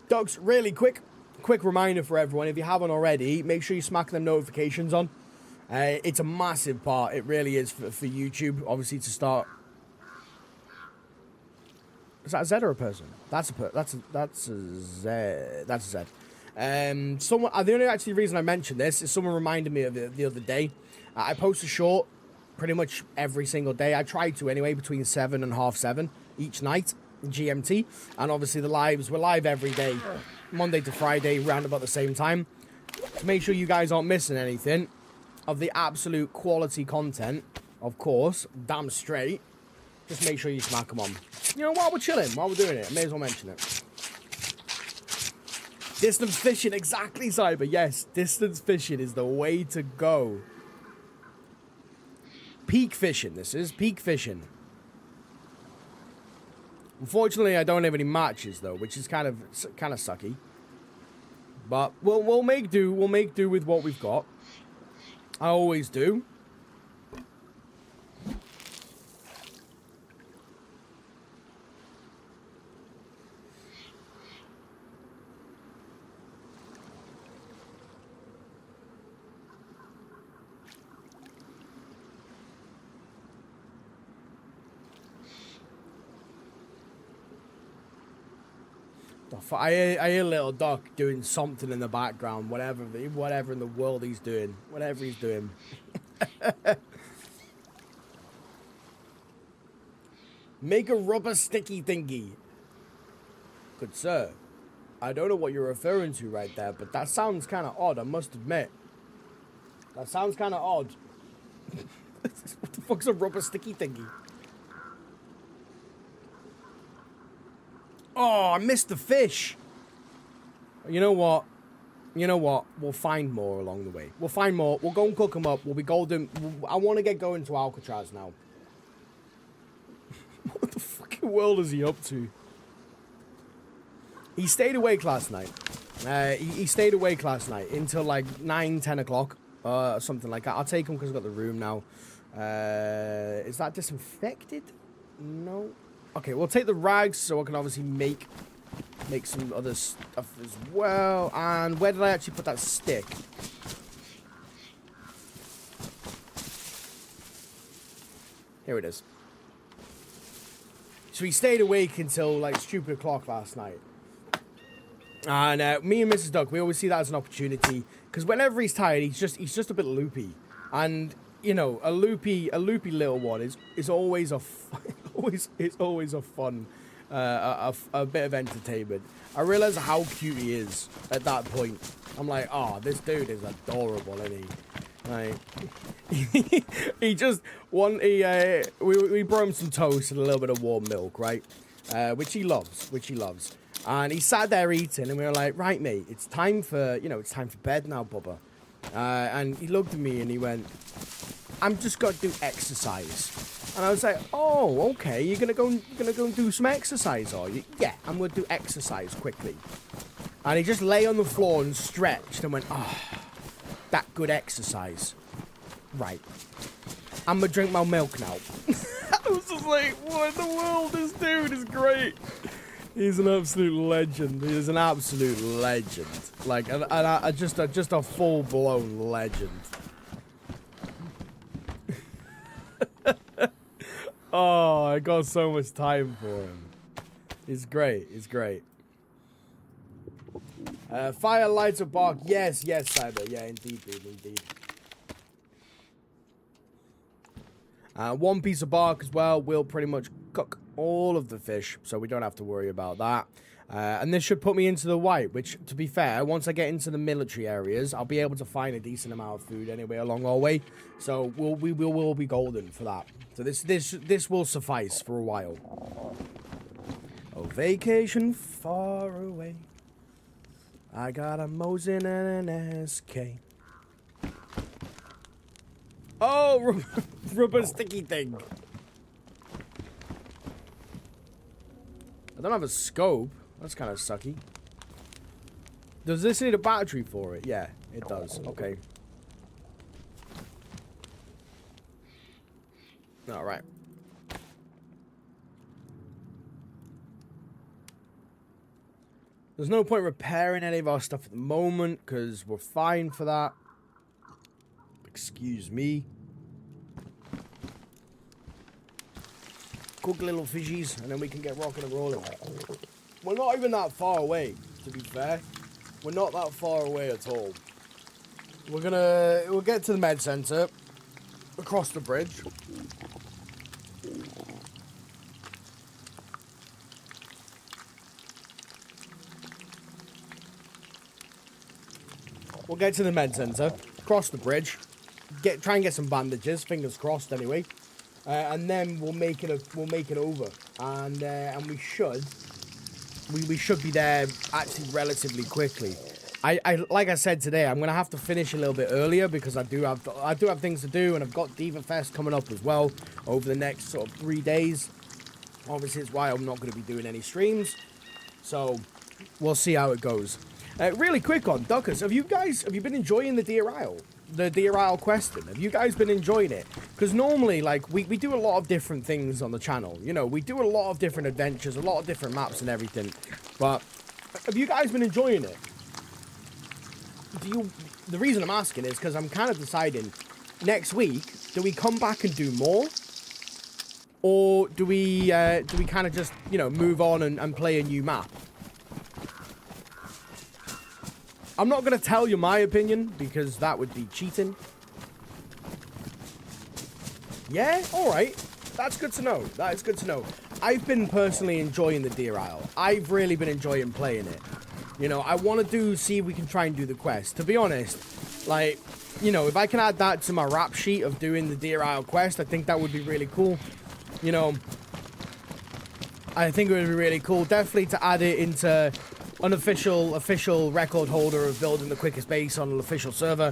Ducks, really quick reminder for everyone, if you haven't already, make sure you smack them notifications on. It's a massive part. It really is for YouTube, obviously, to start. Is that a Z or a person? That's a Z. That's a Z. The only actually reason I mentioned this is someone reminded me of it the other day. I post a short pretty much every single day. I try to anyway, between 7 and 7:30 each night, GMT. And obviously we're live every day, Monday to Friday, round about the same time. To make sure you guys aren't missing anything of the absolute quality content, of course, damn straight. Just make sure you smack them on. You know, while we're chilling, while we're doing it, I may as well mention it. Distance fishing, exactly, Cyber. Yes, distance fishing is the way to go. peak fishing. This is peak fishing. Unfortunately, I don't have any matches though, which is kind of sucky. But we'll make do. We'll make do with what we've got. I always do. I hear a little duck doing something in the background, whatever in the world he's doing, whatever he's doing. Make a rubber sticky thingy. Good sir, I don't know what you're referring to right there, but that sounds kind of odd, I must admit. That sounds kind of odd. What the fuck's a rubber sticky thingy? Oh, I missed the fish. You know what? You know what? We'll find more along the way. We'll find more. We'll go and cook them up. We'll be golden. I want to get going to Alcatraz now. What the fucking world is he up to? He stayed awake last night. He stayed awake last night until like 9, 10 o'clock. Something like that. I'll take him because I've got the room now. Is that disinfected? No. Okay, we'll take the rags so I can obviously make some other stuff as well. And where did I actually put that stick? Here it is. So he stayed awake until like stupid o'clock last night. And me and Mrs. Duck, we always see that as an opportunity because whenever he's tired, he's just a bit loopy. And you know, a loopy little one is always a always a fun a bit of entertainment. I realize how cute he is at that point. I'm like, oh, this dude is adorable, isn't he? Like, we brought him some toast and a little bit of warm milk, right? Which he loves. And he sat there eating, and we were like, right, mate, it's time for bed now, Bubba. And he looked at me and he went, I'm just got to do exercise. And I was like, oh, okay, you're gonna go and do some exercise, are you? Yeah, I'm gonna do exercise quickly. And he just lay on the floor and stretched and went, oh, that good exercise. Right. I'm gonna drink my milk now. I was just like, what in the world? This dude is great. He's an absolute legend. He's an absolute legend. Like, just a full-blown legend. Oh, I got so much time for him. He's great. He's great. Fire, lights, or bark. Yes, Cyber. Yeah, indeed, dude, indeed. One piece of bark as well will pretty much cook all of the fish, so we don't have to worry about that. And this should put me into the white, which, to be fair, once I get into the military areas, I'll be able to find a decent amount of food anyway along our way. So we will be golden for that. So this will suffice for a while. Oh, vacation far away. I got a Mosin and an SK. Oh, rubber sticky thing. I don't have a scope. That's kind of sucky. Does this need a battery for it? Yeah, it does. Okay. All right. There's no point repairing any of our stuff at the moment because we're fine for that. Excuse me. Cook little fishies and then we can get rocking and rolling. We're not even that far away, to be fair. We're not that far away at all. We'll get to the med center, across the bridge. We'll get to the med center, cross the bridge, try and get some bandages, fingers crossed anyway, and then we'll make it over, and we should be there actually relatively quickly. like I said today, I'm gonna have to finish a little bit earlier because I do have things to do, and I've got Diva Fest coming up as well over the next sort of 3 days. Obviously, it's why I'm not going to be doing any streams. So we'll see how it goes. Really quick on Duckers, have you been enjoying the DeerIsle? The DeerIsle question? Have you guys been enjoying it? Because normally, like, we do a lot of different things on the channel. You know, we do a lot of different adventures, a lot of different maps and everything. But have you guys been enjoying it? The reason I'm asking is because I'm kind of deciding next week, do we come back and do more? Or do we kind of just, you know, move on and play a new map? I'm not going to tell you my opinion because that would be cheating. Yeah, alright. That's good to know. That is good to know. I've been personally enjoying the DeerIsle. I've really been enjoying playing it. You know, I want to see if we can try and do the quest. To be honest, like, you know, if I can add that to my rap sheet of doing the DeerIsle quest, I think that would be really cool. You know, I think it would be really cool. Definitely to add it into an official record holder of building the quickest base on an official server.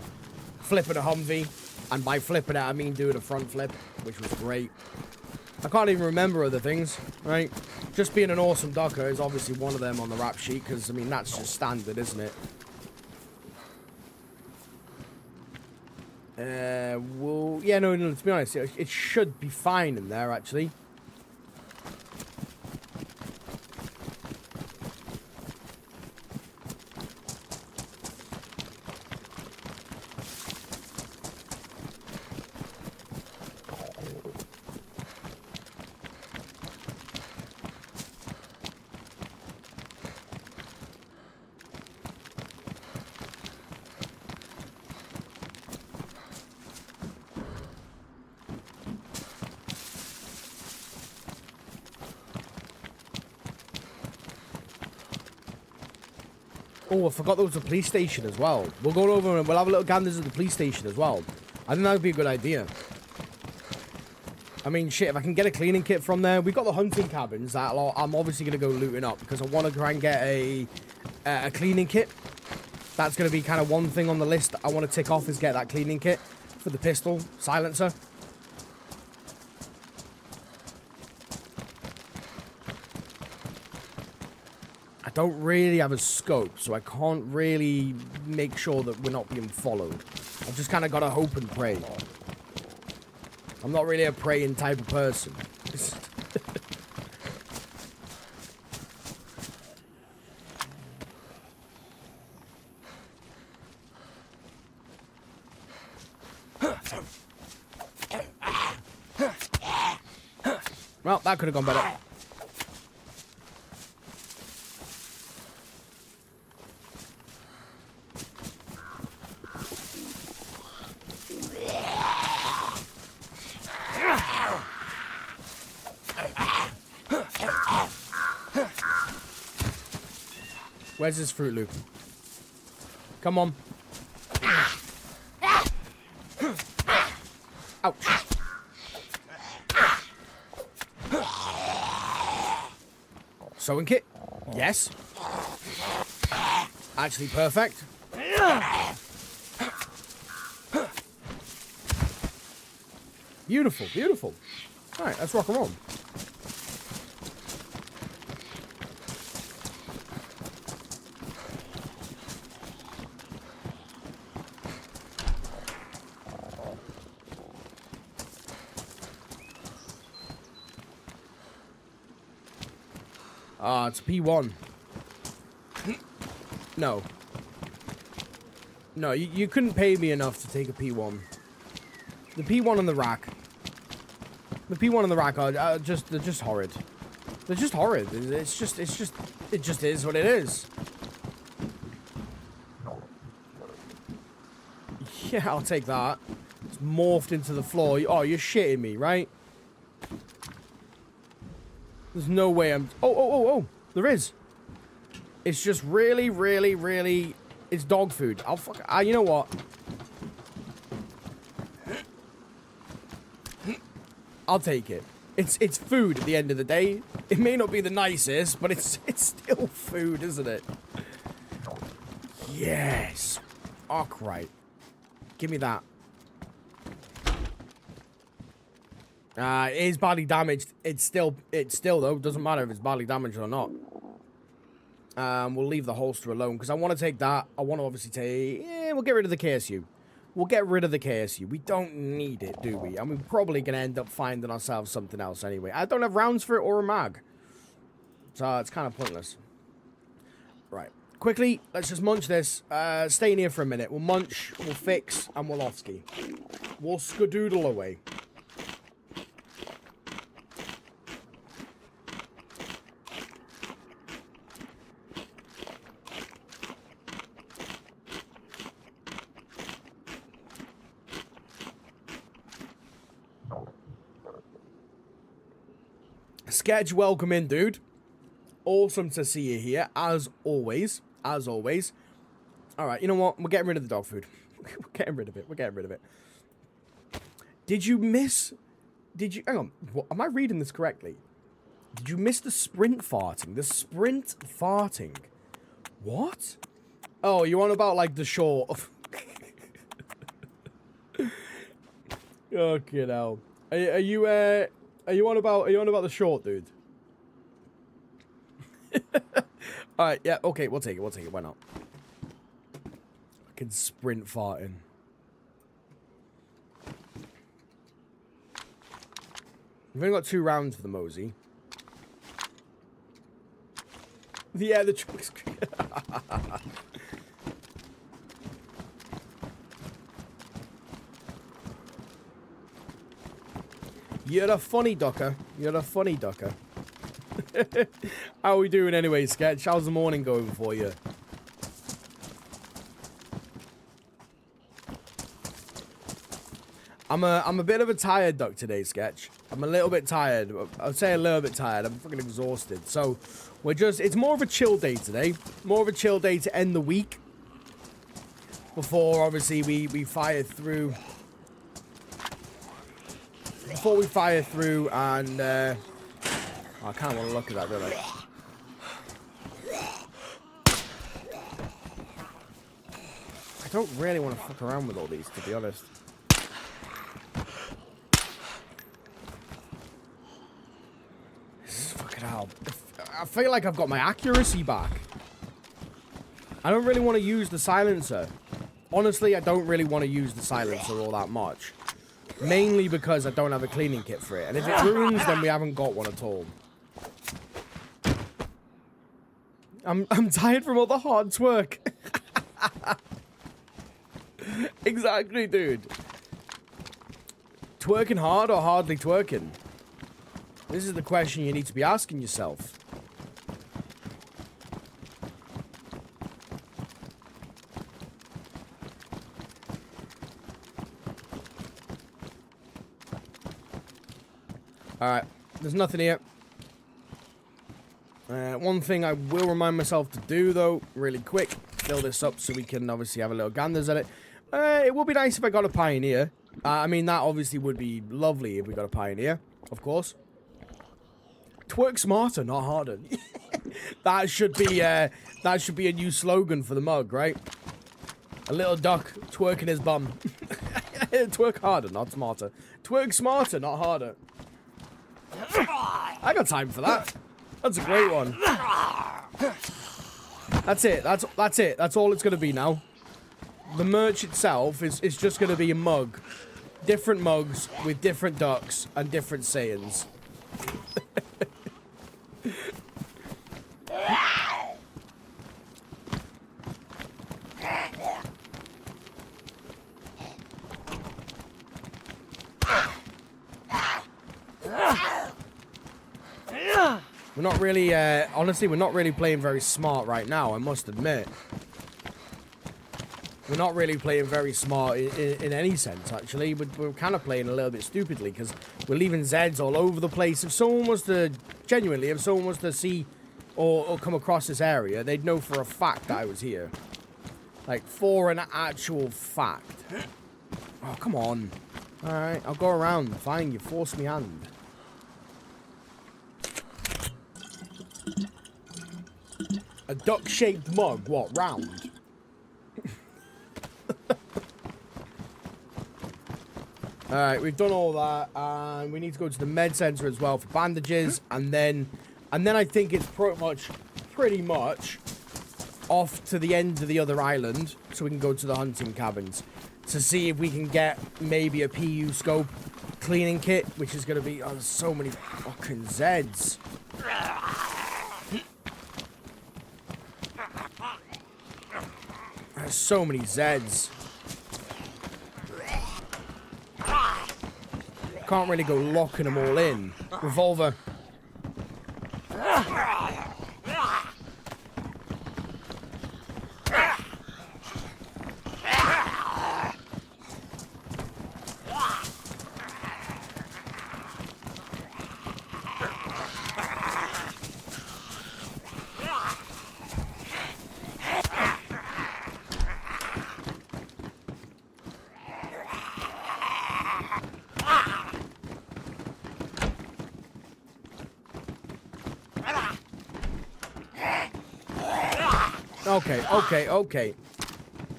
Flipping a Humvee. And by flipping it, I mean doing a front flip, which was great. I can't even remember other things, right? Just being an awesome ducker is obviously one of them on the rap sheet, because, I mean, that's just standard, isn't it? Well, yeah, no, to be honest, it should be fine in there, actually. Oh, I forgot there was a police station as well. We'll go over and we'll have a little ganders at the police station as well. I think that would be a good idea. I mean, shit, if I can get a cleaning kit from there. We've got the hunting cabins that I'm obviously going to go looting up because I want to try and get a cleaning kit. That's going to be kind of one thing on the list I want to tick off is get that cleaning kit for the pistol silencer. I don't really have a scope, so I can't really make sure that we're not being followed. I've just kind of got to hope and pray. I'm not really a praying type of person. Well, that could have gone better. Where's this Fruit Loop? Come on. Ouch. Sewing kit? Yes. Actually perfect. Beautiful, beautiful. Alright, let's rock and roll. Ah, it's a P1. No. No, you couldn't pay me enough to take a P1. The P1 on the rack. The P1 on the rack are they're just horrid. They're just horrid. It just is what it is. Yeah, I'll take that. It's morphed into the floor. Oh, you're shitting me, right? There's no way I'm... Oh. There is. It's just really... It's dog food. I'll fuck... you know what? I'll take it. It's food at the end of the day. It may not be the nicest, but it's still food, isn't it? Yes. Arkwright. Give me that. It is badly damaged. It's still though. Doesn't matter if it's badly damaged or not. We'll leave the holster alone because I want to take that. I want to obviously take... we'll get rid of the KSU. We'll get rid of the KSU. We don't need it, do we? And we're probably going to end up finding ourselves something else anyway. I don't have rounds for it or a mag. So it's kind of pointless. Right. Quickly, let's just munch this. Stay in here for a minute. We'll munch, we'll fix, and we'll off-ski. We'll skadoodle away. Sketch, welcome in, dude. Awesome to see you here, as always. As always. Alright, you know what? We're getting rid of the dog food. We're getting rid of it. We're getting rid of it. Did you miss... Hang on. What, am I reading this correctly? Did you miss the sprint farting? The sprint farting. What? Oh, you on about, like, the short... Okay, now. Are you on about the short, dude? Alright, yeah, okay, we'll take it, why not? Fucking sprint farting. We've only got 2 rounds for the Mosey. Yeah, the truck's... You're a funny ducker. You're a funny ducker. How are we doing anyway, Sketch? How's the morning going for you? I'm a bit of a tired duck today, Sketch. I'm a little bit tired. I'd say a little bit tired. I'm fucking exhausted. So, it's more of a chill day today. More of a chill day to end the week. Before, obviously, we fire through... Before we fire through and, I kind of want to look at that, don't I? I don't really want to fuck around with all these, to be honest. Fucking hell. I feel like I've got my accuracy back. I don't really want to use the silencer. Honestly, I don't really want to use the silencer all that much. Mainly because I don't have a cleaning kit for it. And if it ruins, then we haven't got one at all. I'm tired from all the hard twerk. Exactly, dude. Twerking hard or hardly twerking? This is the question you need to be asking yourself. Alright, there's nothing here. One thing I will remind myself to do, though, really quick. Fill this up so we can obviously have a little ganders at it. It would be nice if I got a Pioneer. I mean, that obviously would be lovely if we got a Pioneer, of course. Twerk smarter, not harder. That should be a new slogan for the mug, right? A little duck twerking his bum. Twerk harder, not smarter. Twerk smarter, not harder. I got time for that. That's a great one. That's it. That's it. That's all it's going to be now. The merch itself is just going to be a mug. Different mugs with different ducks and different sayings. We're not really, honestly, we're not really playing very smart right now, I must admit. We're not really playing very smart in any sense, actually. We're kind of playing a little bit stupidly, because we're leaving Zeds all over the place. If someone was to, genuinely, if someone was to see or come across this area, they'd know for a fact that I was here. Like, for an actual fact. Oh, come on. Alright, I'll go around. Fine, you force me hand. A duck-shaped mug? What, round? Alright, we've done all that, and we need to go to the med center as well for bandages, and then I think it's pretty much off to the end of the other island, so we can go to the hunting cabins to see if we can get maybe a PU scope cleaning kit, which is going to be, oh, there's so many fucking Zeds. There's so many Zeds. Can't really go locking them all in. Revolver. Okay.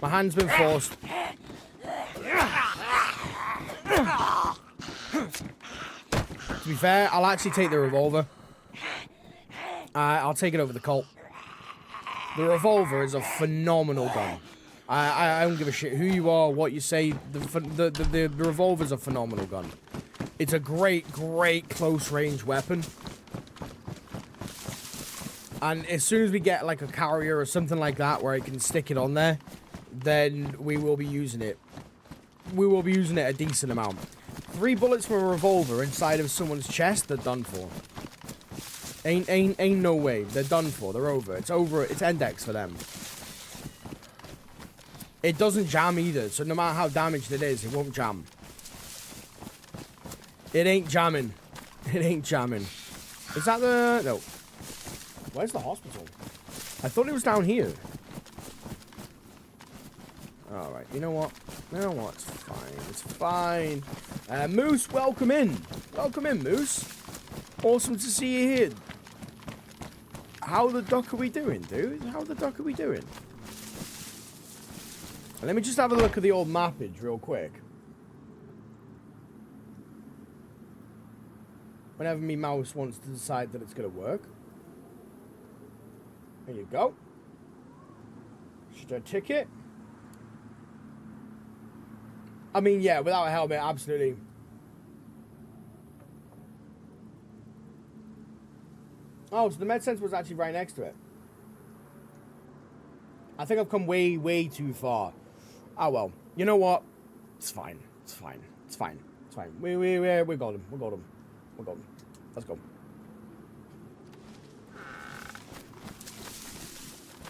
My hand's been forced. To be fair, I'll actually take the revolver. I'll take it over the Colt. The revolver is a phenomenal gun. I don't give a shit who you are, what you say. The revolver's a phenomenal gun. It's a great close-range weapon. And as soon as we get like a carrier or something like that where I can stick it on there, then we will be using it. We will be using it a decent amount. 3 bullets from a revolver inside of someone's chest, they're done for. Ain't no way. They're done for. They're over. It's over. It's index for them. It doesn't jam either, so no matter how damaged it is, it won't jam. It ain't jamming. It ain't jamming. Is that the... No. Where's the hospital? I thought it was down here. Alright, you know what? It's fine. It's fine. Moose, welcome in. Welcome in, Moose. Awesome to see you here. How the duck are we doing, dude? How the duck are we doing? Let me just have a look at the old mappage real quick. Whenever me mouse wants to decide that it's going to work. There you go. Should I ticket? I mean, yeah, without a helmet, absolutely. Oh, so the med center was actually right next to it. I think I've come way too far. Oh, well. You know what? It's fine. It's fine. It's fine. It's fine. We got him. We got him. We got him. Let's go.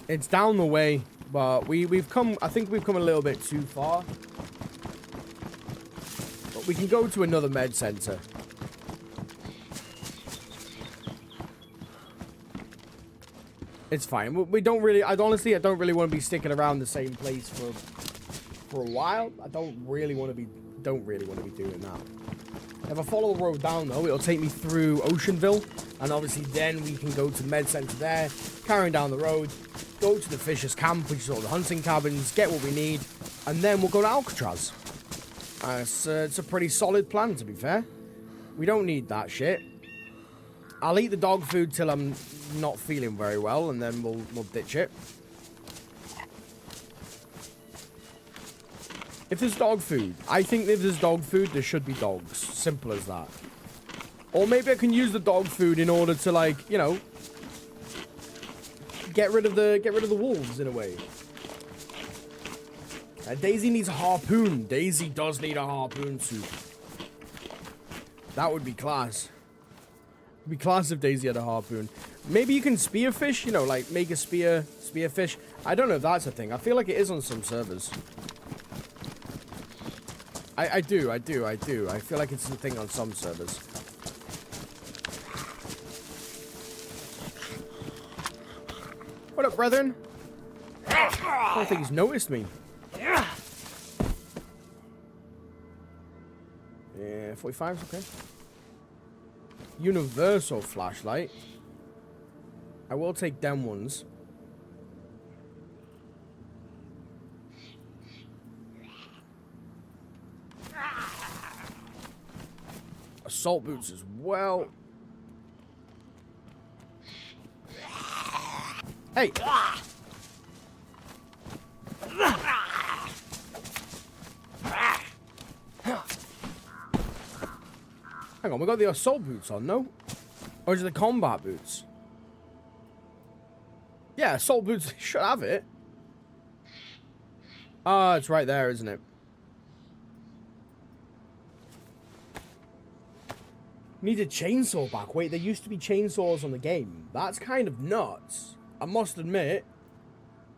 It's down the way, but we've come... I think we've come a little bit too far. But we can go to another med center. It's fine. We don't really... Honestly, I don't really want to be sticking around the same place for a while. I don't really want to be doing that. If I follow the road down, though, it'll take me through Oceanville. And obviously, then we can go to the med center there, carrying down the road, go to the Fisher's Camp, which is all the hunting cabins, get what we need, and then we'll go to Alcatraz. It's a pretty solid plan, to be fair. We don't need that shit. I'll eat the dog food till I'm not feeling very well, and then we'll ditch it. If there's dog food, I think if there's dog food, there should be dogs. Simple as that. Or maybe I can use the dog food in order to, like, you know, get rid of the wolves in a way. DayZ needs a harpoon. DayZ does need a harpoon suit. That would be class. It'd be class if DayZ had a harpoon. Maybe you can spearfish, you know, like make a spearfish. I don't know if that's a thing. I feel like it is on some servers. I do. I feel like it's a thing on some servers. What up, brethren? I don't think he's noticed me. Yeah, 45's okay. Universal flashlight. I will take them ones. assault boots as well. Hey! Hang on, we got the assault boots on, no? Or is it the combat boots? Yeah, assault boots should have it. Ah, it's right there, isn't it? Need a chainsaw back. Wait, there used to be chainsaws on the game. That's kind of nuts. I must admit,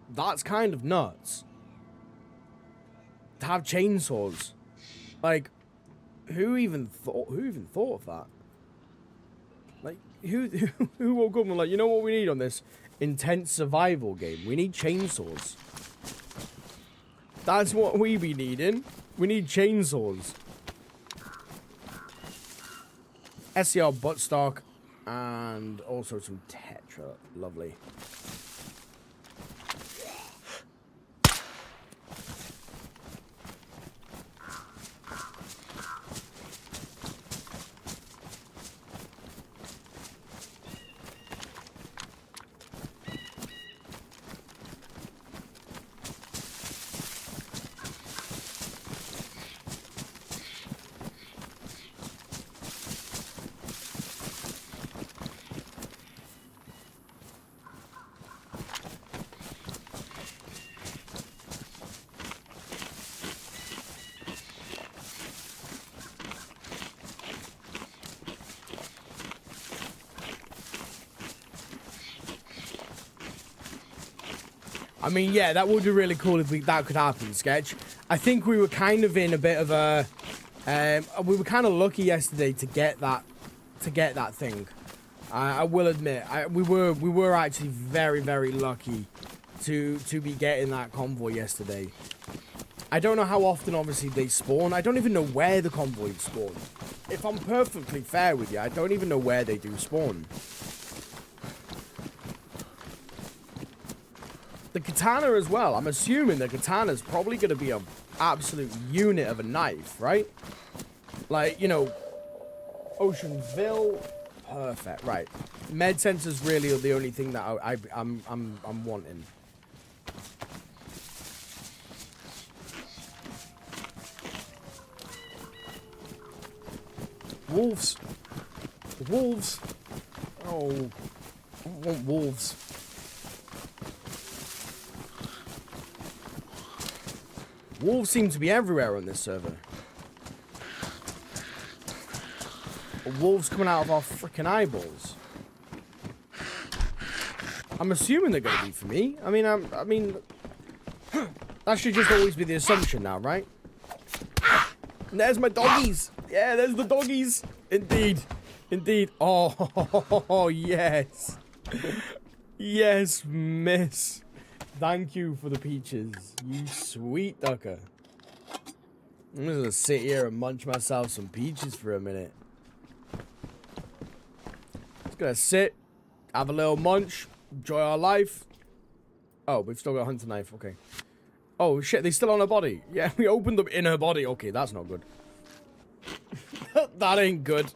that's kind of nuts. To have chainsaws. Like, who even thought of that? Like, who woke up and like, you know what we need on this intense survival game? We need chainsaws. That's what we be needing. We need chainsaws. SCR buttstock and also some Tetra. Lovely. I mean, yeah, that would be really cool if that could happen, Sketch. I think we were kind of in a bit of a... we were kind of lucky yesterday to get that thing. I will admit, we were actually very, very lucky to be getting that convoy yesterday. I don't know how often, obviously, they spawn. I don't even know where the convoys spawn. If I'm perfectly fair with you, I don't even know where they do spawn. The katana as well. I'm assuming the katana's probably going to be an absolute unit of a knife, right? Like, you know, Oceanville. Perfect. Right. Med sensor's really the only thing that I'm wanting. Wolves. Wolves. Oh, I want wolves. Wolves seem to be everywhere on this server. Wolves coming out of our freaking eyeballs. I'm assuming they're going to be for me. I mean, that should just always be the assumption now, right? And there's my doggies. Yeah, there's the doggies. Indeed. Indeed. Oh, yes. Yes, miss. Thank you for the peaches, you sweet ducker. I'm just gonna sit here and munch myself some peaches for a minute. Just gonna sit, have a little munch, enjoy our life. Oh, we've still got a hunter knife, okay. Oh shit, they're still on her body. Yeah, we opened them in her body. Okay, that's not good. That ain't good.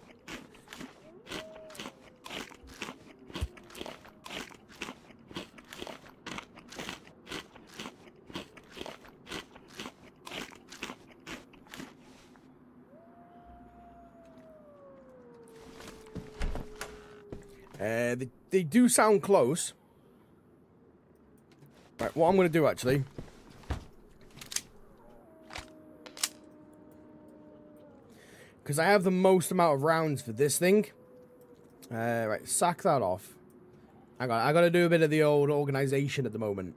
They do sound close. Right, what I'm going to do, actually... because I have the most amount of rounds for this thing. Right, sack that off. I got to do a bit of the old organization at the moment.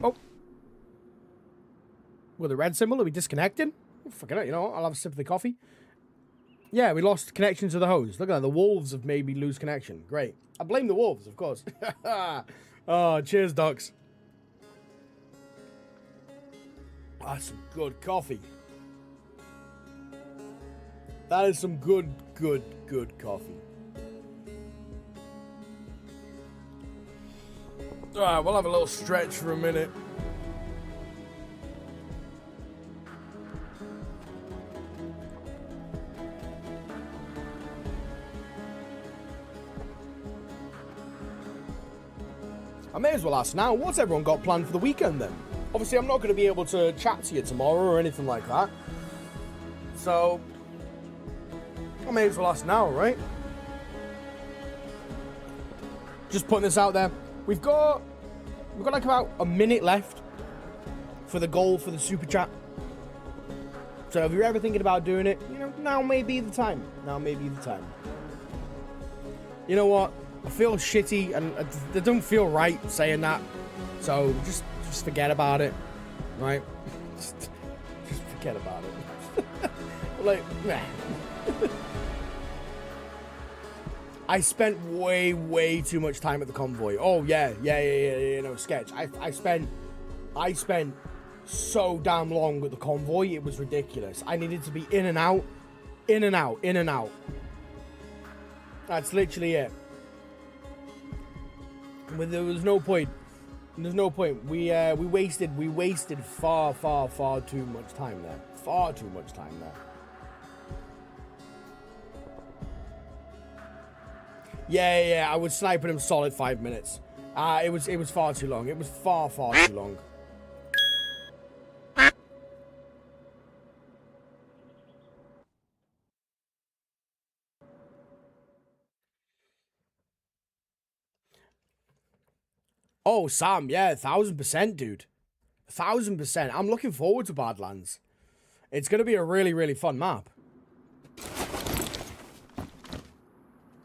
Oh. With the red symbol, are we disconnected? Oh, fucking hell, you know what? I'll have a sip of the coffee. Yeah, we lost connection to the hose. Look at that. The wolves have made me lose connection. Great. I blame the wolves, of course. Oh, cheers, ducks. That's some good coffee. That is some good coffee. Alright, we'll have a little stretch for a minute. I may as well ask now, what's everyone got planned for the weekend then? Obviously, I'm not going to be able to chat to you tomorrow or anything like that. So, I may as well ask now, right? Just putting this out there. We've got like about a minute left for the goal for the super chat. So if you're ever thinking about doing it, you know, now may be the time. Now may be the time. You know what? I feel shitty and it don't feel right saying that. So just forget about it, right? just forget about it. Like, man. I spent way too much time at the convoy. Oh yeah, no sketch. I spent so damn long at the convoy, it was ridiculous. I needed to be in and out. That's literally it. But there was no point. There's no point. We wasted far too much time there. Far too much time there. Yeah, I was sniping him solid 5 minutes. It was far too long. It was far too long. Oh, Sam, yeah, 1000%, dude. 1000%. I'm looking forward to Badlands. It's going to be a really fun map.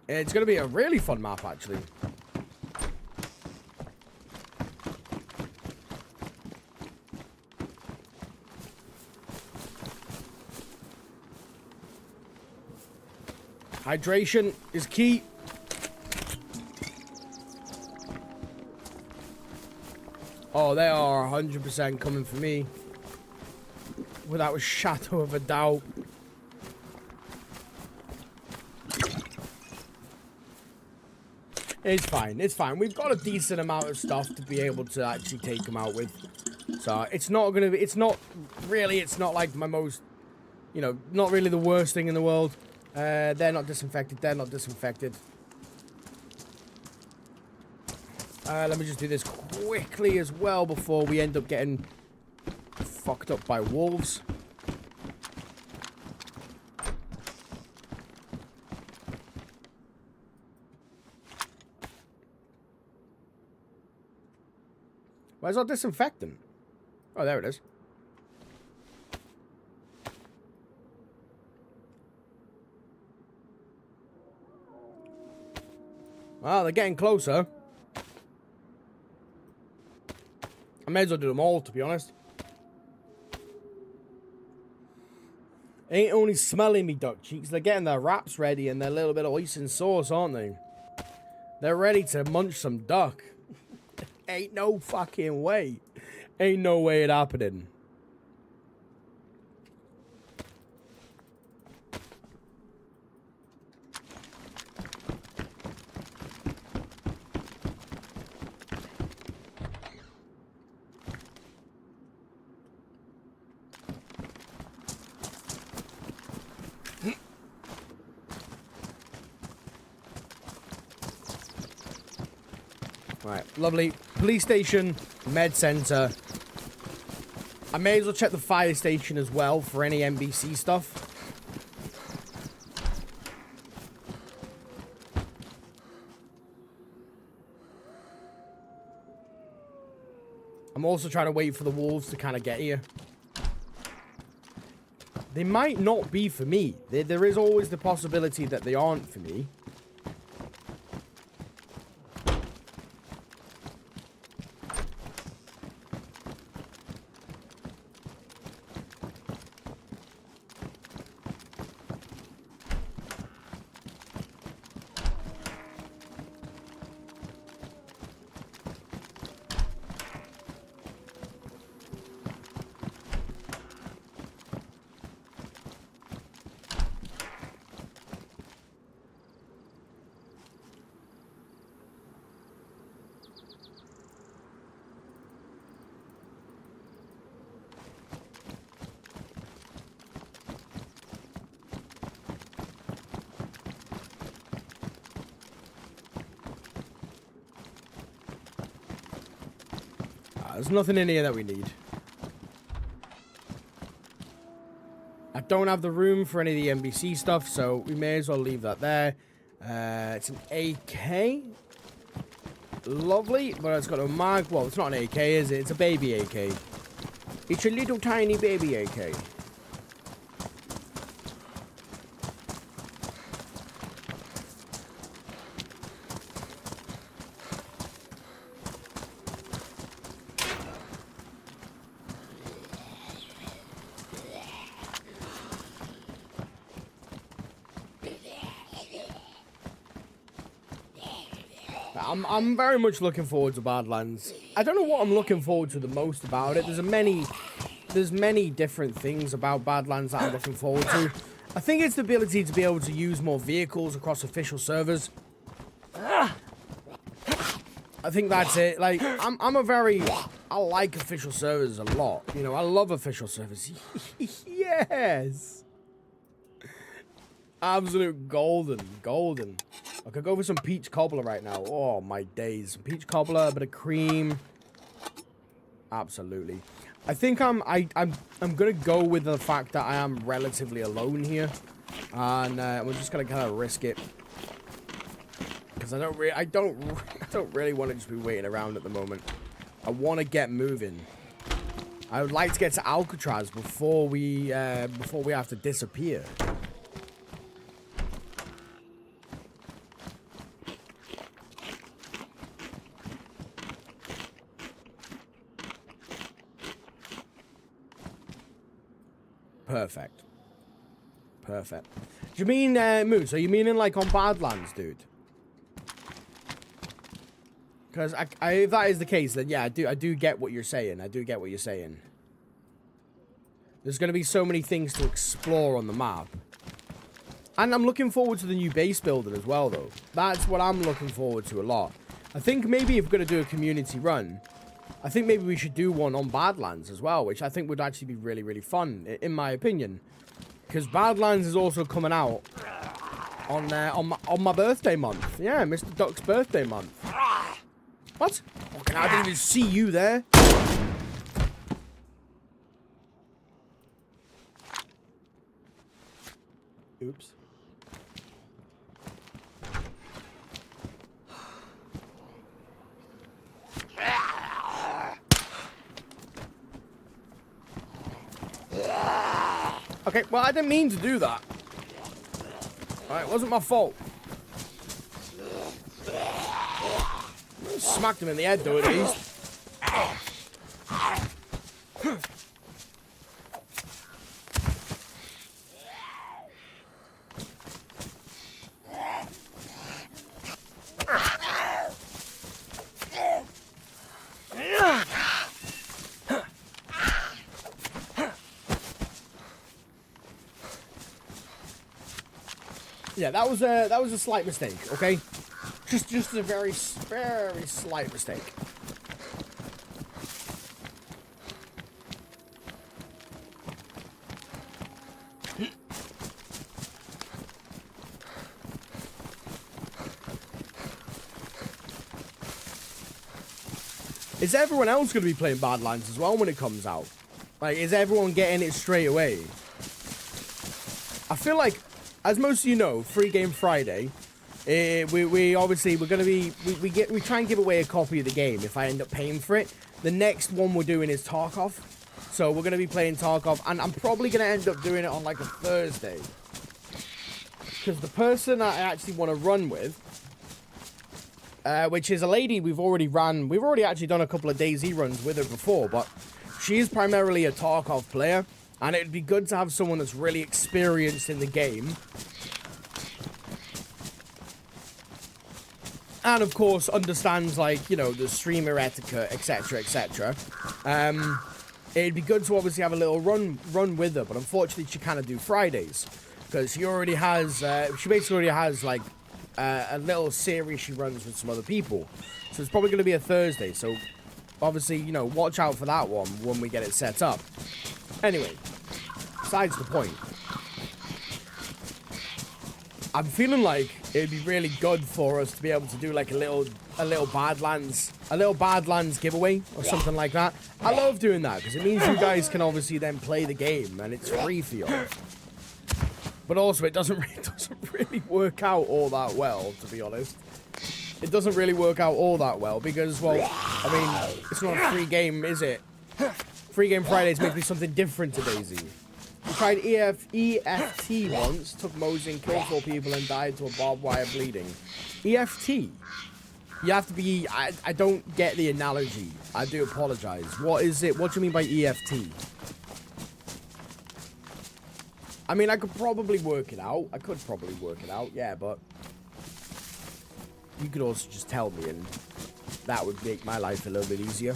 It's going to be a really fun map, actually. Hydration is key. Oh, they are 100% coming for me. Without a shadow of a doubt. It's fine. It's fine. We've got a decent amount of stuff to be able to actually take them out with. So it's not going to be... It's not like my most... You know, not really the worst thing in the world. They're not disinfected. Let me just do this quickly as well before we end up getting fucked up by wolves. Where's our disinfectant? Oh, there it is. Well, they're getting closer. I may as well do them all, to be honest. Ain't only smelling me duck cheeks, they're getting their wraps ready and their little bit of hoisin sauce, aren't they? They're ready to munch some duck. Ain't no fucking way. Ain't no way it happening. Right, lovely. Police station, med center. I may as well check the fire station as well for any NBC stuff. I'm also trying to wait for the wolves to kind of get here. They might not be for me. There is always the possibility that they aren't for me. There's nothing in here that we need. I don't have the room for any of the NBC stuff, so we may as well leave that there. It's an AK. Lovely, but it's got a mag. Well, it's not an AK, is it? It's a baby AK. It's a little tiny baby AK. I'm very much looking forward to Badlands. I don't know what I'm looking forward to the most about it. There's many different things about Badlands that I'm looking forward to. I think it's the ability to be able to use more vehicles across official servers. I think that's it. Like, I like official servers a lot. You know, I love official servers. Yes. Absolute golden. I could go for some peach cobbler right now. Oh, my days. Some peach cobbler, a bit of cream. Absolutely. I think I'm gonna go with the fact that I am relatively alone here, and we're just gonna kind of risk it because I don't really want to just be waiting around at the moment. I want to get moving. I would like to get to Alcatraz before we have to disappear. Perfect. Do you mean, Moose, are you meaning like on Badlands, dude? Because if that is the case, then yeah, I do get what you're saying. There's going to be so many things to explore on the map. And I'm looking forward to the new base building as well, though. That's what I'm looking forward to a lot. I think maybe if we're going to do a community run, I think maybe we should do one on Badlands as well, which I think would actually be really, really fun, in my opinion. Because Badlands is also coming out on my birthday month. Yeah, Mr. Duck's birthday month. What? Okay, I didn't even see you there. Oops. Okay, well, I didn't mean to do that. Alright, it wasn't my fault. Smacked him in the head, though, at least. Yeah, that was a slight mistake, okay? Just a very slight mistake. Is everyone else going to be playing Badlands as well when it comes out? Like, is everyone getting it straight away? I feel like, as most of you know, Free Game Friday, we try and give away a copy of the game if I end up paying for it. The next one we're doing is Tarkov, so we're going to be playing Tarkov, and I'm probably going to end up doing it on like a Thursday, because the person I actually want to run with, which is a lady we've already actually done a couple of DayZ runs with her before, but she is primarily a Tarkov player. And it'd be good to have someone that's really experienced in the game. And, of course, understands, like, you know, the streamer etiquette, etc., etc. It'd be good to obviously have a little run with her. But, unfortunately, she cannot do Fridays. Because she already has, she basically already has, like, a little series she runs with some other people. So, it's probably going to be a Thursday. So, obviously, you know, watch out for that one when we get it set up. Anyway, besides the point, I'm feeling like it'd be really good for us to be able to do like a little a little Badlands giveaway or something like that. I love doing that because it means you guys can obviously then play the game and it's free for you. But also, it doesn't really work out all that well, to be honest. It doesn't really work out all that well because, well, I mean, it's not a free game, is it? Free Game Fridays makes me something different to DayZ. We tried EFT once, took Mosing, killed 4 people, and died to a barbed wire bleeding. EFT? You have to be... I don't get the analogy. I do apologize. What is it? What do you mean by EFT? I mean, I could probably work it out. Yeah, but... You could also just tell me, and that would make my life a little bit easier.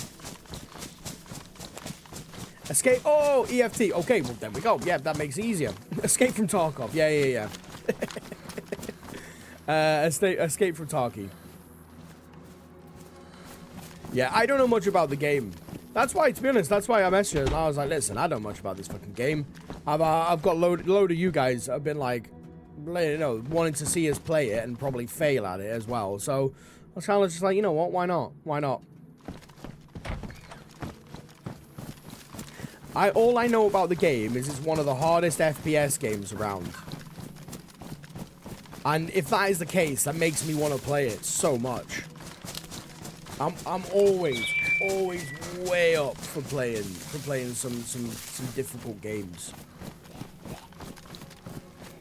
Escape. Oh, EFT. Okay, well, there we go. Yeah, that makes it easier. Escape from Tarkov. Yeah. Escape from Tarky. Yeah, I don't know much about the game. That's why, to be honest, that's why I messaged you. And I was like, listen, I don't know much about this fucking game. I've got load of you guys that have been like, you know, wanting to see us play it and probably fail at it as well. So I was kind of just like, you know what? Why not? Why not? All I know about the game is it's one of the hardest FPS games around. And if that is the case, that makes me want to play it so much. I'm always way up for playing some difficult games.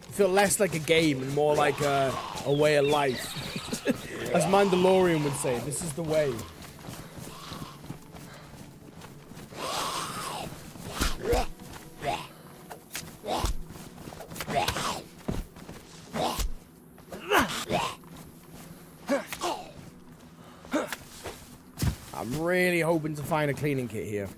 I feel less like a game and more like a way of life. As Mandalorian would say, this is the way. I'm really hoping to find a cleaning kit here.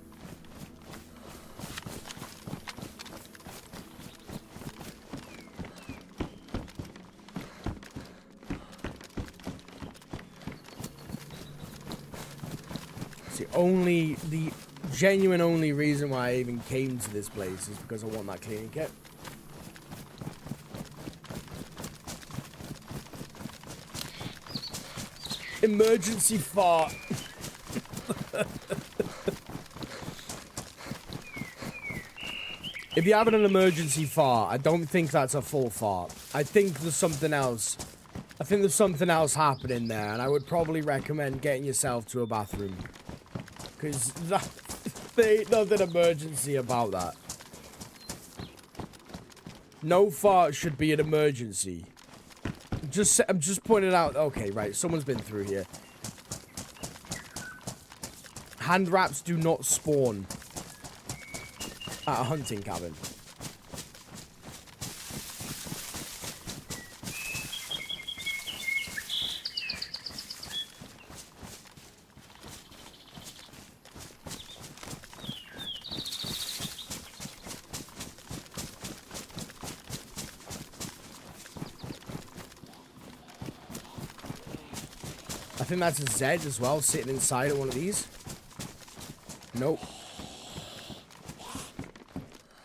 The genuine only reason why I even came to this place is because I want that cleaning kit. Emergency fart. If you're having an emergency fart, I don't think that's a full fart. I think there's something else. I think there's something else happening there, and I would probably recommend getting yourself to a bathroom. Because there ain't nothing emergency about that. No fart should be an emergency. I'm just pointing out. Okay, right. Someone's been through here. Hand wraps do not spawn at a hunting cabin. I think that's a Zed as well, sitting inside of one of these. Nope.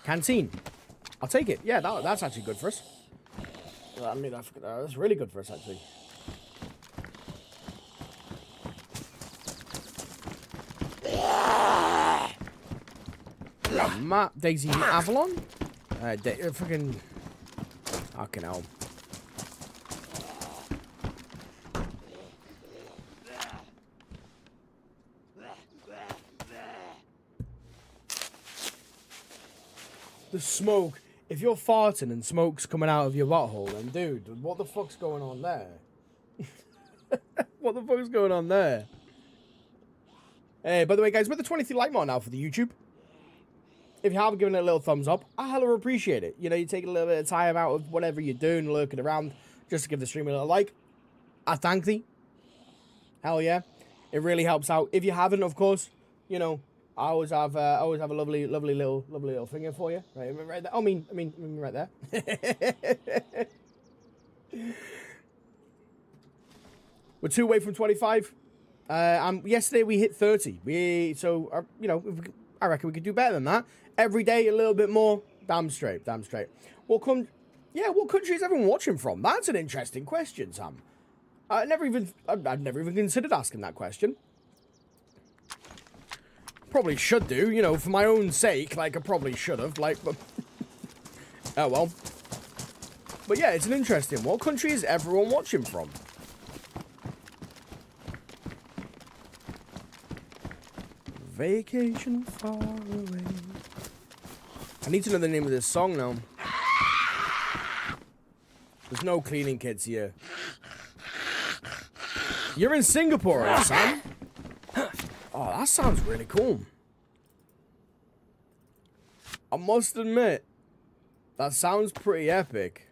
Canteen. I'll take it. Yeah, that's actually good for us. I mean, that's really good for us, actually. Map DayZ Avalon? Freaking... Fucking hell. The smoke. If you're farting and smoke's coming out of your butthole, then dude, what the fuck's going on there? What the fuck's going on there? Hey, by the way, guys, we're the 23 like mark now for the YouTube. If you haven't given it a little thumbs up, I hella appreciate it. You know, you take a little bit of time out of whatever you're doing, lurking around, just to give the stream a little like. I thank thee. Hell yeah. It really helps out. If you haven't, of course, you know, I always have a lovely little finger for you, right there. I mean, right there. We're 2 away from 25. Yesterday we hit 30. You know, I reckon we could do better than that. Every day a little bit more. Damn straight. What country is everyone watching from? That's an interesting question, Sam. I'd never even considered asking that question. Probably should do, you know, for my own sake. Like, I probably should have. Like, but oh well. But yeah, it's an interesting. What country is everyone watching from? Vacation far away. I need to know the name of this song now. There's no cleaning kits here. You're in Singapore, Sam. Oh, that sounds really cool. I must admit, that sounds pretty epic.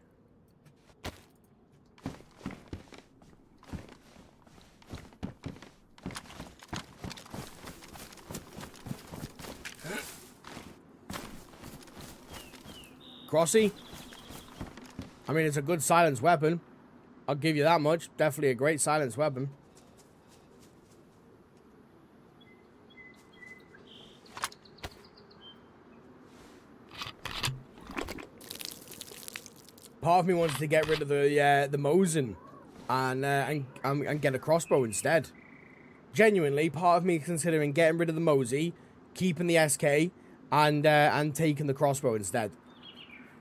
Crossy? I mean, it's a good silence weapon. I'll give you that much. Definitely a great silence weapon. Part of me wants to get rid of the Mosin and get a crossbow instead. Genuinely, part of me considering getting rid of the Mosey, keeping the SK, and taking the crossbow instead.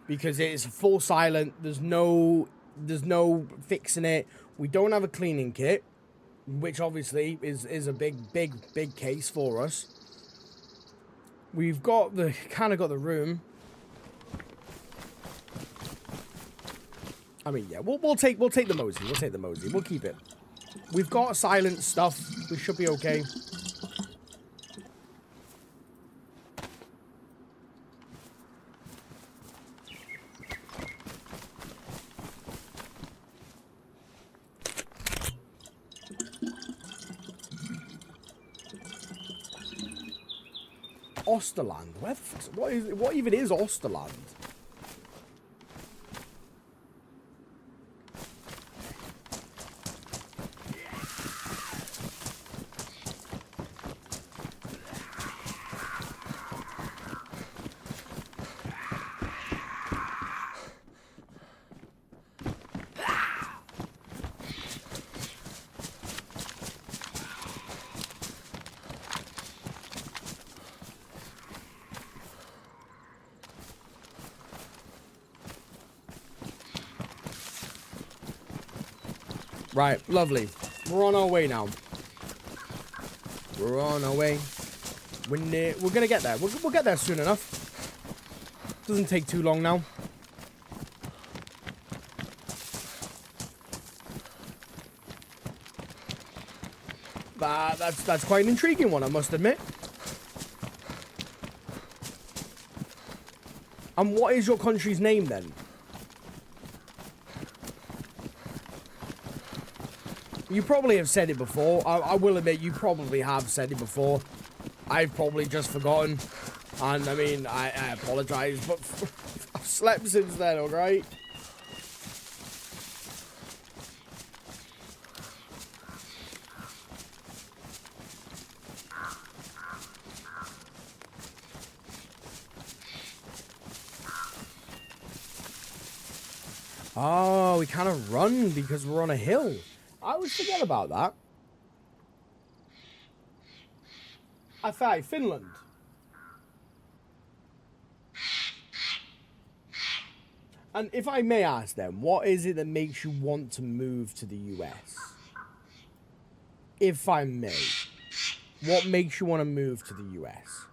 Because it's full silent, there's no fixing it. We don't have a cleaning kit, which obviously is a big case for us. We've got the room. I mean, yeah, we'll take the Mosey. We'll take the Mosey. We'll keep it. We've got silent stuff. We should be okay. Osterland? Where the fuck? What even is Osterland? Right, lovely. We're on our way now. We're on our way. We're gonna get there. We'll get there soon enough. Doesn't take too long now. That's quite an intriguing one, I must admit. And what is your country's name then? You probably have said it before. I will admit, you probably have said it before. I've probably just forgotten. And, I mean, I apologise, but I've slept since then, alright? Oh, we kind of run because we're on a hill. I always forget about that. I thought Finland. And if I may ask then, what is it that makes you want to move to the US? If I may. What makes you want to move to the US?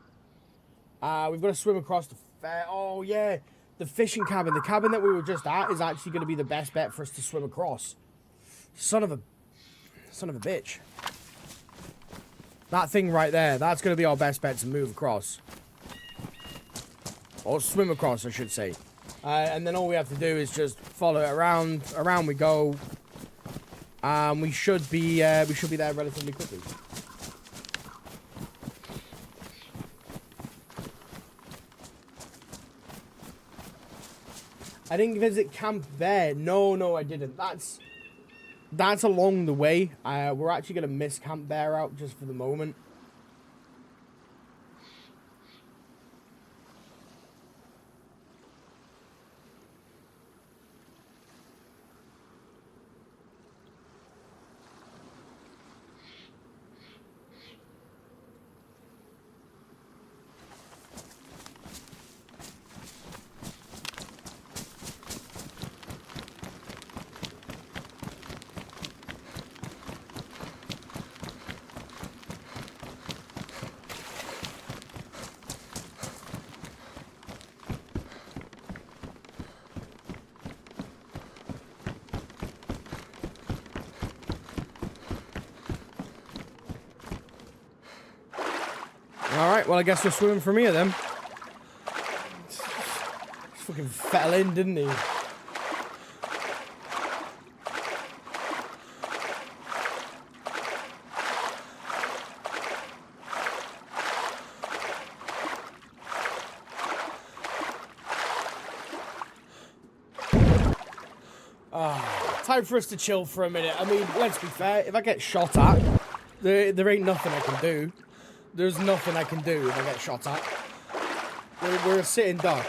We've got to swim across the fair. Oh, yeah. The fishing cabin. The cabin that we were just at is actually going to be the best bet for us to swim across. Son of a bitch. That thing right there, that's going to be our best bet to move across. Or swim across, I should say. And then all we have to do is just follow it around. Around we go. We should be there relatively quickly. I didn't visit camp there. No, I didn't. That's along the way. We're actually going to miss Camp Bear out just for the moment. Alright, well, I guess we're swimming from here then. Just fucking fell in, didn't he? Time for us to chill for a minute. I mean, let's be fair. If I get shot at, there ain't nothing I can do. There's nothing I can do if I get shot at. We're a sitting duck.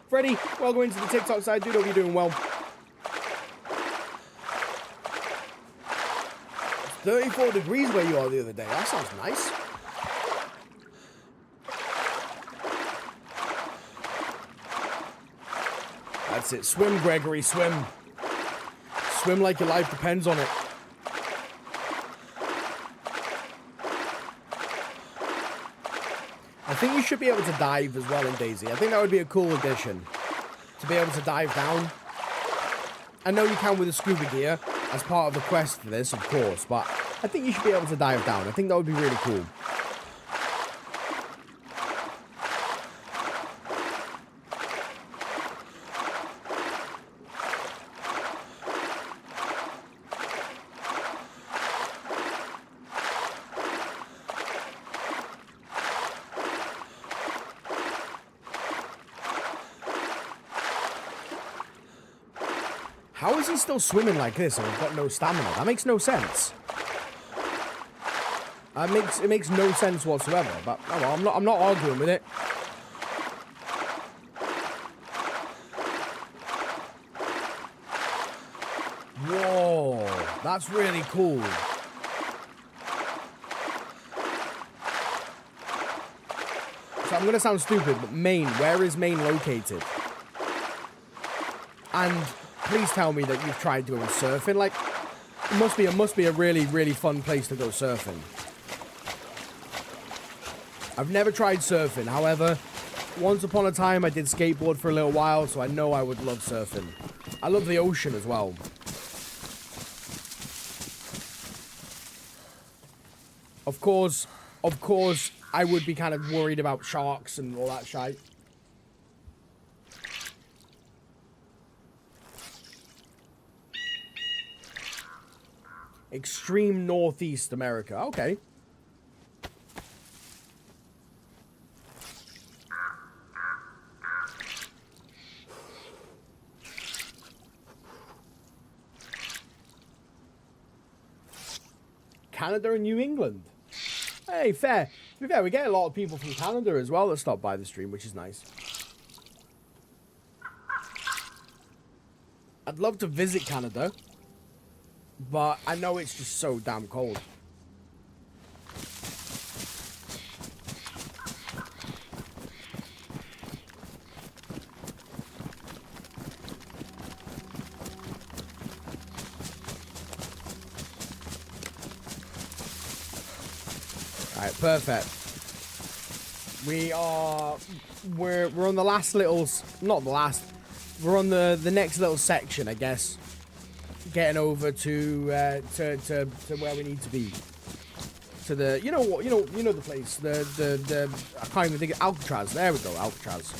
Freddie, welcome into the TikTok side, dude. Hope you're doing well. It's 34 degrees where you are the other day. That sounds nice. That's it. Swim, Gregory, swim. Swim like your life depends on it. I think you should be able to dive as well in DayZ. I think that would be a cool addition. To be able to dive down. I know you can with the scuba gear as part of the quest for this, of course, but I think you should be able to dive down. I think that would be really cool. How is he still swimming like this and I've got no stamina? That makes no sense. It makes no sense whatsoever. But oh well, I'm not arguing with it. Whoa, that's really cool. So I'm gonna sound stupid, but Maine, where is Maine located? And please tell me that you've tried doing surfing. Like, it must be a really, really fun place to go surfing. I've never tried surfing. However, once upon a time I did skateboard for a little while, so I know I would love surfing. I love the ocean as well. Of course, I would be kind of worried about sharks and all that shite. Extreme Northeast America. Okay. Canada and New England. Hey, fair. To be fair, we get a lot of people from Canada as well that stop by the stream, which is nice. I'd love to visit Canada. But I know it's just so damn cold. Alright, perfect. We're on the last little, not the last. We're on the next little section, I guess. Getting over to where we need to be. To the, you know the place. The I can't even think of Alcatraz. There we go, Alcatraz.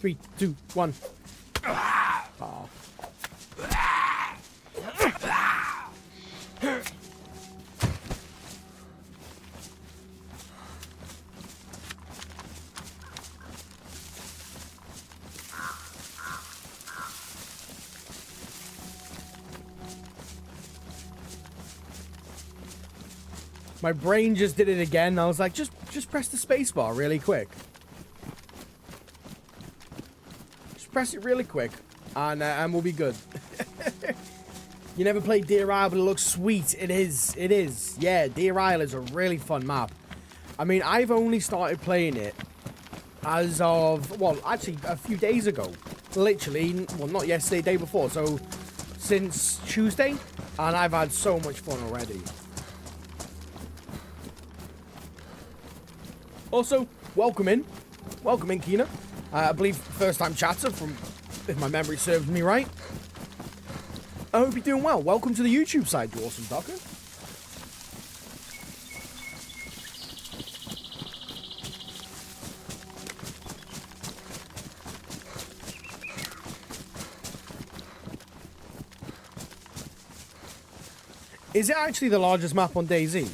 3, 2, 1. Oh. My brain just did it again. I was like, just press the space bar really quick. Just press it really quick, and we'll be good. You never played DeerIsle, but it looks sweet. It is. It is. Yeah, DeerIsle is a really fun map. I mean, I've only started playing it as of, well, actually, a few days ago. Literally, well, not yesterday, day before. So, since Tuesday, and I've had so much fun already. Also, welcome in. Welcome in, Keena. I believe first-time chatter from, if my memory serves me right. I hope you're doing well. Welcome to the YouTube side, you awesome ducker. Is it actually the largest map on DayZ?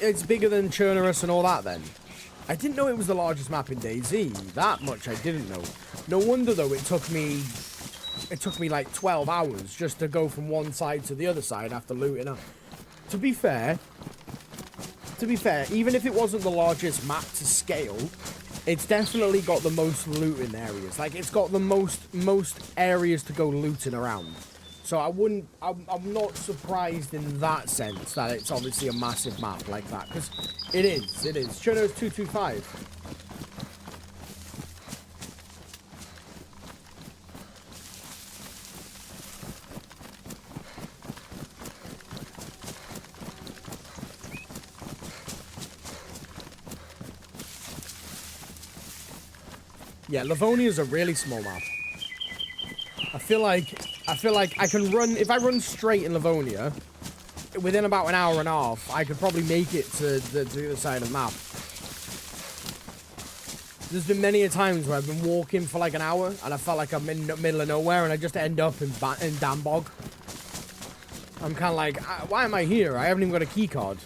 It's bigger than Churnerus and all that then? I didn't know it was the largest map in DayZ. That much I didn't know. No wonder though it took me like 12 hours just to go from one side to the other side after looting up. To be fair, even if it wasn't the largest map to scale, it's definitely got the most looting areas. Like it's got the most areas to go looting around. So I'm not surprised in that sense that it's obviously a massive map like that, because it is. Churnerus 225. Yeah, Livonia is a really small map. I feel like I can run, if I run straight in Livonia, within about an hour and a half, I could probably make it to the other side of the map. There's been many a times where I've been walking for like an hour, and I felt like I'm in the middle of nowhere, and I just end up in Dambog. I'm kind of like, why am I here? I haven't even got a key card.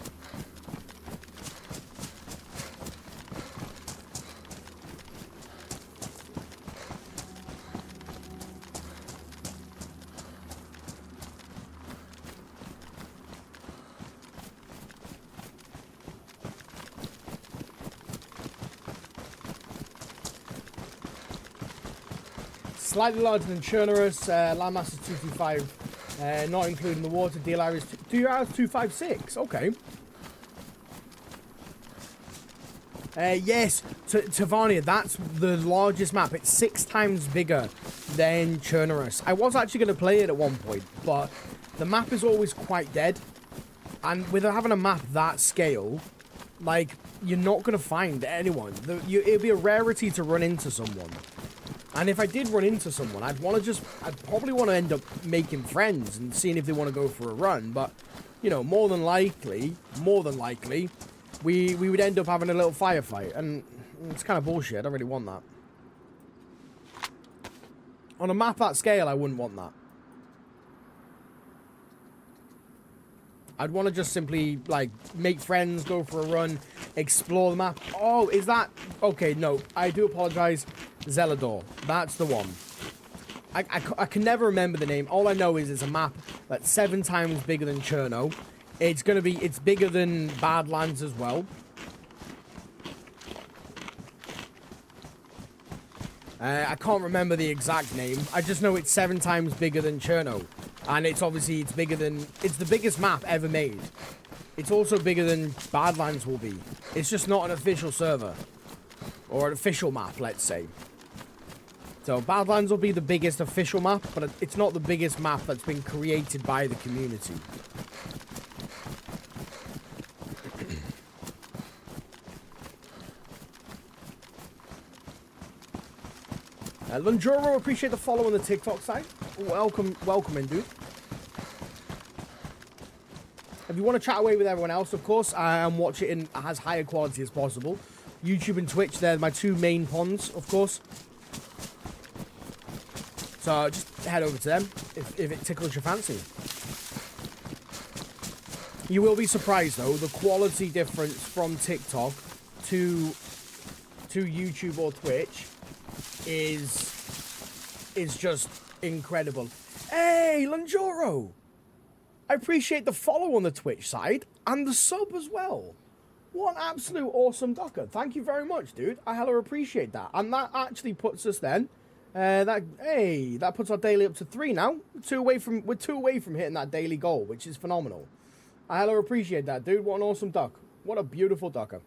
Slightly larger than Churnerus, landmass is 225, not including the water. DeerIsle is 256. Okay. Yes, Tavania, that's the largest map. It's 6 times bigger than Churnerus. I was actually going to play it at one point, but the map is always quite dead. And with having a map that scale, like, you're not going to find anyone. It'd be a rarity to run into someone. And if I did run into someone, I'd probably want to end up making friends and seeing if they want to go for a run. But, you know, more than likely, we would end up having a little firefight. And it's kind of bullshit. I don't really want that. On a map that scale, I wouldn't want that. I'd want to just simply, like, make friends, go for a run, explore the map. Oh, is that... Okay, no, I do apologize. Zelador. That's the one. I can never remember the name. All I know is it's a map that's 7 times bigger than Cherno. It's bigger than Badlands as well. I can't remember the exact name. I just know it's 7 times bigger than Cherno. And it's bigger than... It's the biggest map ever made. It's also bigger than Badlands will be. It's just not an official server. Or an official map, let's say. So Badlands will be the biggest official map, but it's not the biggest map that's been created by the community. Lunjoro, appreciate the follow on the TikTok side. Welcome in, dude. If you want to chat away with everyone else, of course, and watch it in as higher quality as possible. YouTube and Twitch, they're my 2 main ponds, of course. So just head over to them if it tickles your fancy. You will be surprised though, the quality difference from TikTok to YouTube or Twitch is just incredible. Hey, Lanjoro! I appreciate the follow on the Twitch side and the sub as well. What an absolute awesome ducker. Thank you very much, dude. I hella appreciate that. And that actually puts us then, that puts our daily up to 3 now. We're 2 away from hitting that daily goal, which is phenomenal. I hella appreciate that, dude. What an awesome duck. What a beautiful ducker.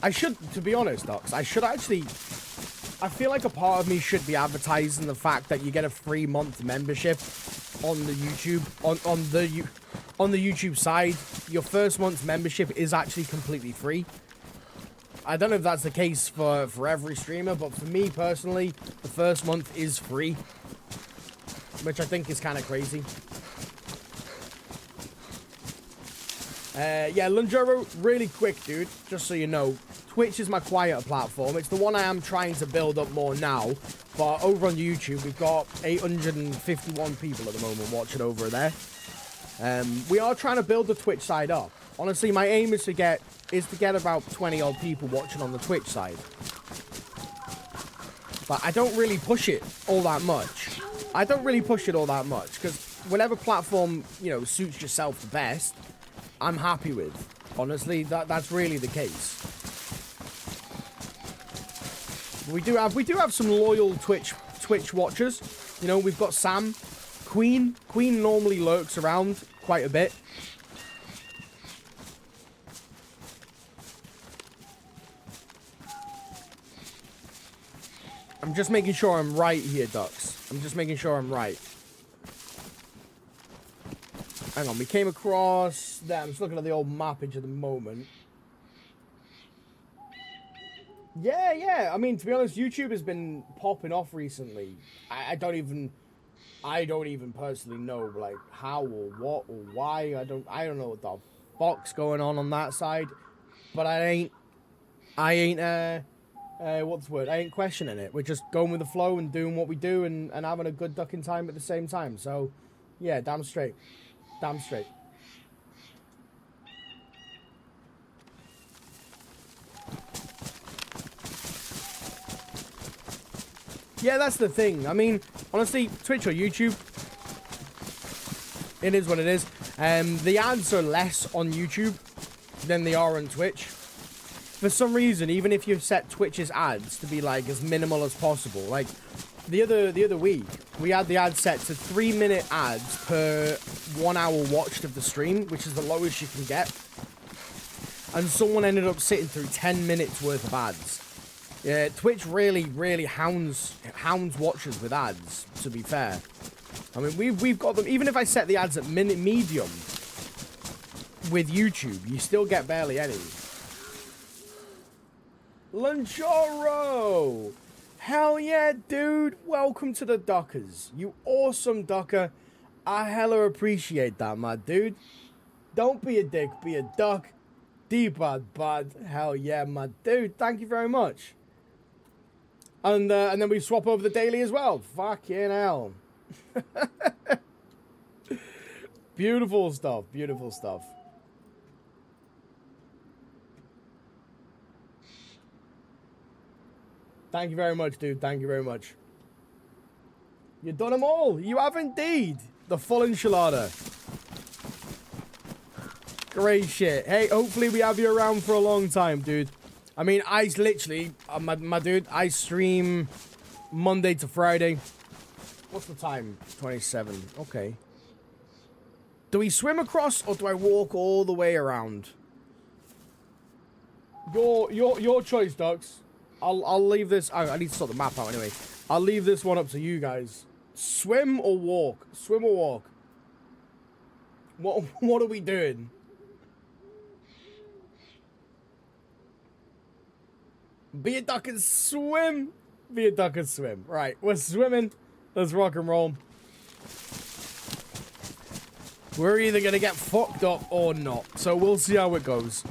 I should, to be honest, ducks, I should actually... I feel like a part of me should be advertising the fact that you get a free month membership on the YouTube, on the YouTube side. Your first month's membership is actually completely free. I don't know if that's the case for every streamer, but for me personally, the first month is free, which I think is kind of crazy. Yeah, Lunjoro, really quick, dude, just so you know, Twitch is my quieter platform. It's the one I am trying to build up more now, but over on YouTube, we've got 851 people at the moment watching over there. We are trying to build the Twitch side up. Honestly, my aim is to get about 20 odd people watching on the Twitch side. But I don't really push it all that much. Because whatever platform, you know, suits yourself the best, I'm happy with. Honestly, that's really the case. We do have some loyal Twitch watchers. You know, we've got Sam, Queen normally lurks around quite a bit. I'm just making sure I'm right here, ducks. I'm just making sure I'm right. Hang on, we came across that. I'm just looking at the old mappage at the moment. Yeah. I mean, to be honest, YouTube has been popping off recently. I don't even personally know like how or what or why. I don't know what the fuck's going on that side. But I ain't what's the word? I ain't questioning it. We're just going with the flow and doing what we do and having a good ducking time at the same time. So yeah, damn straight. Damn straight. Yeah, that's the thing. I mean, honestly, Twitch or YouTube, it is what it is. The ads are less on YouTube than they are on Twitch. For some reason, even if you've set Twitch's ads to be like as minimal as possible, like the other week, we had the ad set to 3-minute ads per 1 hour watched of the stream, which is the lowest you can get. And someone ended up sitting through 10 minutes worth of ads. Yeah, Twitch really hounds watchers with ads, to be fair. I mean, we've got them, even if I set the ads at medium with YouTube, you still get barely any. Lanjoro! Hell yeah, dude! Welcome to the Duckers. You awesome ducker. I hella appreciate that, my dude. Don't be a dick, be a duck. D-bud, bud. Hell yeah, my dude. Thank you very much. And then we swap over the daily as well. Fucking hell. Beautiful stuff. Beautiful stuff. Thank you very much, dude. Thank you very much. You've done them all. You have indeed. The full enchilada. Great shit. Hey, hopefully we have you around for a long time, dude. I mean, I literally, my dude, I stream Monday to Friday. What's the time? 27. Okay. Do we swim across or do I walk all the way around? Your choice, ducks. I'll leave this. I need to sort the map out anyway. I'll leave this one up to you guys. Swim or walk? Swim or walk? What are we doing? Be a duck and swim. Be a duck and swim. Right, we're swimming. Let's rock and roll. We're either going to get fucked up or not. So we'll see how it goes.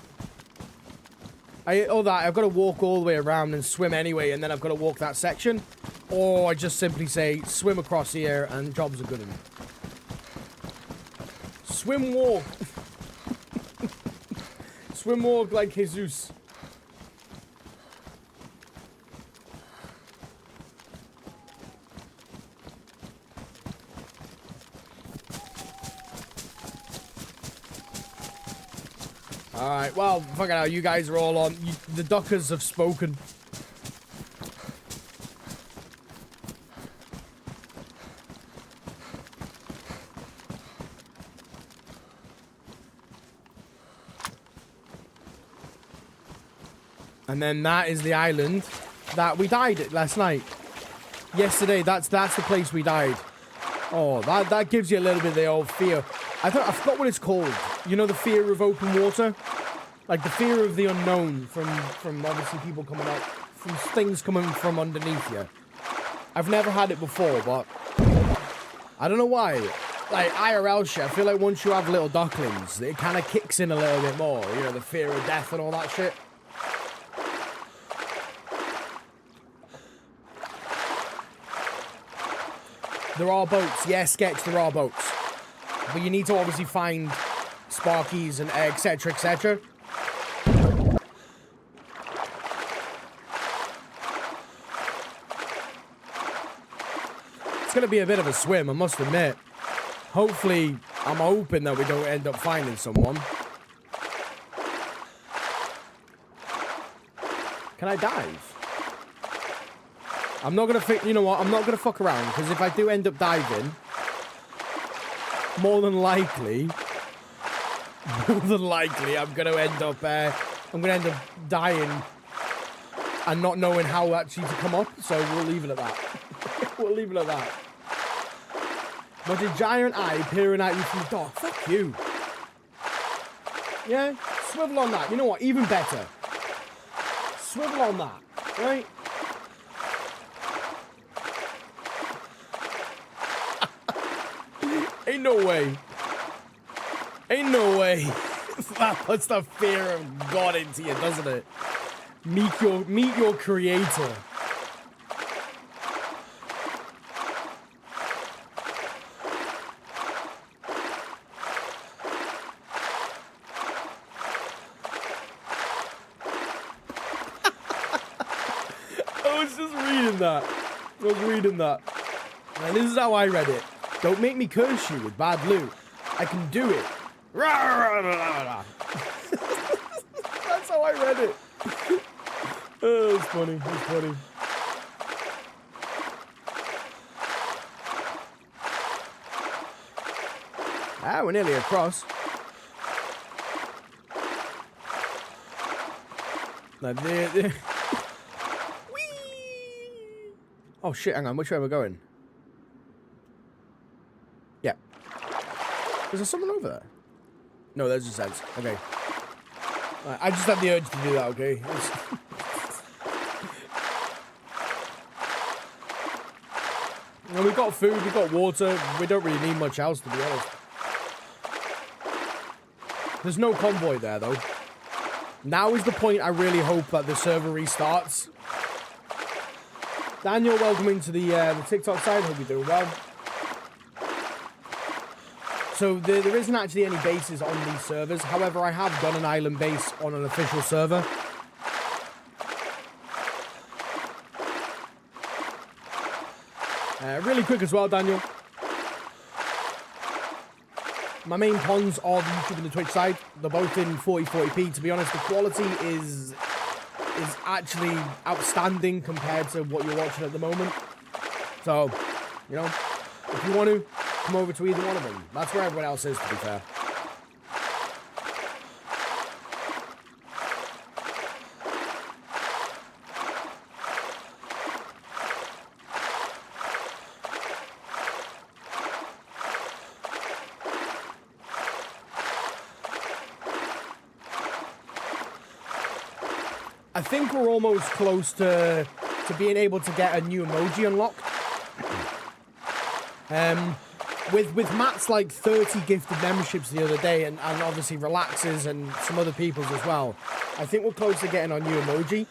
I've got to walk all the way around and swim anyway, and then I've got to walk that section. Or I just simply say, swim across here, and jobs are good enough. Swim walk. Swim walk like Jesus. Alright, well, fucking hell, you guys are all on. The duckers have spoken. And then that is the island that we died at last night. Yesterday, that's the place we died. Oh, that gives you a little bit of the old fear. I forgot what it's called. You know, the fear of open water? Like the fear of the unknown from obviously people coming up, from things coming from underneath you. I've never had it before, but I don't know why. Like IRL shit, I feel like once you have little ducklings, it kind of kicks in a little bit more. You know, the fear of death and all that shit. There are boats. Yes, Sketch, there are boats. But you need to obviously find sparkies and etc, etc. It's going to be a bit of a swim, I must admit. Hopefully, I'm hoping that we don't end up finding someone. Can I dive? I'm not going to, you know what, I'm not going to fuck around, because if I do end up diving, more than likely, I'm going to end up dying and not knowing how actually to come up, so we'll leave it at that. We'll leave it at that. But a giant eye peering at you from the dark, fuck you. Yeah, swivel on that, you know what, even better. Swivel on that, right? Ain't no way. Ain't no way. That puts the fear of God into you, doesn't it? Meet your creator. I was just reading that. And this is how I read it. Don't make me curse you with bad loot. I can do it. That's how I read it. Oh, it's funny. It's funny. Ah, we're nearly across. Now, Whee! Oh shit, hang on. Which way are we going? Yeah. Is there someone over there? No, there's just heads. Okay. I just have the urge to do that, okay? And we've got food, we've got water. We don't really need much else, to be honest. There's no convoy there, though. Now is the point I really hope that the server restarts. Daniel, welcome into the TikTok side. Hope you're doing well. So there isn't actually any bases on these servers. However, I have done an island base on an official server. Really quick as well, Daniel. My main ponds are the YouTube and the Twitch side. They're both in 4040p. To be honest, the quality is actually outstanding compared to what you're watching at the moment. So, you know, if you want to, come over to either one of them. That's where everyone else is, to be fair. I think we're almost close to being able to get a new emoji unlocked. With Matt's like 30 gifted memberships the other day, and obviously Relaxes and some other people's as well. I think we're close to getting our new emoji.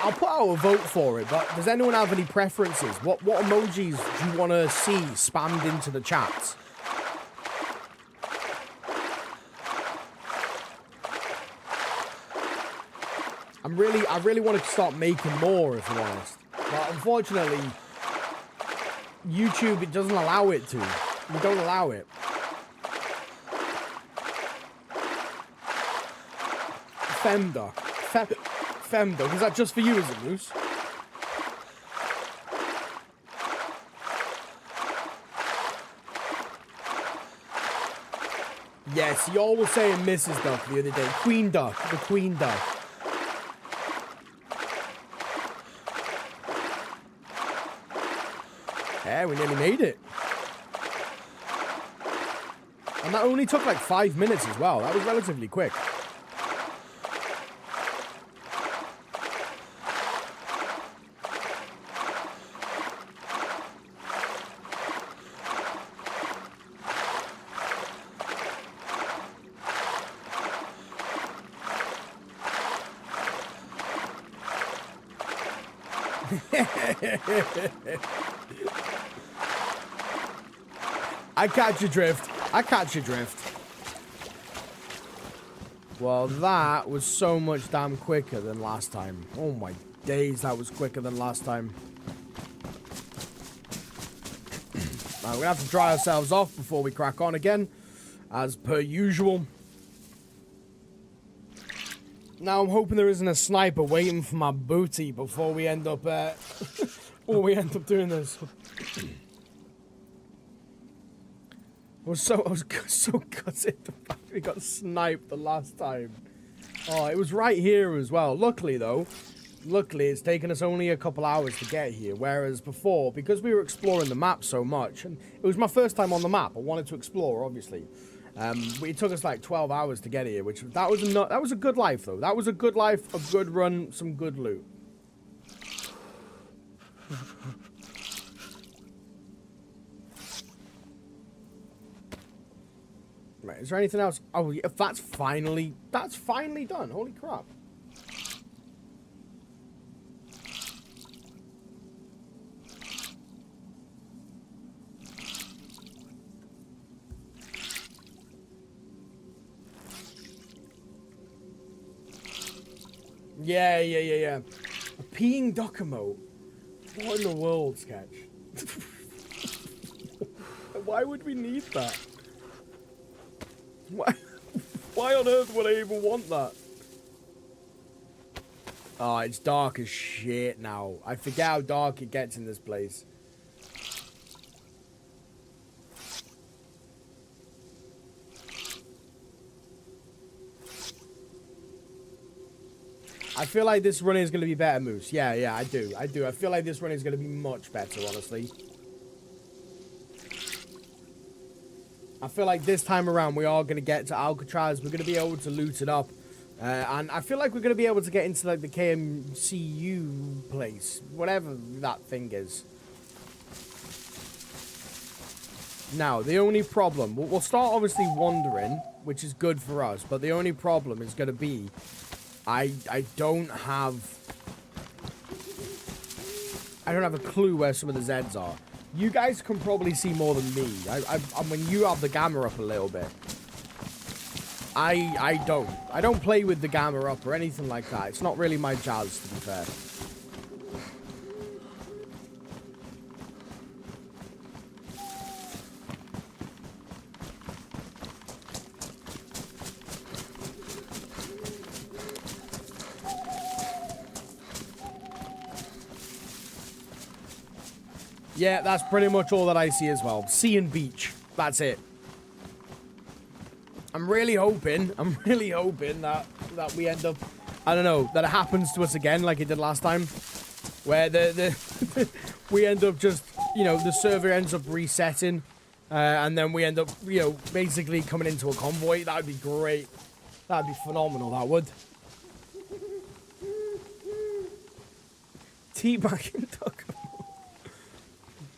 I'll put out a vote for it, but does anyone have any preferences? What emojis do you want to see spammed into the chat? I really want to start making more, if I'm honest. But unfortunately, YouTube, it doesn't allow it to. You don't allow it. Femduck. Femduck. Is that just for you, is it, Moose? Yes, y'all were saying Mrs. Duck the other day. Queen Duck. The Queen Duck. Yeah, we nearly made it. And that only took like 5 minutes as well. That was relatively quick. I catch your drift. I catch your drift. Well, that was so much damn quicker than last time. Oh my days, that was quicker than last time. Now, we're gonna have to dry ourselves off before we crack on again, as per usual. Now, I'm hoping there isn't a sniper waiting for my booty before we end up, doing this. I was so gutted the fact we got sniped the last time. Oh, it was right here as well. Luckily, though, it's taken us only a couple hours to get here. Whereas before, because we were exploring the map so much, and it was my first time on the map, I wanted to explore, obviously. It took us like 12 hours to get here, that was a good life, though. That was a good life, a good run, some good loot. Right, is there anything else? Oh, yeah, that's finally done. Holy crap. Yeah. A peeing duck emote. What in the world, Sketch? Why would we need that? Why on earth would I even want that? Oh, it's dark as shit now. I forget how dark it gets in this place. I feel like this run is going to be better, Moose. Yeah, I do. I feel like this run is going to be much better, honestly. I feel like this time around we are going to get to Alcatraz. We're going to be able to loot it up. And I feel like we're going to be able to get into like the KMCU place. Whatever that thing is. Now, the only problem... We'll start obviously wandering, which is good for us. But the only problem is going to be... I don't have a clue where some of the Zeds are. You guys can probably see more than me. When you have the gamma up a little bit. I don't play with the gamma up or anything like that. It's not really my jazz, to be fair. Yeah, that's pretty much all that I see as well. Sea and beach. That's it. I'm really hoping that we end up, I don't know, that it happens to us again like it did last time. Where we end up just, you know, the server ends up resetting. And then we end up, you know, basically coming into a convoy. That would be great. That would be phenomenal, that would. Teabagging duck.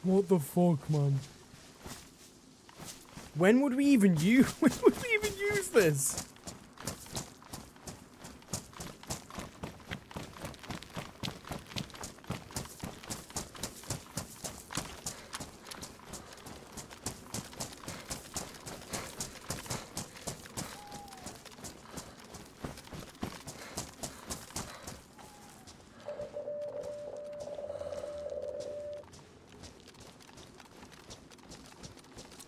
What the fuck, man? When would we even use this?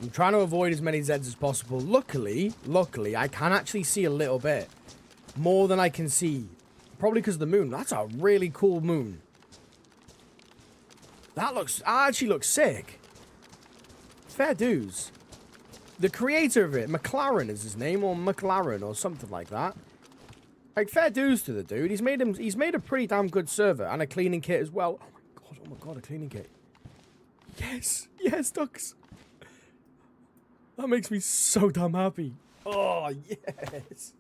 I'm trying to avoid as many Zeds as possible. Luckily, I can actually see a little bit. More than I can see. Probably because of the moon. That's a really cool moon. That actually looks sick. Fair dues. The creator of it, McLaren is his name, or McLaren, or something like that. Like, fair dues to the dude. He's made a pretty damn good server, and a cleaning kit as well. Oh my god, a cleaning kit. Yes, yes, ducks. That makes me so damn happy. Oh, yes.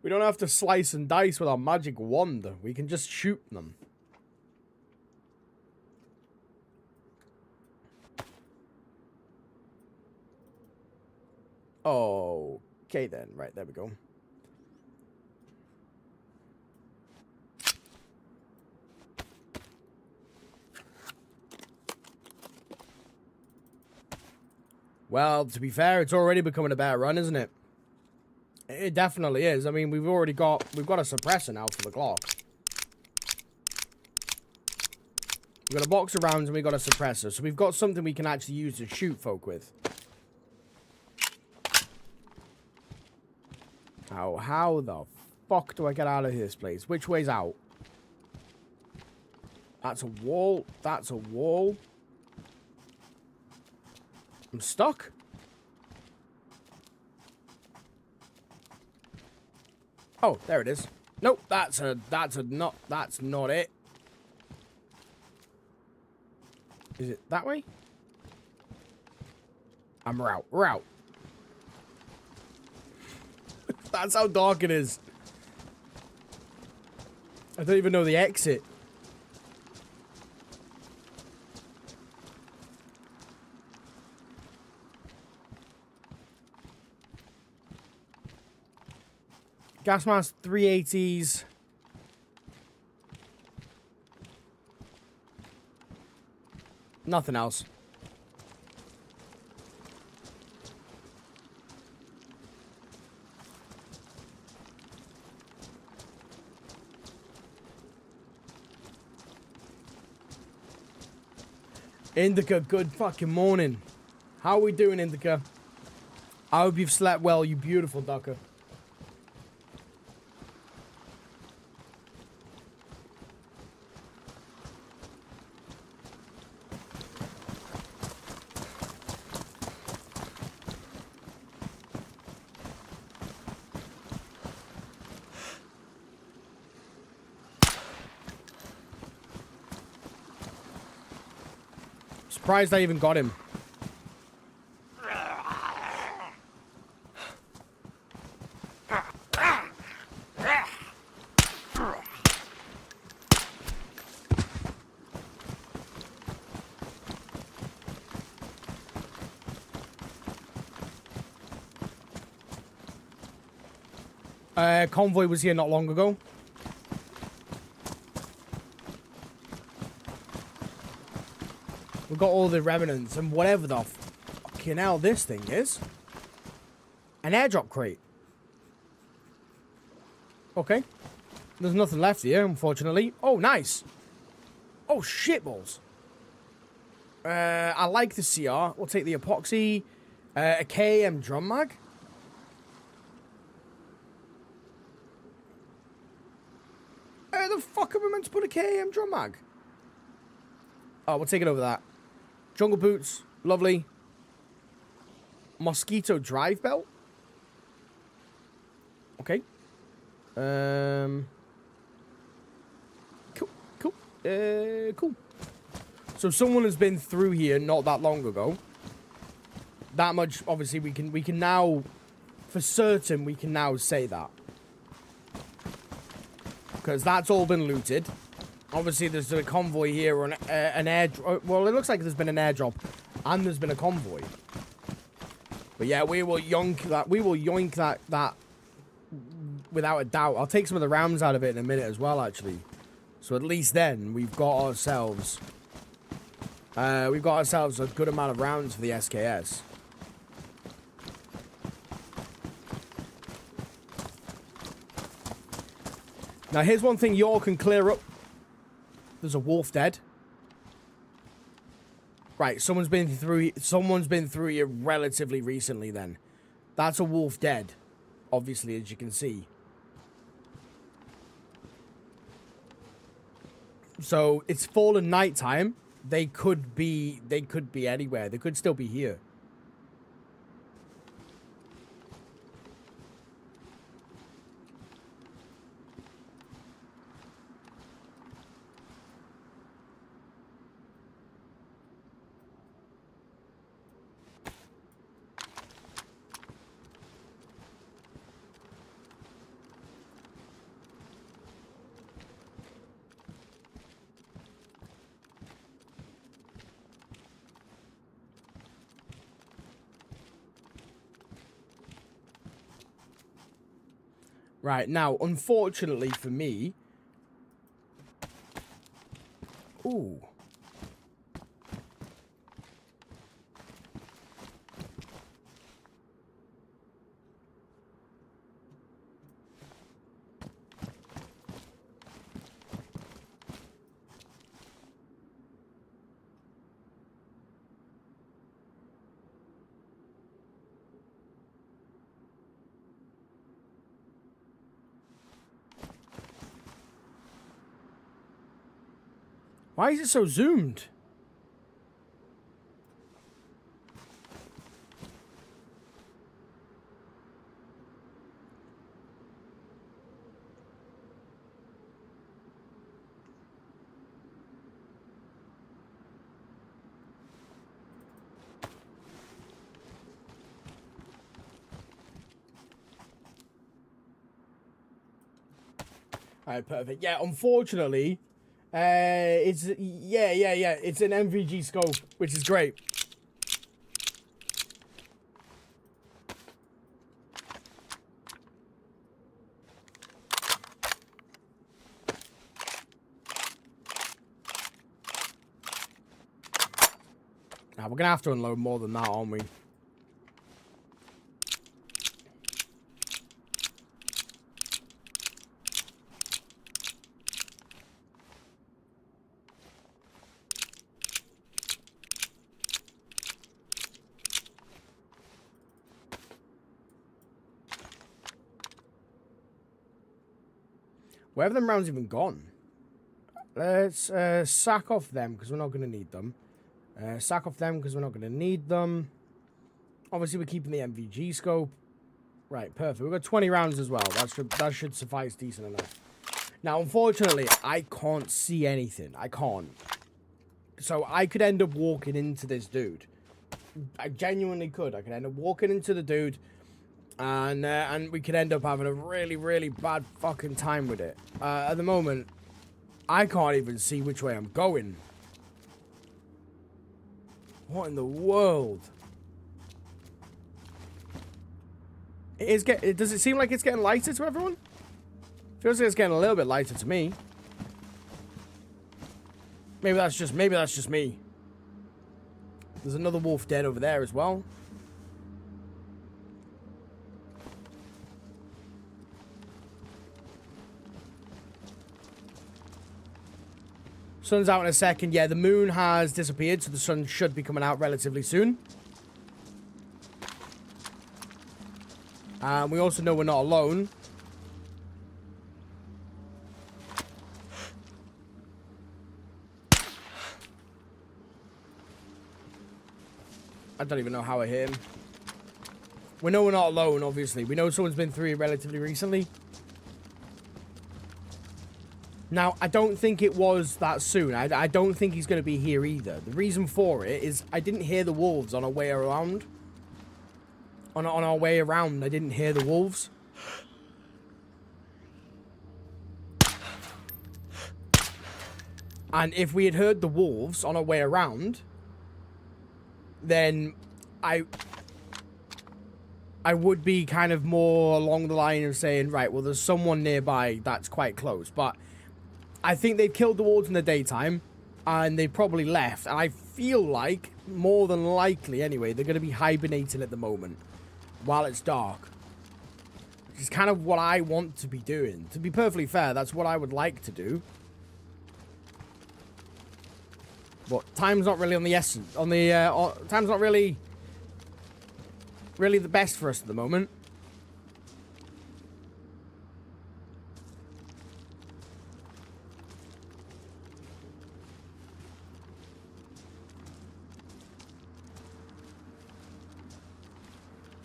We don't have to slice and dice with our magic wand. We can just shoot them. Okay then. Right, there we go. Well, to be fair, it's already becoming a better run, isn't it? It definitely is. I mean, we've got a suppressor now for the Glock. We've got a box of rounds and we've got a suppressor, so we've got something we can actually use to shoot folk with. How the fuck do I get out of this place? Which way's out? That's a wall. That's a wall. I'm stuck. Oh, there it is. Nope, that's not it. Is it that way? We're out. We're out. That's how dark it is. I don't even know the exit. Gas mask 380s. Nothing else. Indica, good fucking morning. How are we doing, Indica? I hope you've slept well, you beautiful ducker. Surprised I even got him. Convoy was here not long ago. We've got all the remnants and whatever the fucking hell this thing is. An airdrop crate. Okay. There's nothing left here, unfortunately. Oh, nice. Oh, shitballs. I like the CR. We'll take the epoxy. A KM drum mag. Where the fuck am I meant to put a KM drum mag? Oh, we'll take it over that. Jungle boots, lovely. Mosquito drive belt. Okay. Cool, cool, cool. So someone has been through here not that long ago. That much, obviously, we can now, for certain, we can now say that. Because that's all been looted. Obviously, there's a convoy here, or an airdrop. Well, it looks like there's been an airdrop, and there's been a convoy. But yeah, we will yoink that. We will yoink that without a doubt. I'll take some of the rounds out of it in a minute as well, actually. So at least then we've got ourselves a good amount of rounds for the SKS. Now, here's one thing y'all can clear up. There's a wolf dead. Right, someone's been through here relatively recently then. That's a wolf dead, obviously, as you can see. So it's fallen nighttime. They could be anywhere. They could still be here. Right, now, unfortunately for me... Ooh. Why is it so zoomed? Alright, perfect. Yeah, unfortunately, it's it's an MVG scope, which is great. Now, we're gonna have to unload more than that, aren't we? Where have them rounds even gone? Let's sack off them because we're not going to need them. Sack off them because we're not going to need them. Obviously, we're keeping the MVG scope. Right, perfect. We've got 20 rounds as well. That should suffice decent enough. Now, unfortunately, I can't see anything. I can't. So I could end up walking into this dude. I genuinely could. I could end up walking into the dude. And we could end up having a really, really bad fucking time with it. At the moment, I can't even see which way I'm going. What in the world? Does it seem like it's getting lighter to everyone? Feels like it's getting a little bit lighter to me. Maybe that's just me. There's another wolf dead over there as well. Sun's out in a second. Yeah, the moon has disappeared, so the sun should be coming out relatively soon. We also know we're not alone. I don't even know how I hit him. We know we're not alone, obviously. We know someone's been through it relatively recently. Now, I don't think it was that soon. I don't think he's going to be here either. The reason for it is I didn't hear the wolves on our way around. On our way around, I didn't hear the wolves. And if we had heard the wolves on our way around, then I would be kind of more along the line of saying, right, well, there's someone nearby that's quite close. But I think they've killed the wolves in the daytime, and they probably left. And I feel like, more than likely anyway, they're going to be hibernating at the moment while it's dark. Which is kind of what I want to be doing. To be perfectly fair, that's what I would like to do. But time's not really on the essence. Time's not really the best for us at the moment.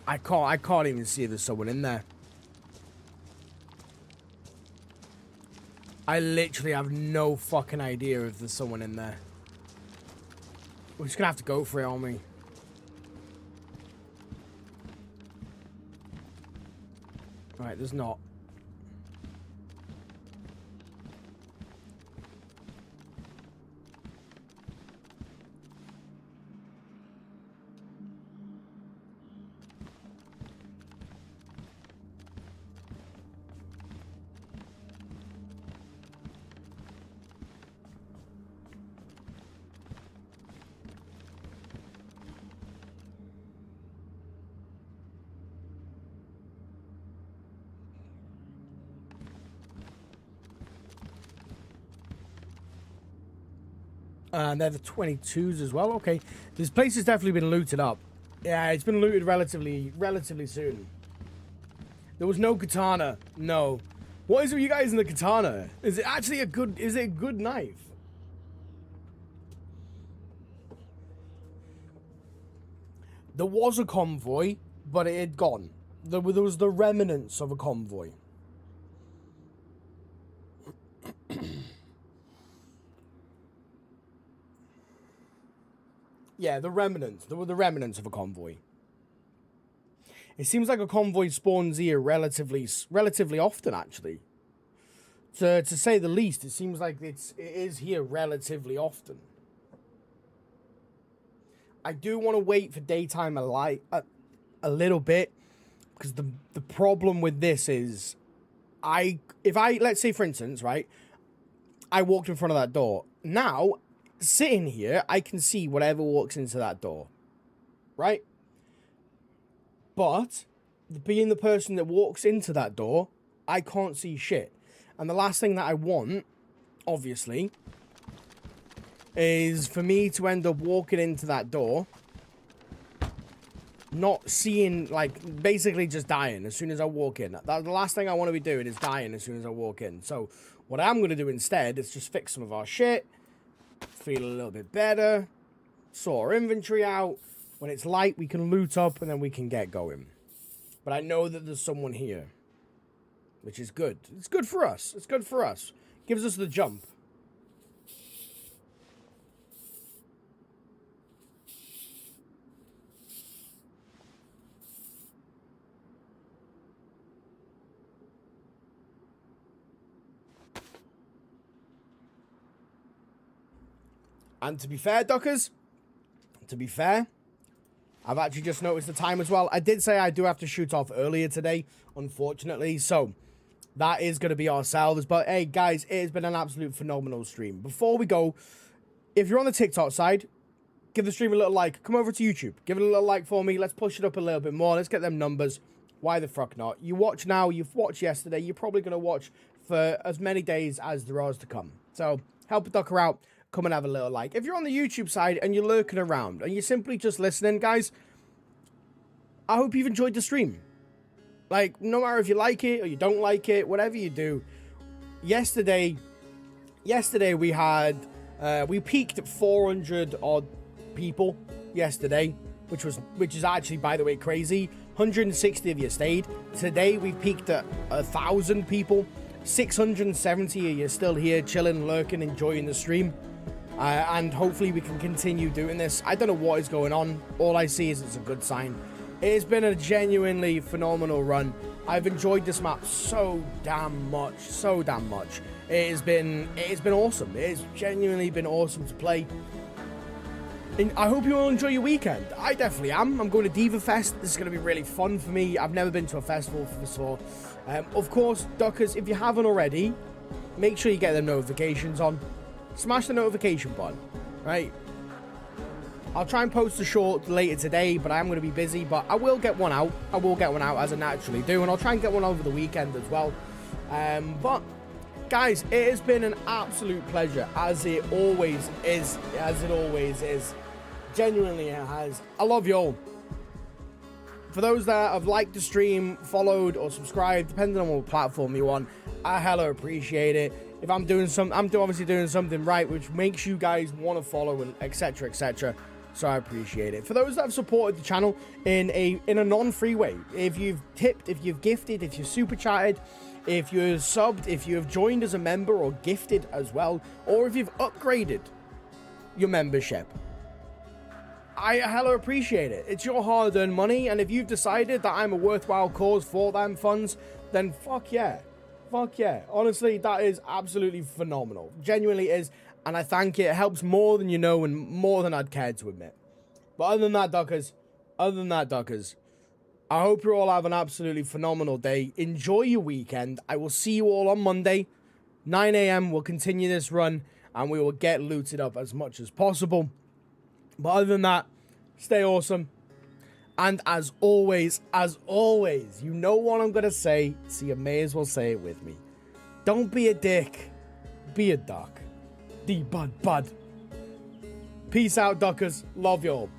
I can't even see if there's someone in there. I literally have no fucking idea if there's someone in there. We're just gonna have to go for it, aren't we? Alright, there's not. And they're the 22s as well. Okay, this place has definitely been looted up. Yeah, it's been looted relatively soon. There was no katana. No. What is with you guys in the katana? Is it actually a good? Is it a good knife? There was a convoy, but it had gone. There was the remnants of a convoy. Yeah, the remnants. There were the remnants of a convoy. It seems like a convoy spawns here relatively often, actually. To say the least, it seems like it is here relatively often. I do want to wait for daytime a little bit, because the problem with this is, let's say for instance, right, I walked in front of that door. Now, sitting here, I can see whatever walks into that door, right? But being the person that walks into that door, I can't see shit. And the last thing that I want, obviously, is for me to end up walking into that door, not seeing, like, basically just dying as soon as I walk in. The last thing I want to be doing is dying as soon as I walk in. So what I'm going to do instead is just fix some of our shit, feel a little bit better, sort our inventory out. When it's light, we can loot up and then we can get going. But I know that there's someone here, which is good. It's good for us. It's good for us. Gives us the jump. And to be fair, Duckers, I've actually just noticed the time as well. I did say I do have to shoot off earlier today, unfortunately. So that is going to be ourselves. But hey, guys, it has been an absolute phenomenal stream. Before we go, if you're on the TikTok side, give the stream a little like. Come over to YouTube. Give it a little like for me. Let's push it up a little bit more. Let's get them numbers. Why the fuck not? You watch now. You've watched yesterday. You're probably going to watch for as many days as there are to come. So help a Ducker out. Come and have a little like. If you're on the YouTube side and you're lurking around and you're simply just listening, guys, I hope you've enjoyed the stream. Like, no matter if you like it or you don't like it, whatever you do. Yesterday we had, we peaked at 400 odd people yesterday, which is actually, by the way, crazy. 160 of you stayed. Today we peaked at 1,000 people. 670 of you still here, chilling, lurking, enjoying the stream. And hopefully we can continue doing this. I don't know what is going on. All I see is it's a good sign. It has been a genuinely phenomenal run. I've enjoyed this map so damn much. It has been awesome. It has genuinely been awesome to play. And I hope you all enjoy your weekend. I definitely am. I'm going to Diva Fest. This is going to be really fun for me. I've never been to a festival before. Of course, Duckers, if you haven't already, make sure you get the notifications on. Smash the notification button, right? I'll try and post a short later today, but I'm going to be busy. But I will get one out. As I naturally do. And I'll try and get one over the weekend as well. But guys, it has been an absolute pleasure, as it always is. Genuinely it has. I love y'all. For those that have liked the stream, followed, or subscribed, depending on what platform you're on, I hella appreciate it. If I'm doing obviously doing something right, which makes you guys want to follow, and etc, etc. So I appreciate it. For those that have supported the channel in a non-free way, if you've tipped, if you've gifted, if you've super chatted, if you've subbed, if you have joined as a member or gifted as well, or if you've upgraded your membership, I hella appreciate it. It's your hard-earned money, and if you've decided that I'm a worthwhile cause for them funds, then fuck yeah. Fuck yeah. Honestly, that is absolutely phenomenal. Genuinely is, and I thank it. It helps more than you know and more than I'd care to admit. But other than that, Duckers, I hope you all have an absolutely phenomenal day. Enjoy your weekend. I will see you all on Monday. 9 a.m. We'll continue this run, and we will get looted up as much as possible. But other than that, stay awesome. And as always, you know what I'm going to say, so you may as well say it with me. Don't be a dick. Be a duck. D-bud. Peace out, Duckers. Love y'all.